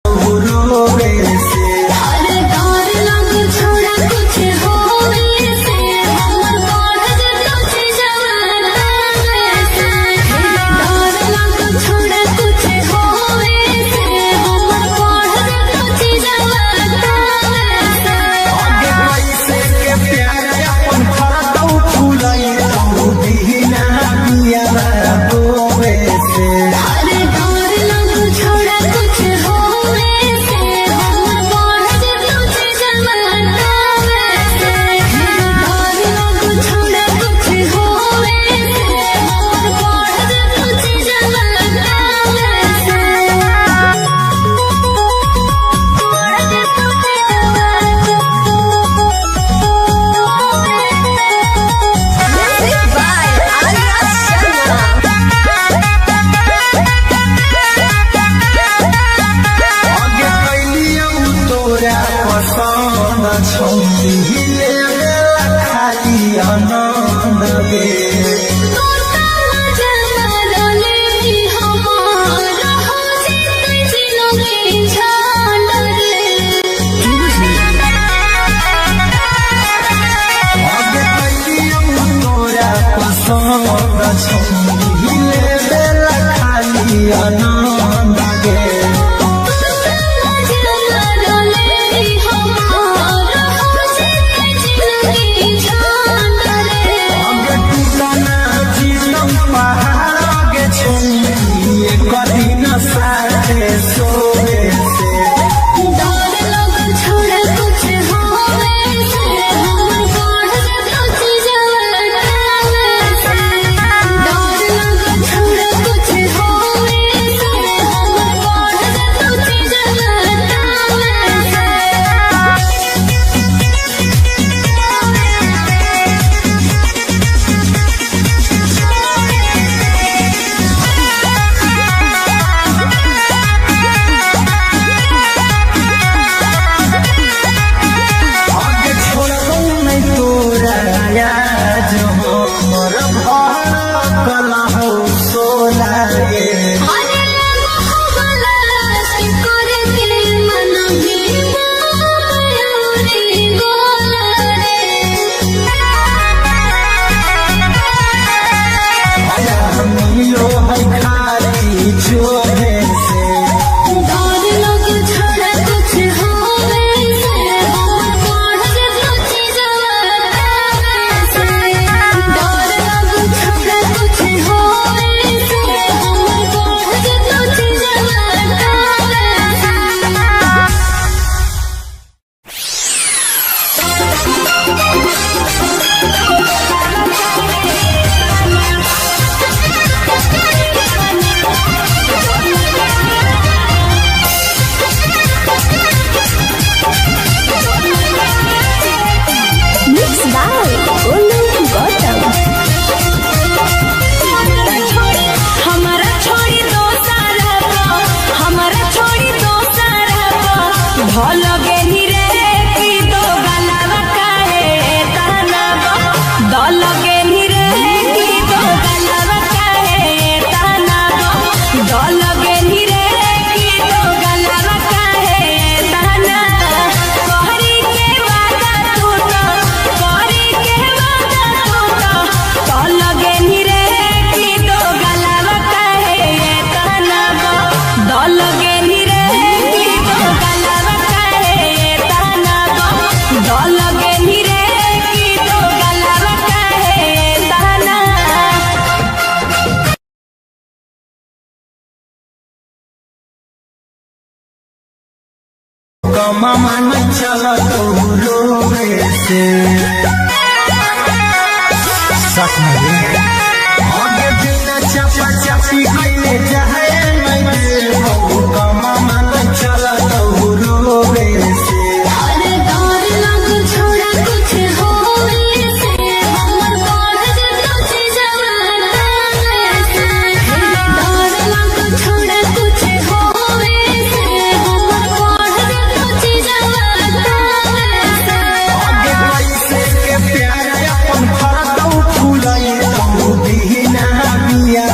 रोवे से आगे कैसे के प्यार अपन फरदौ फुलाई तू बिना दिया रोवे से कमा मन चला तो रोवे से सच में आगे बिना चपा चपी कइले जाए नहीं हो कमा मन चला तो रोवे से अरे डर लग छोड़ा कुछ होवे से हमर पढ़ जे तुझे जवाना से डर लग छोड़ा कुछ होवे से हमर पढ़ जे तुझे जवाना से आगे पैसे के प्यार अपन फरदौ फुलाई तू बिना बिया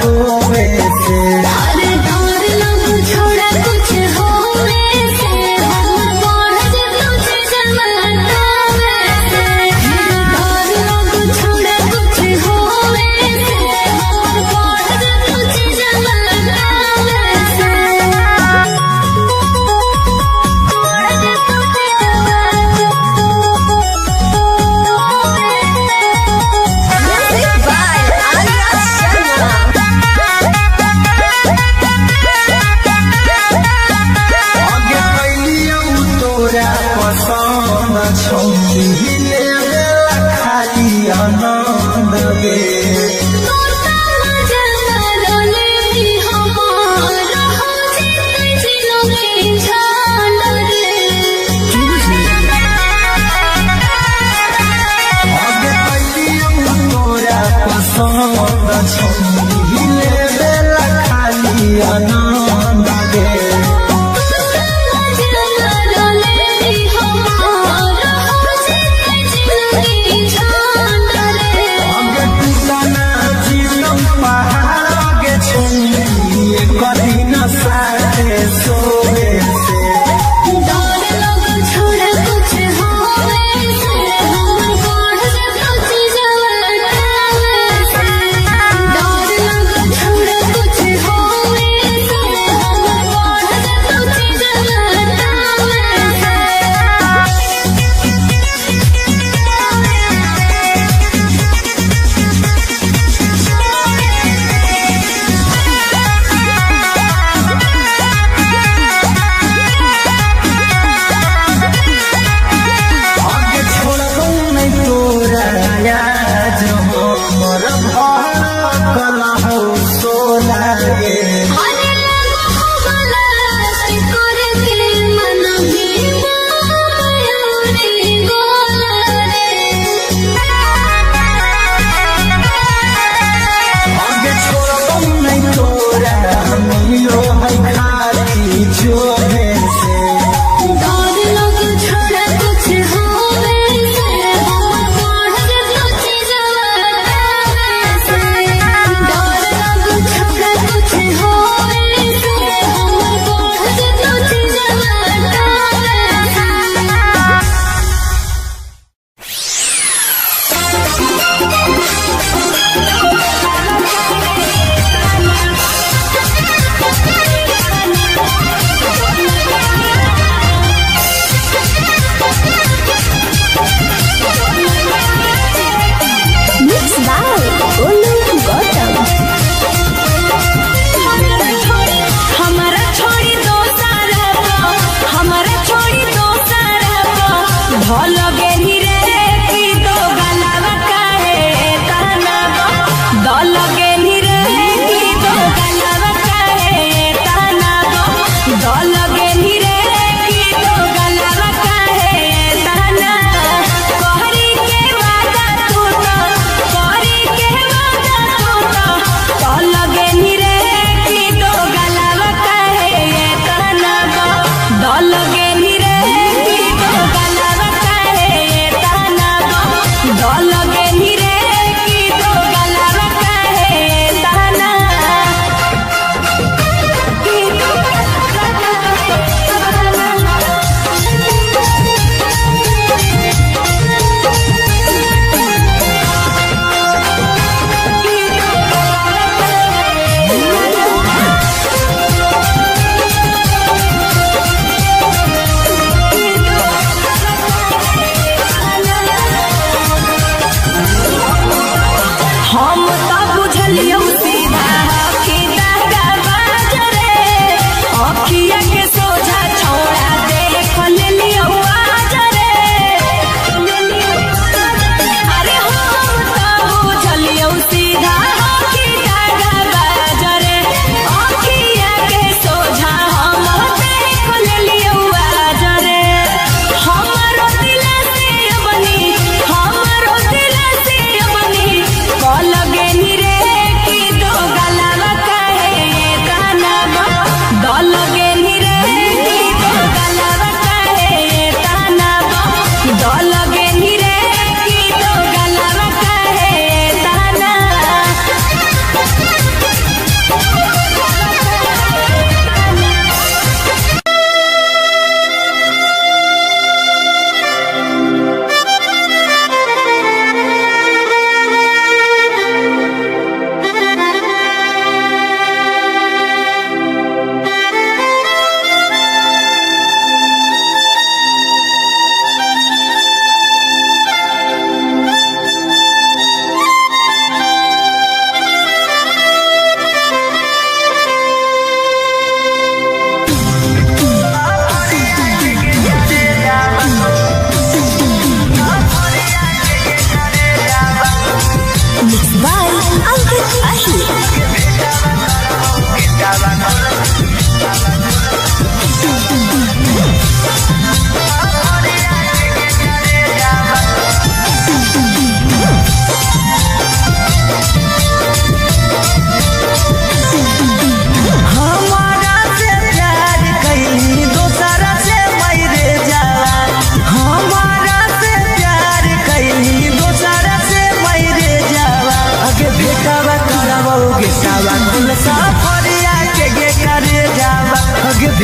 होवे से अरे डर लग छोड़ा कुछ होवे से हमर पढ़ जे तुझे जवाना से डर लग छोड़ा कुछ होवे से हमर पढ़ जे तुझे जवाना से Music by Arya Sharma. आगे कैलियौ तोरा पसंद छौली लेला खाली आनंद गे तोता मजा रोले हमार हो जिते जिलो के छान रे आगे कैलियौ तोरा पसंद छौली लेला खाली आनंद गे तोता मजा रोले हमार हो जिते जिलो के छान रे आगे टूटना जीवन पहाड़ आगे छौली कदी न साथे सोवे से डर लग छोड़ा कुछ होवे से हमर पढ़ जे तुझे जवाना से डर लग छोड़ा कुछ होवे से हमर पढ़ जे तुझे जवाना से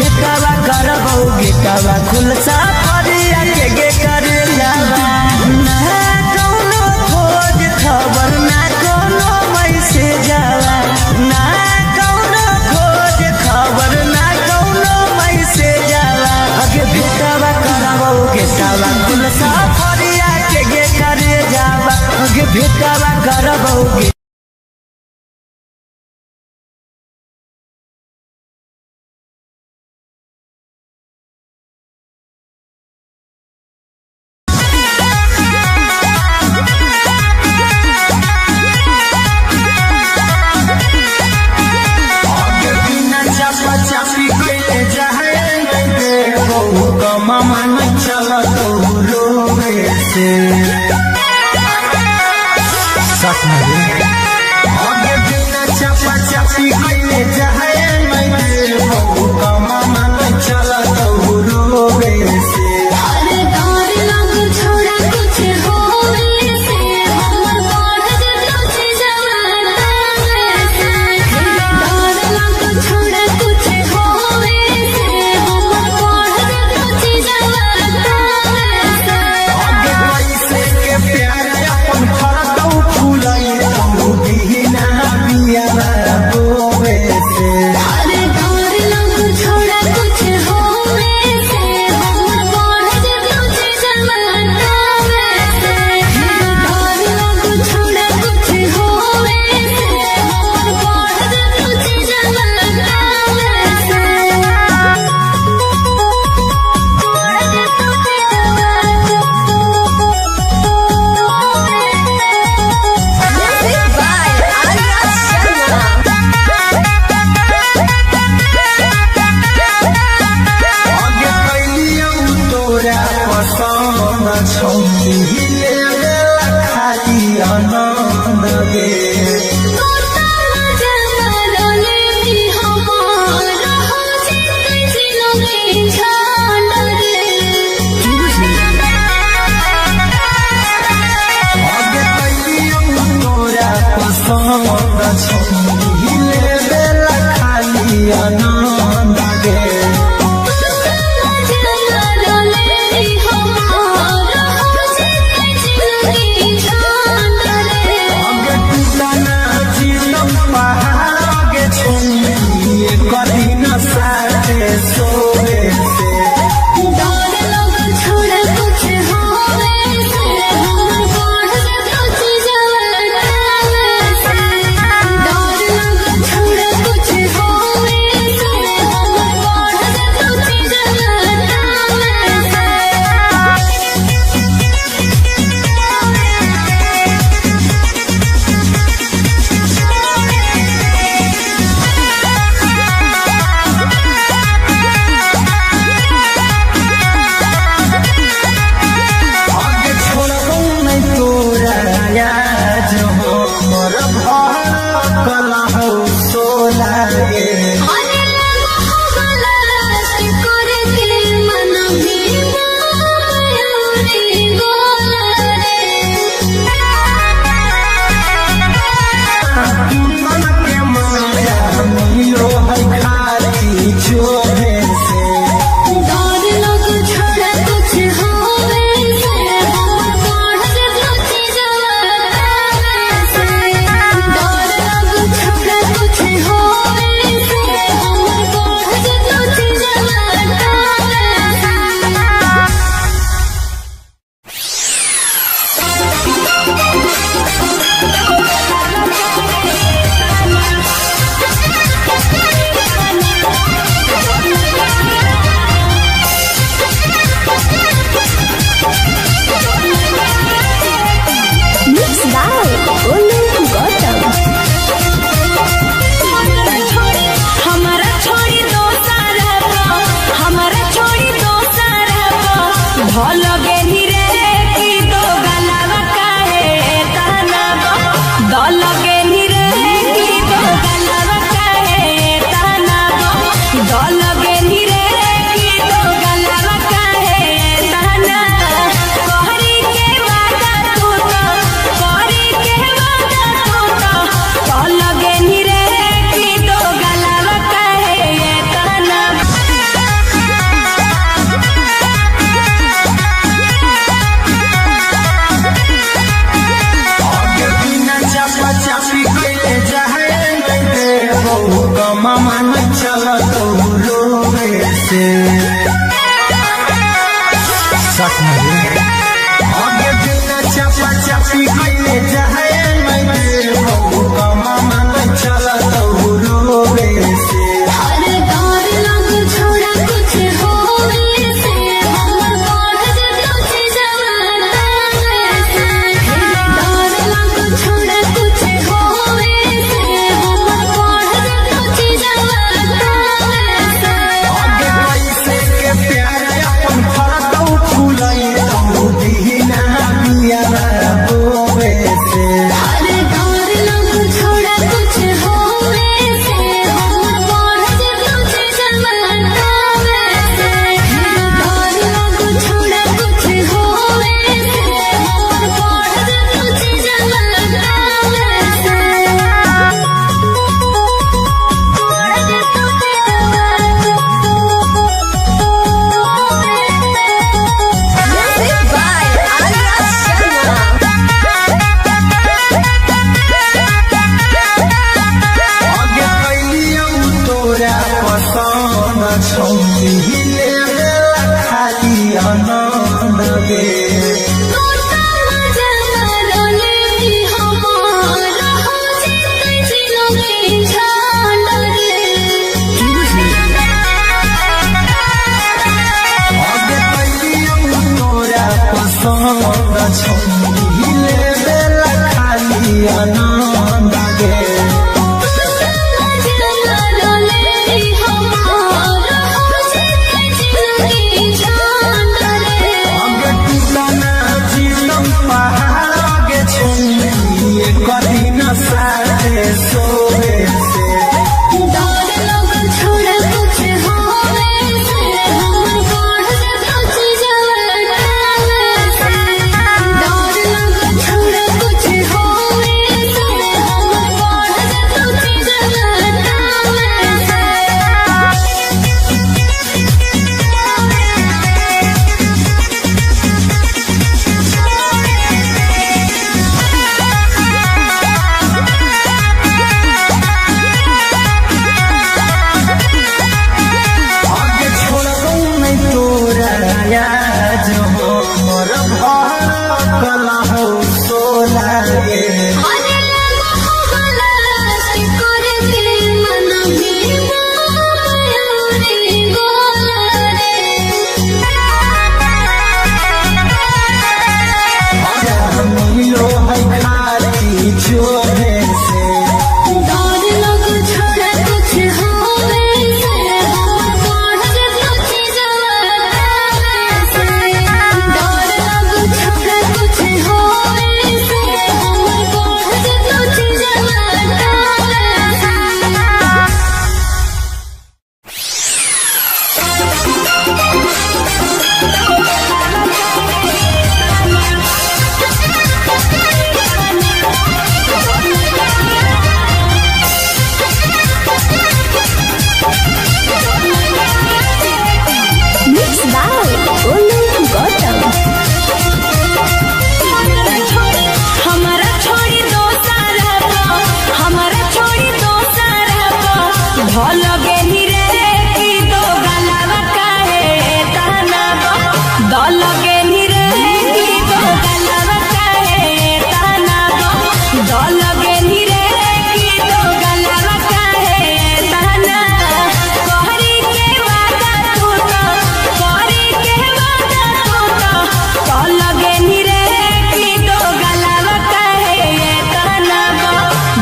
भेटावा करबो गेटावा खुलसा फरिया के करे जावा ना कौनो खोज खबर ना कौनो मैसेज जावा ना कौनो खोज खबर ना कौनो मैसेज जावा अगे भेटावा करबो गेटावा खुलसा फरिया के करे जावा अगे भेटावा करबो साथ में आगे बिना चपा चपी कइले जाए मैं बहु कमा मन चला तो रोवे से अरे डर लग छोड़ा कुछ होवे से हमर बाढ़ जब जवाना से डर लग छोड़ा कुछ होवे से हमर बाढ़ जब जवाना से आगे पैसे के प्यार अपन फरकौ फुलाई तो बिना बिया रोवे से अरे डर लग छोड़ा कुछ होवे से हमर बाढ़ जब जवाना से डर लग छोड़ा कुछ होवे से हमर बाढ़ जब जवाना आगे कैलियौ तोरा पसंद छौनी हिले खाली आनंद गे आगे कैलियौ तोरा पसंद छौनी हिले खाली आनंद गे आगे टूटना जीतम पहाड़ आगे छौनी कदी न साथे सोवे से से आगे बिना चपा चपी कइले जाए मैं बहु कमा मन चला तो रोवे से अरे डर लग छोड़ा कुछ होवे से हमर बढ़ जतो छी जवाना से डर लग छोड़ा कुछ होवे से हमर बढ़ जतो छी जवाना से आगे पैसे के प्यार अपन फरतौ फुलाई तो दीना बिया बोवे से अरे डर लग छोड़ा कुछ होवे से हमर बढ़ जतो छी जवाना से डर लग छोड़ा कुछ होवे से हमर बढ़ जतो छी जवाना Music by Arya आगे कैलियौ तोरा पसंद छौली ले खाली आनंद गे आगे कैलियौ तोरा पसंद छौली ले खाली आनंद गे आगे टूटना जीतम पहाड़ आगे छौली कदी न साथे सोवे से आगे छोड़बौ नहीं तोरा याद हो मोर भड़कल हो सोला गे मिलो है खाली जोरे से हमारा छोड़ी दो सारा हमारा छोड़ी दो सारा भल गेली रे की दो गलावा काहे ताना दल गेली रे की दो गलावा काहे ताना दल गेली रे की दो गलावा काहे ताना कहरी के वादा तू तो कहरी के वादा तू तो दल गेली रे की दो गलावा काहे ताना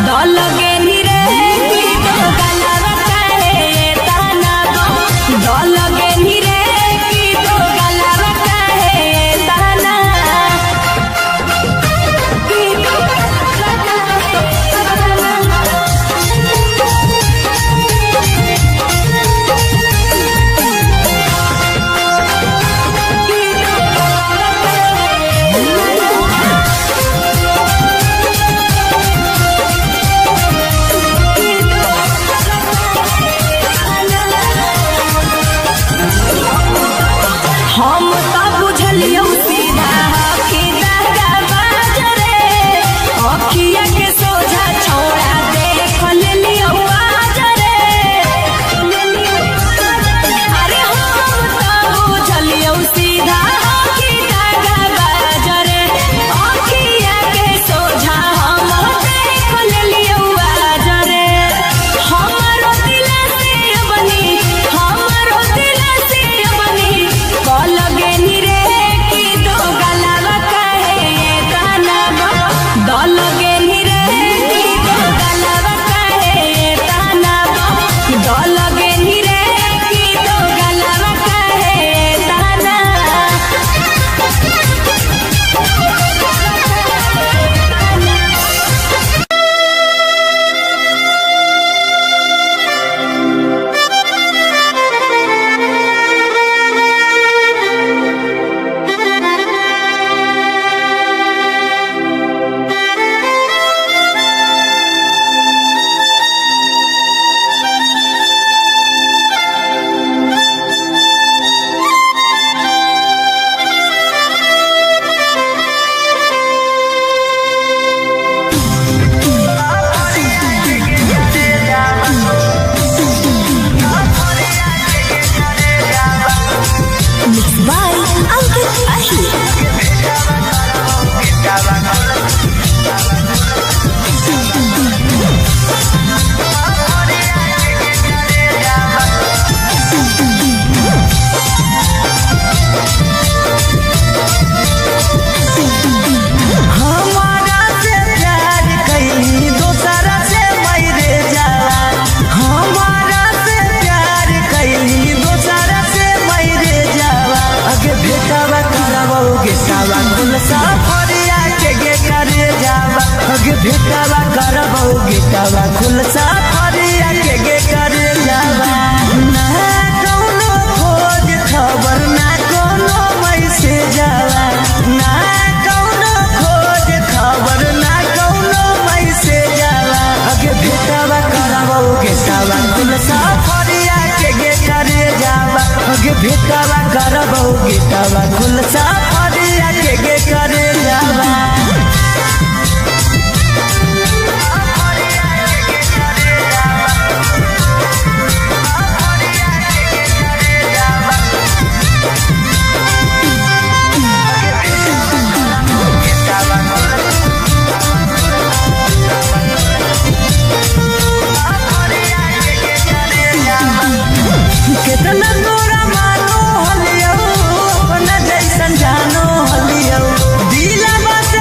दल गेली रे की दो गलावा काहे ताना दल गेली रे की दो गलावा काहे ताना की दो हम तो बुझलियौ सीधा कि दादा बाजरे अखिया के सोझा छोड़ा देख लेलियौ आजरे अरे हो भेटावा करबो गेटावा खुल साफरिया के करे जावा कितना तोरा मानो हलियो अपना जैसन जानो हलियो दिलवा से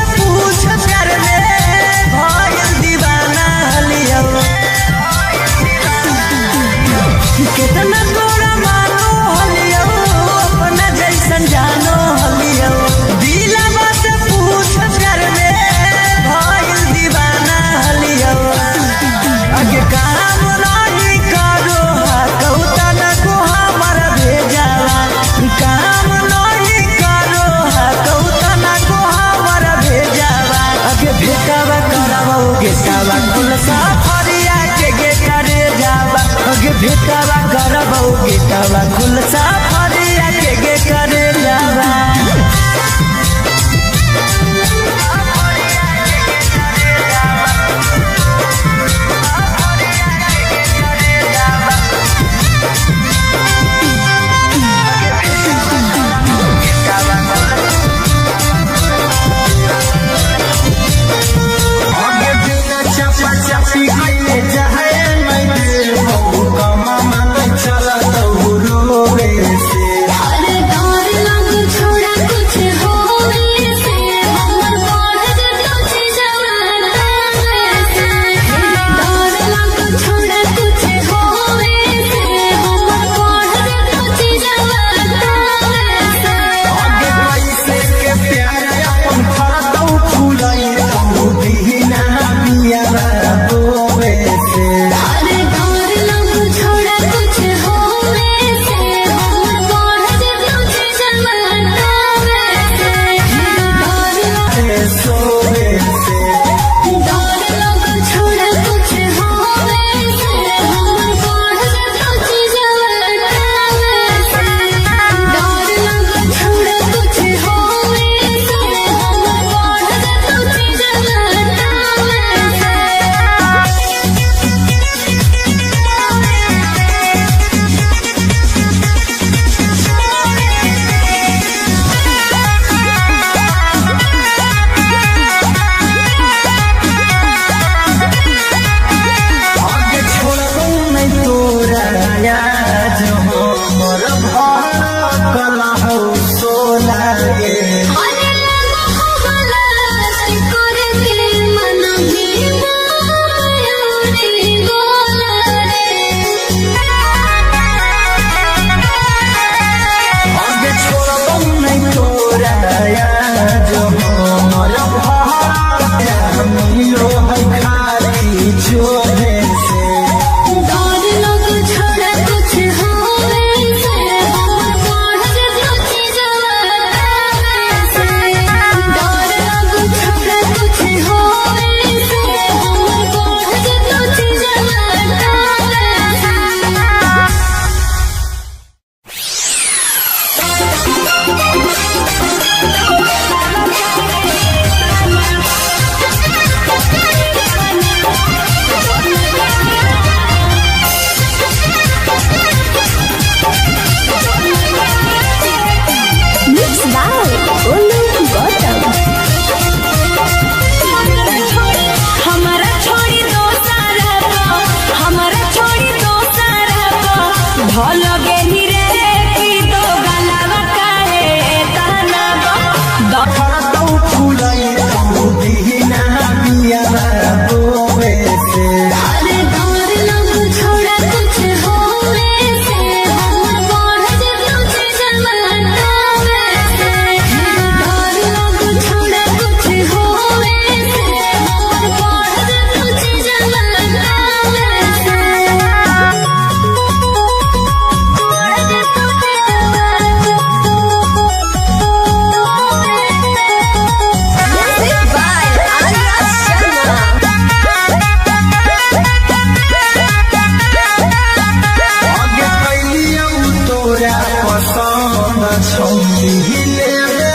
छौरी लेवे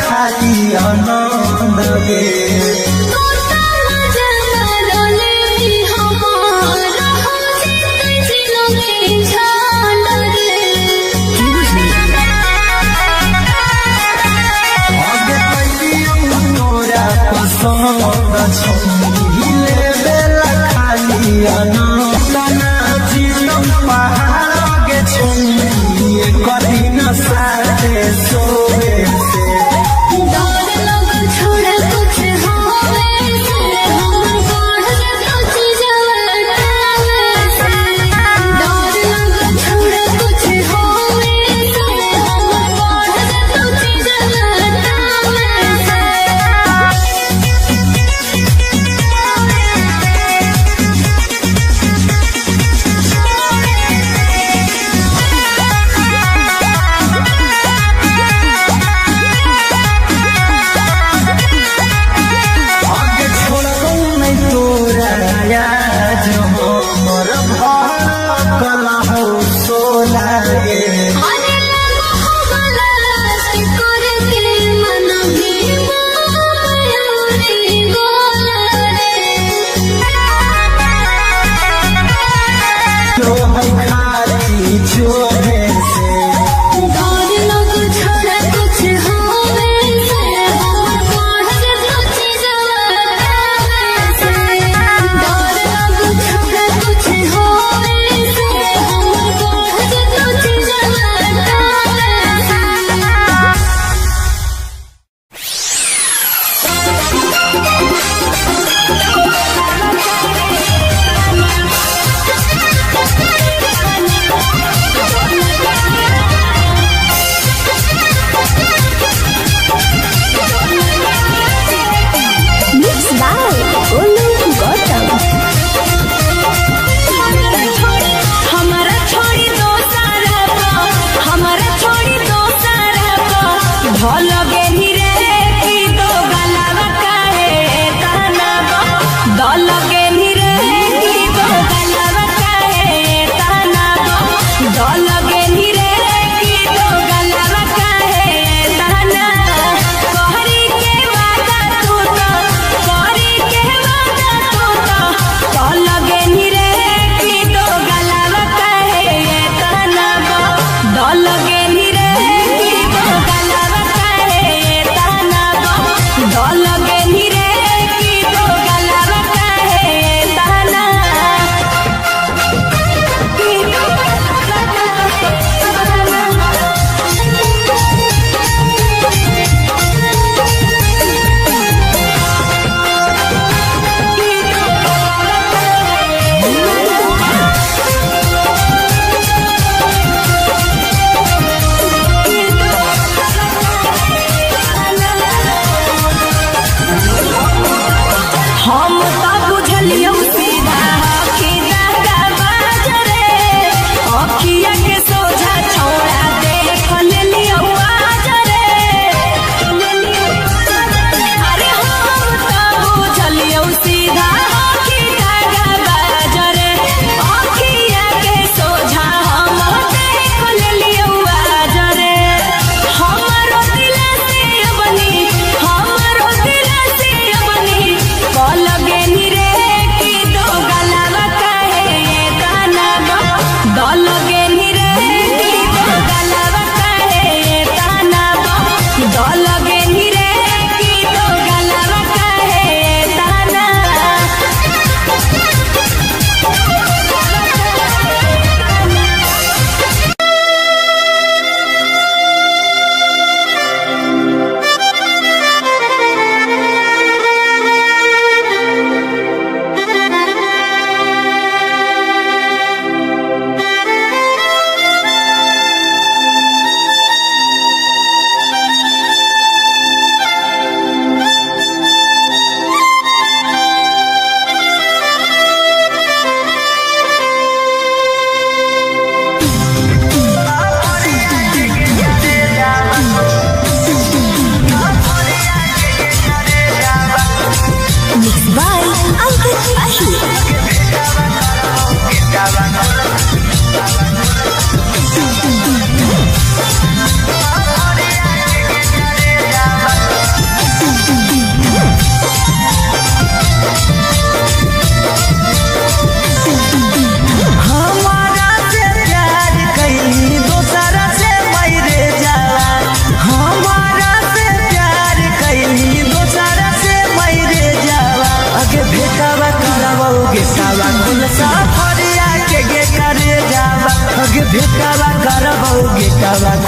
खाली आनंद गे छौरी लेवे खाली आनंद जीवन पहाड़ के छौरी कभी न साथे सोवे से छोड़ा कुछ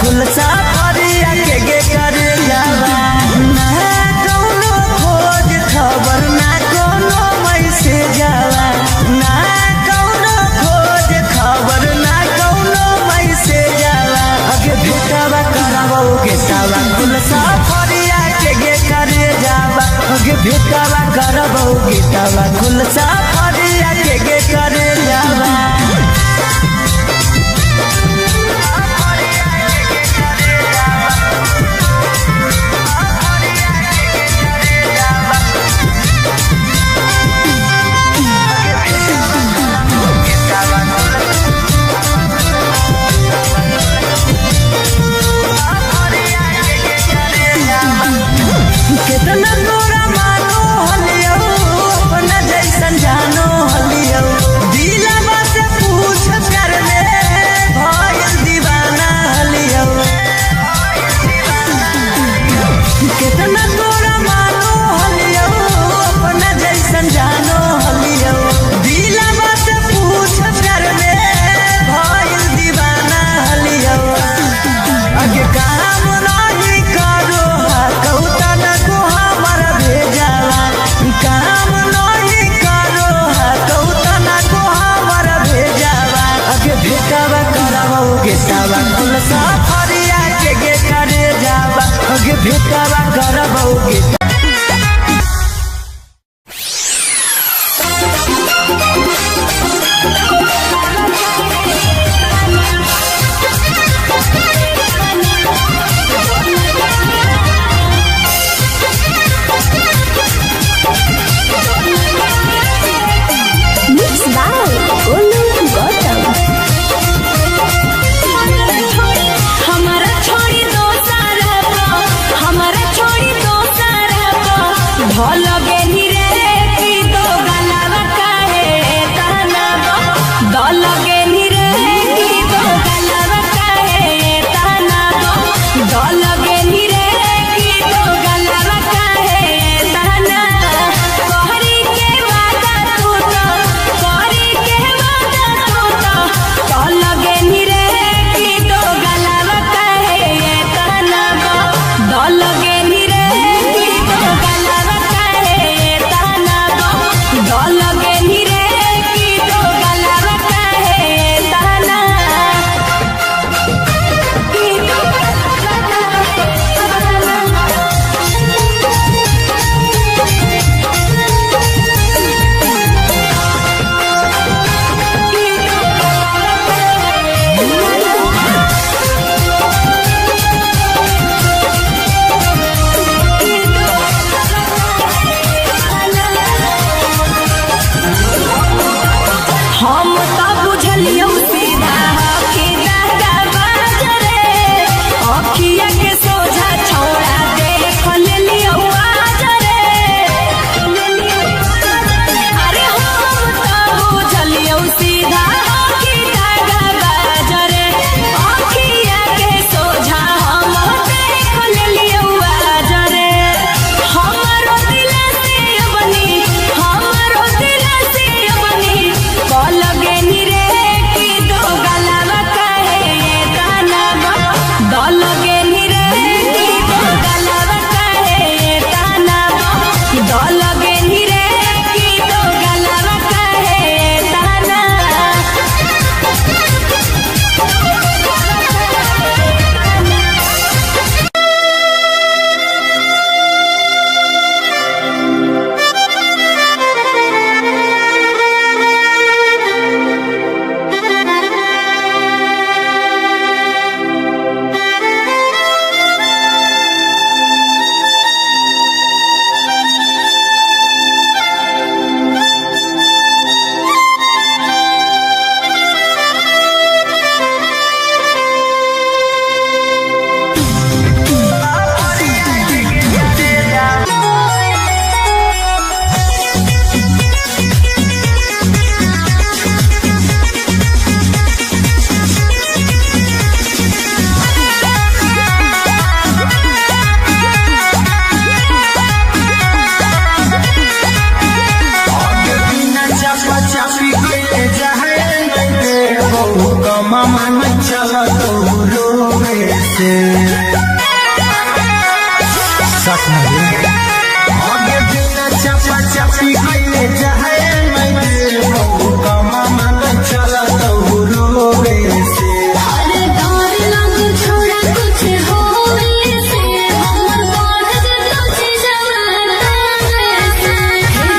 कुल सफरिया के गे करे जावा ना कौनो खोज खबर ना कौनो मैसेज आवा ना कौनो खोज खबर ना कौनो मैसेज आवा अगे भेटावा करावो गेटावा कुल सफरिया के गे करे जावा अगे भेटावा करावो गेटावा कुल सफरिया के गे करे जावा कितना तोरा मानो हलियो अपना जैसन जानो हलियो दिलवा से पूछ कर ले भइल दीवाना हलियो कितना तोरा मानो हलियो अपना जैसन जानो हलियो दिलवा से पूछ कर ले भइल दीवाना हलियो अगे काम नहीं करो कौता न को हमर भेजावा काम नहीं करो कौता न को हमर भेजावा अगे भेटावा करावो गेटावा कुल सफरिया के गे करे जावा अगे भेटावा करावो गेटा हमारा छोड़ी दो सारा से सच में आगे बिना चपा चपी कइले जाए मैं बहु कमा मन चला तो रोवे से अरे डर लग छोड़ा कुछ होवे से हमर बढ़ जतो जवाना से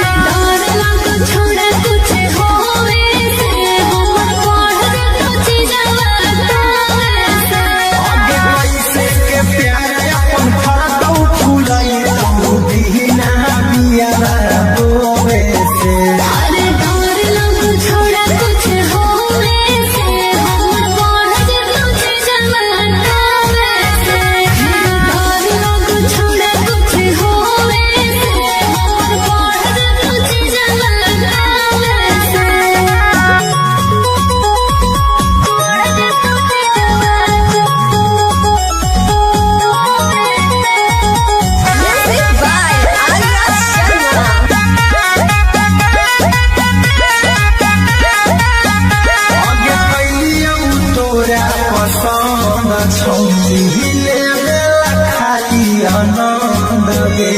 डर लग छोड़ा कुछ होवे से हमर बढ़ जतो जवाना से आगे पैसे के प्यार अपन फाटो फुलाई तो बिना बिया बोवे से अरे डर लग छोड़ा कुछ होवे से हमर बढ़ जतो जवाना से डर लग छोड़ा कुछ होवे से हमर बढ़ जतो जवाना Music by Arya आगे कैलियौ तोरा पसंद छौरी ले खाली आनंद गे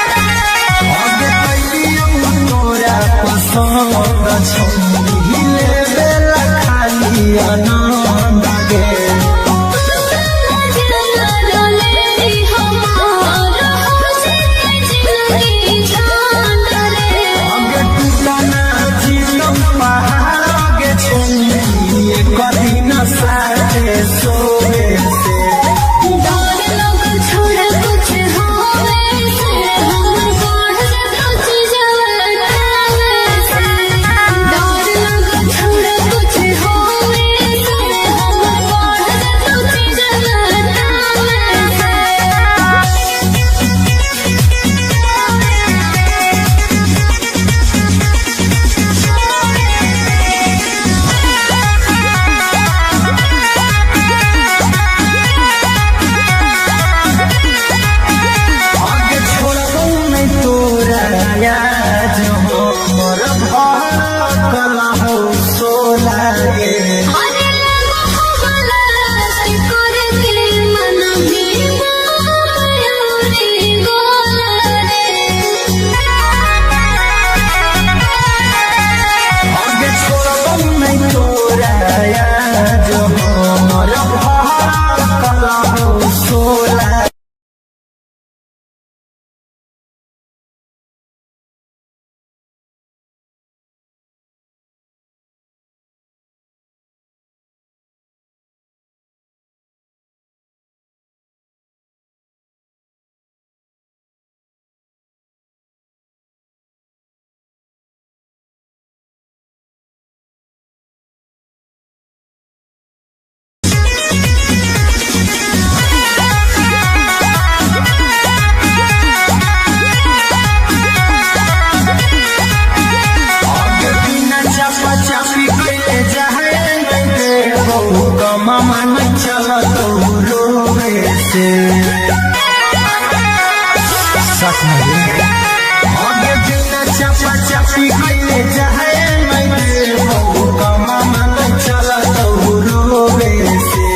आगे कैलियौ तोरा पसंद छौरी ले खाली आनंद गे आगे टूटना जीतम पहाड़ आगे छौरी कदी न साथे सोवे से आगे छोड़बौ नहीं तोरा याद हो मोर भर कला हो सोला गे आगे छोड़बौ नहीं तोरा याद हो मोर भर कला हो सोला आगे बिना चपा चपी कइले जाए नहीं बहु कमा मन चला तो रोवे से सच में आगे बिना चपा चपी कइले जाए नहीं बहु कमा मन चला तो रोवे से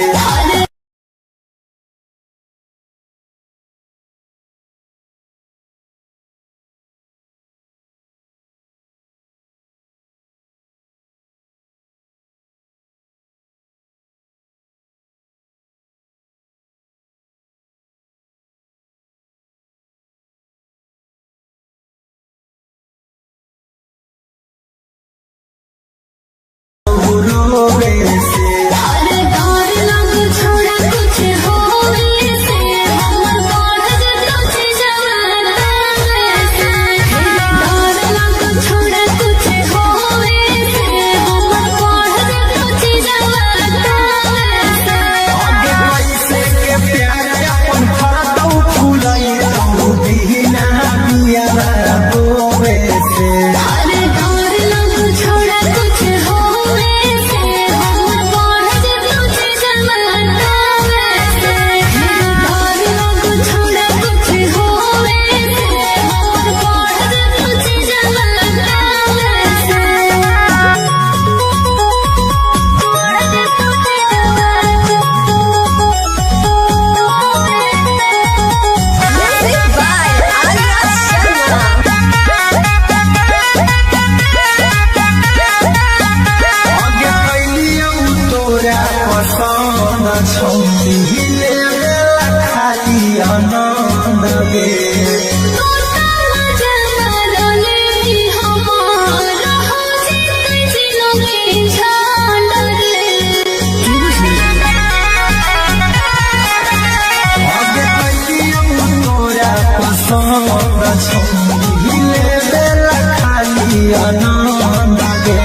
संग छौले बेला खाली आनंद गे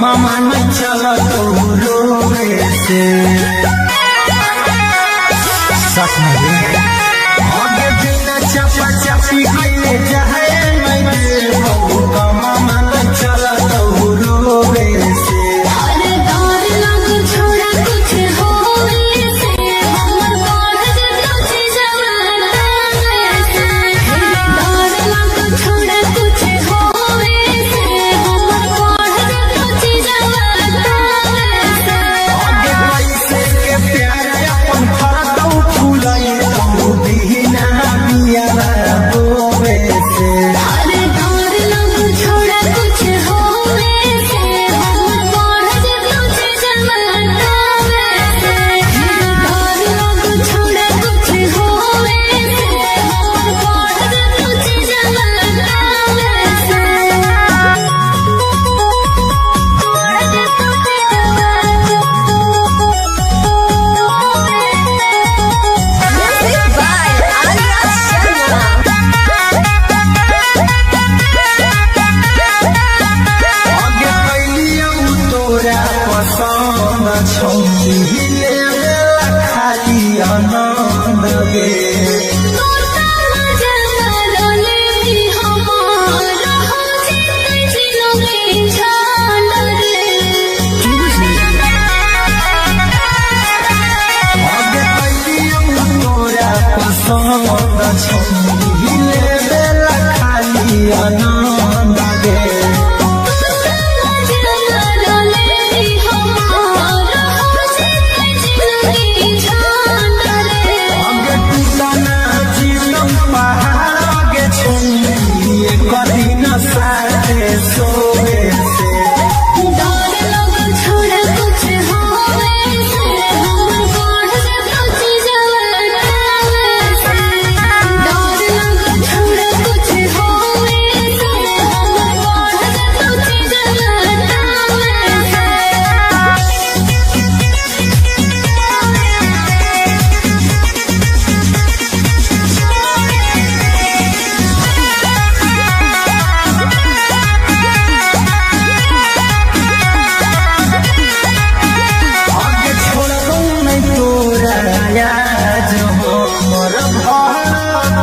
मामा न चला तो रोवे से सच में आगे बिना चपा चपी गईले जाए नहीं मामा न चला तो रोवे से अरे डर लग छोड़ा कुछ होवे से हमर बढ़ जतो जवाना से डर लग छोड़ा कुछ होवे से हमर बढ़ जतो जवाना से आगे पैसे के प्यार अपन फरदौ फूलाई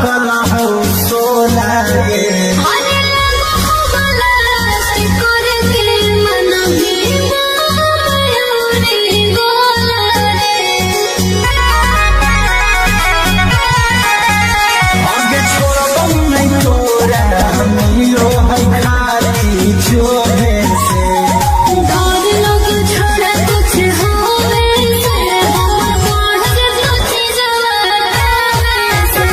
कला हो सोना गे अरे लगा हो गलत करके मन भी मयूरी गोला आगे छोड़ब नहीं तोरा मिलो है खाली जोरे से डर लग छोड़ा कुछ होवे से हम बढ़ कुछ जवाना से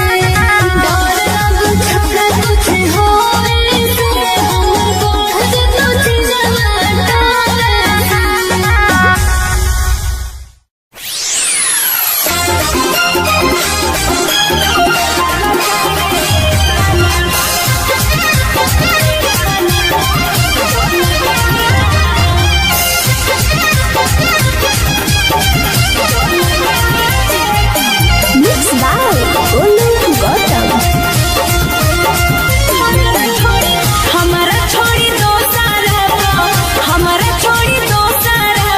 डर लग छोड़ा कुछ होवे से हम बढ़ कुछ जवाना Mixed by Olu Gautam. हमारा छोड़ी दो सारा हमारा छोड़ी दो सारा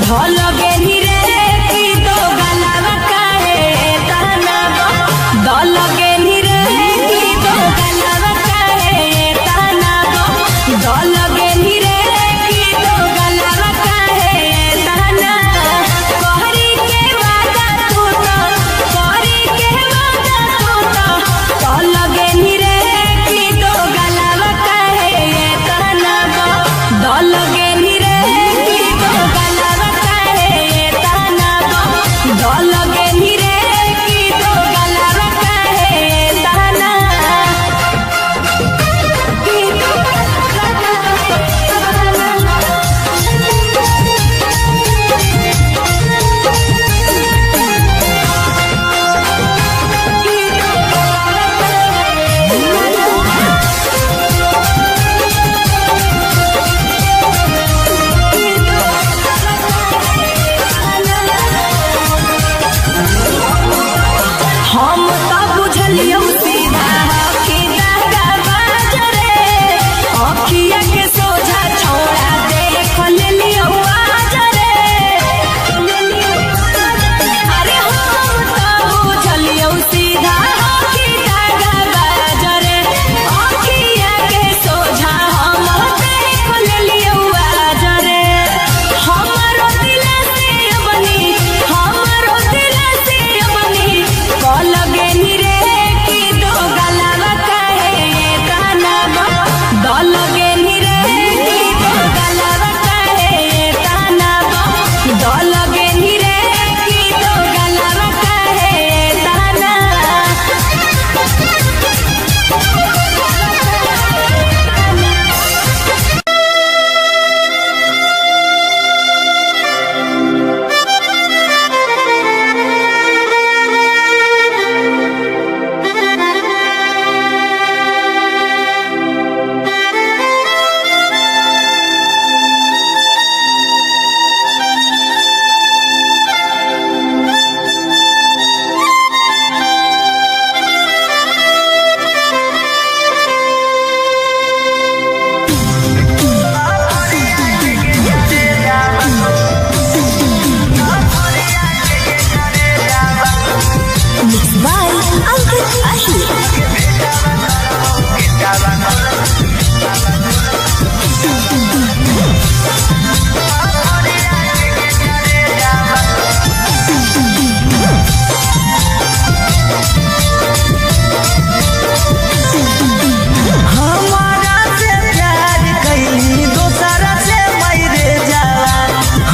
भल गेली रे की दो गलावा काहे ताना दल गेली रे की दो गलावा काहे ताना दल गेली रे की दो गलावा काहे ताना कहरी के वादा तू तो कहरी के वादा तू तो दल गेली रे की दो गलावा काहे ताना दल गेली रे की दो गलावा काहे ताना दल गेली रे की दो गलावा काहे ताना की दो हम तो बुझलियो सीधा कि दागा बाजरे अखिया के सोझा छोड़ा देख लेलियो आजरे अरे हम तो बुझलियो सीधा कि दागा बाजरे अखिया के सोझा हम देख लेलियो आजरे हमारो दिल से बनी हमारो दिल से बनी कल गेली रे की दो गलावा काहे ताना दल गेली रे की दो गलावा काहे ताना दल गेली रे की दो गलावा काहे ताना Mixed by Angkat Ahir. हमारा से प्यार कैली दोसरा से मरे जावा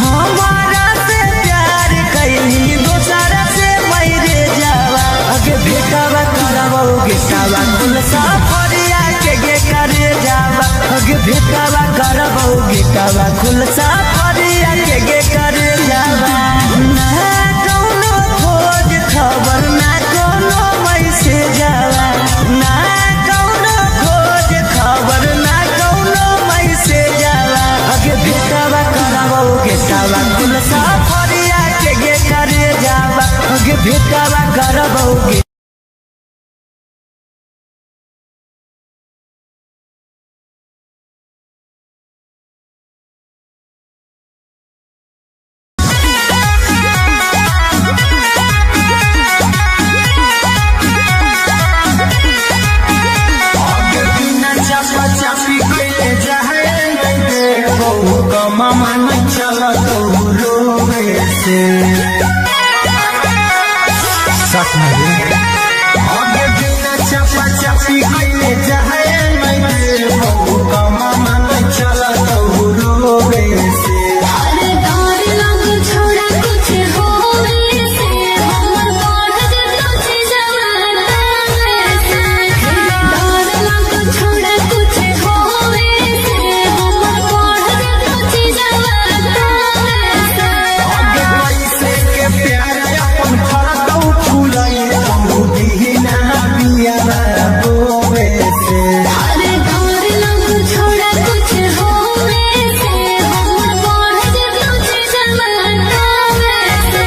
हमारा से प्यार कैली दोसरा से मरे जावा अगे बेटावा करबो गेटावा कुल साफरिया के गे करे जावा अगे बेटावा करबो गेटावा कुल साफरिया के गे करे जावा ना कौनो खोज खबर ना कौनो मैसेज आवा ना कौनो खोज खबर ना कौनो मैसेज आवा अगे बेटावा करबो गेटावा कुल साफरिया के गे करे जावा अगे बेटावा करबो कमा मन चल रोवे से सच में आगे बिना चपा चपी कइले जाए नहीं कमा मन चल रोवे से अरे डर लग छोड़ा कुछ होवे से हमर बढ़ जतो जवाना से डर लग छोड़ा कुछ होवे से हमर बढ़ जतो जवाना से आगे कैसे के प्यार अपन फरकौ फुलाई दीना बिया रोवे से अरे डर लग छोड़ा कुछ होवे से हमर बढ़ जतो जवाना से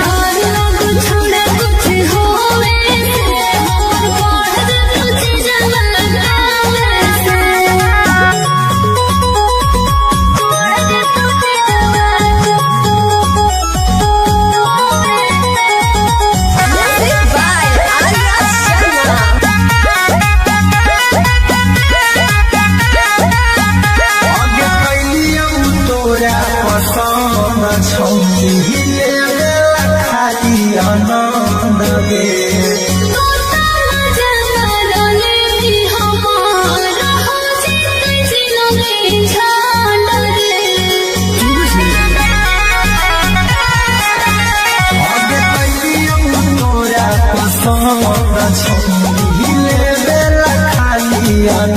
डर लग छोड़ा कुछ होवे से हमर बढ़ जतो जवाना आगे कैलियौ तोरा पसंद छौनी खाली आनंद गे आगे कैलियौ तोरा पसंद छौनी खाली आनंद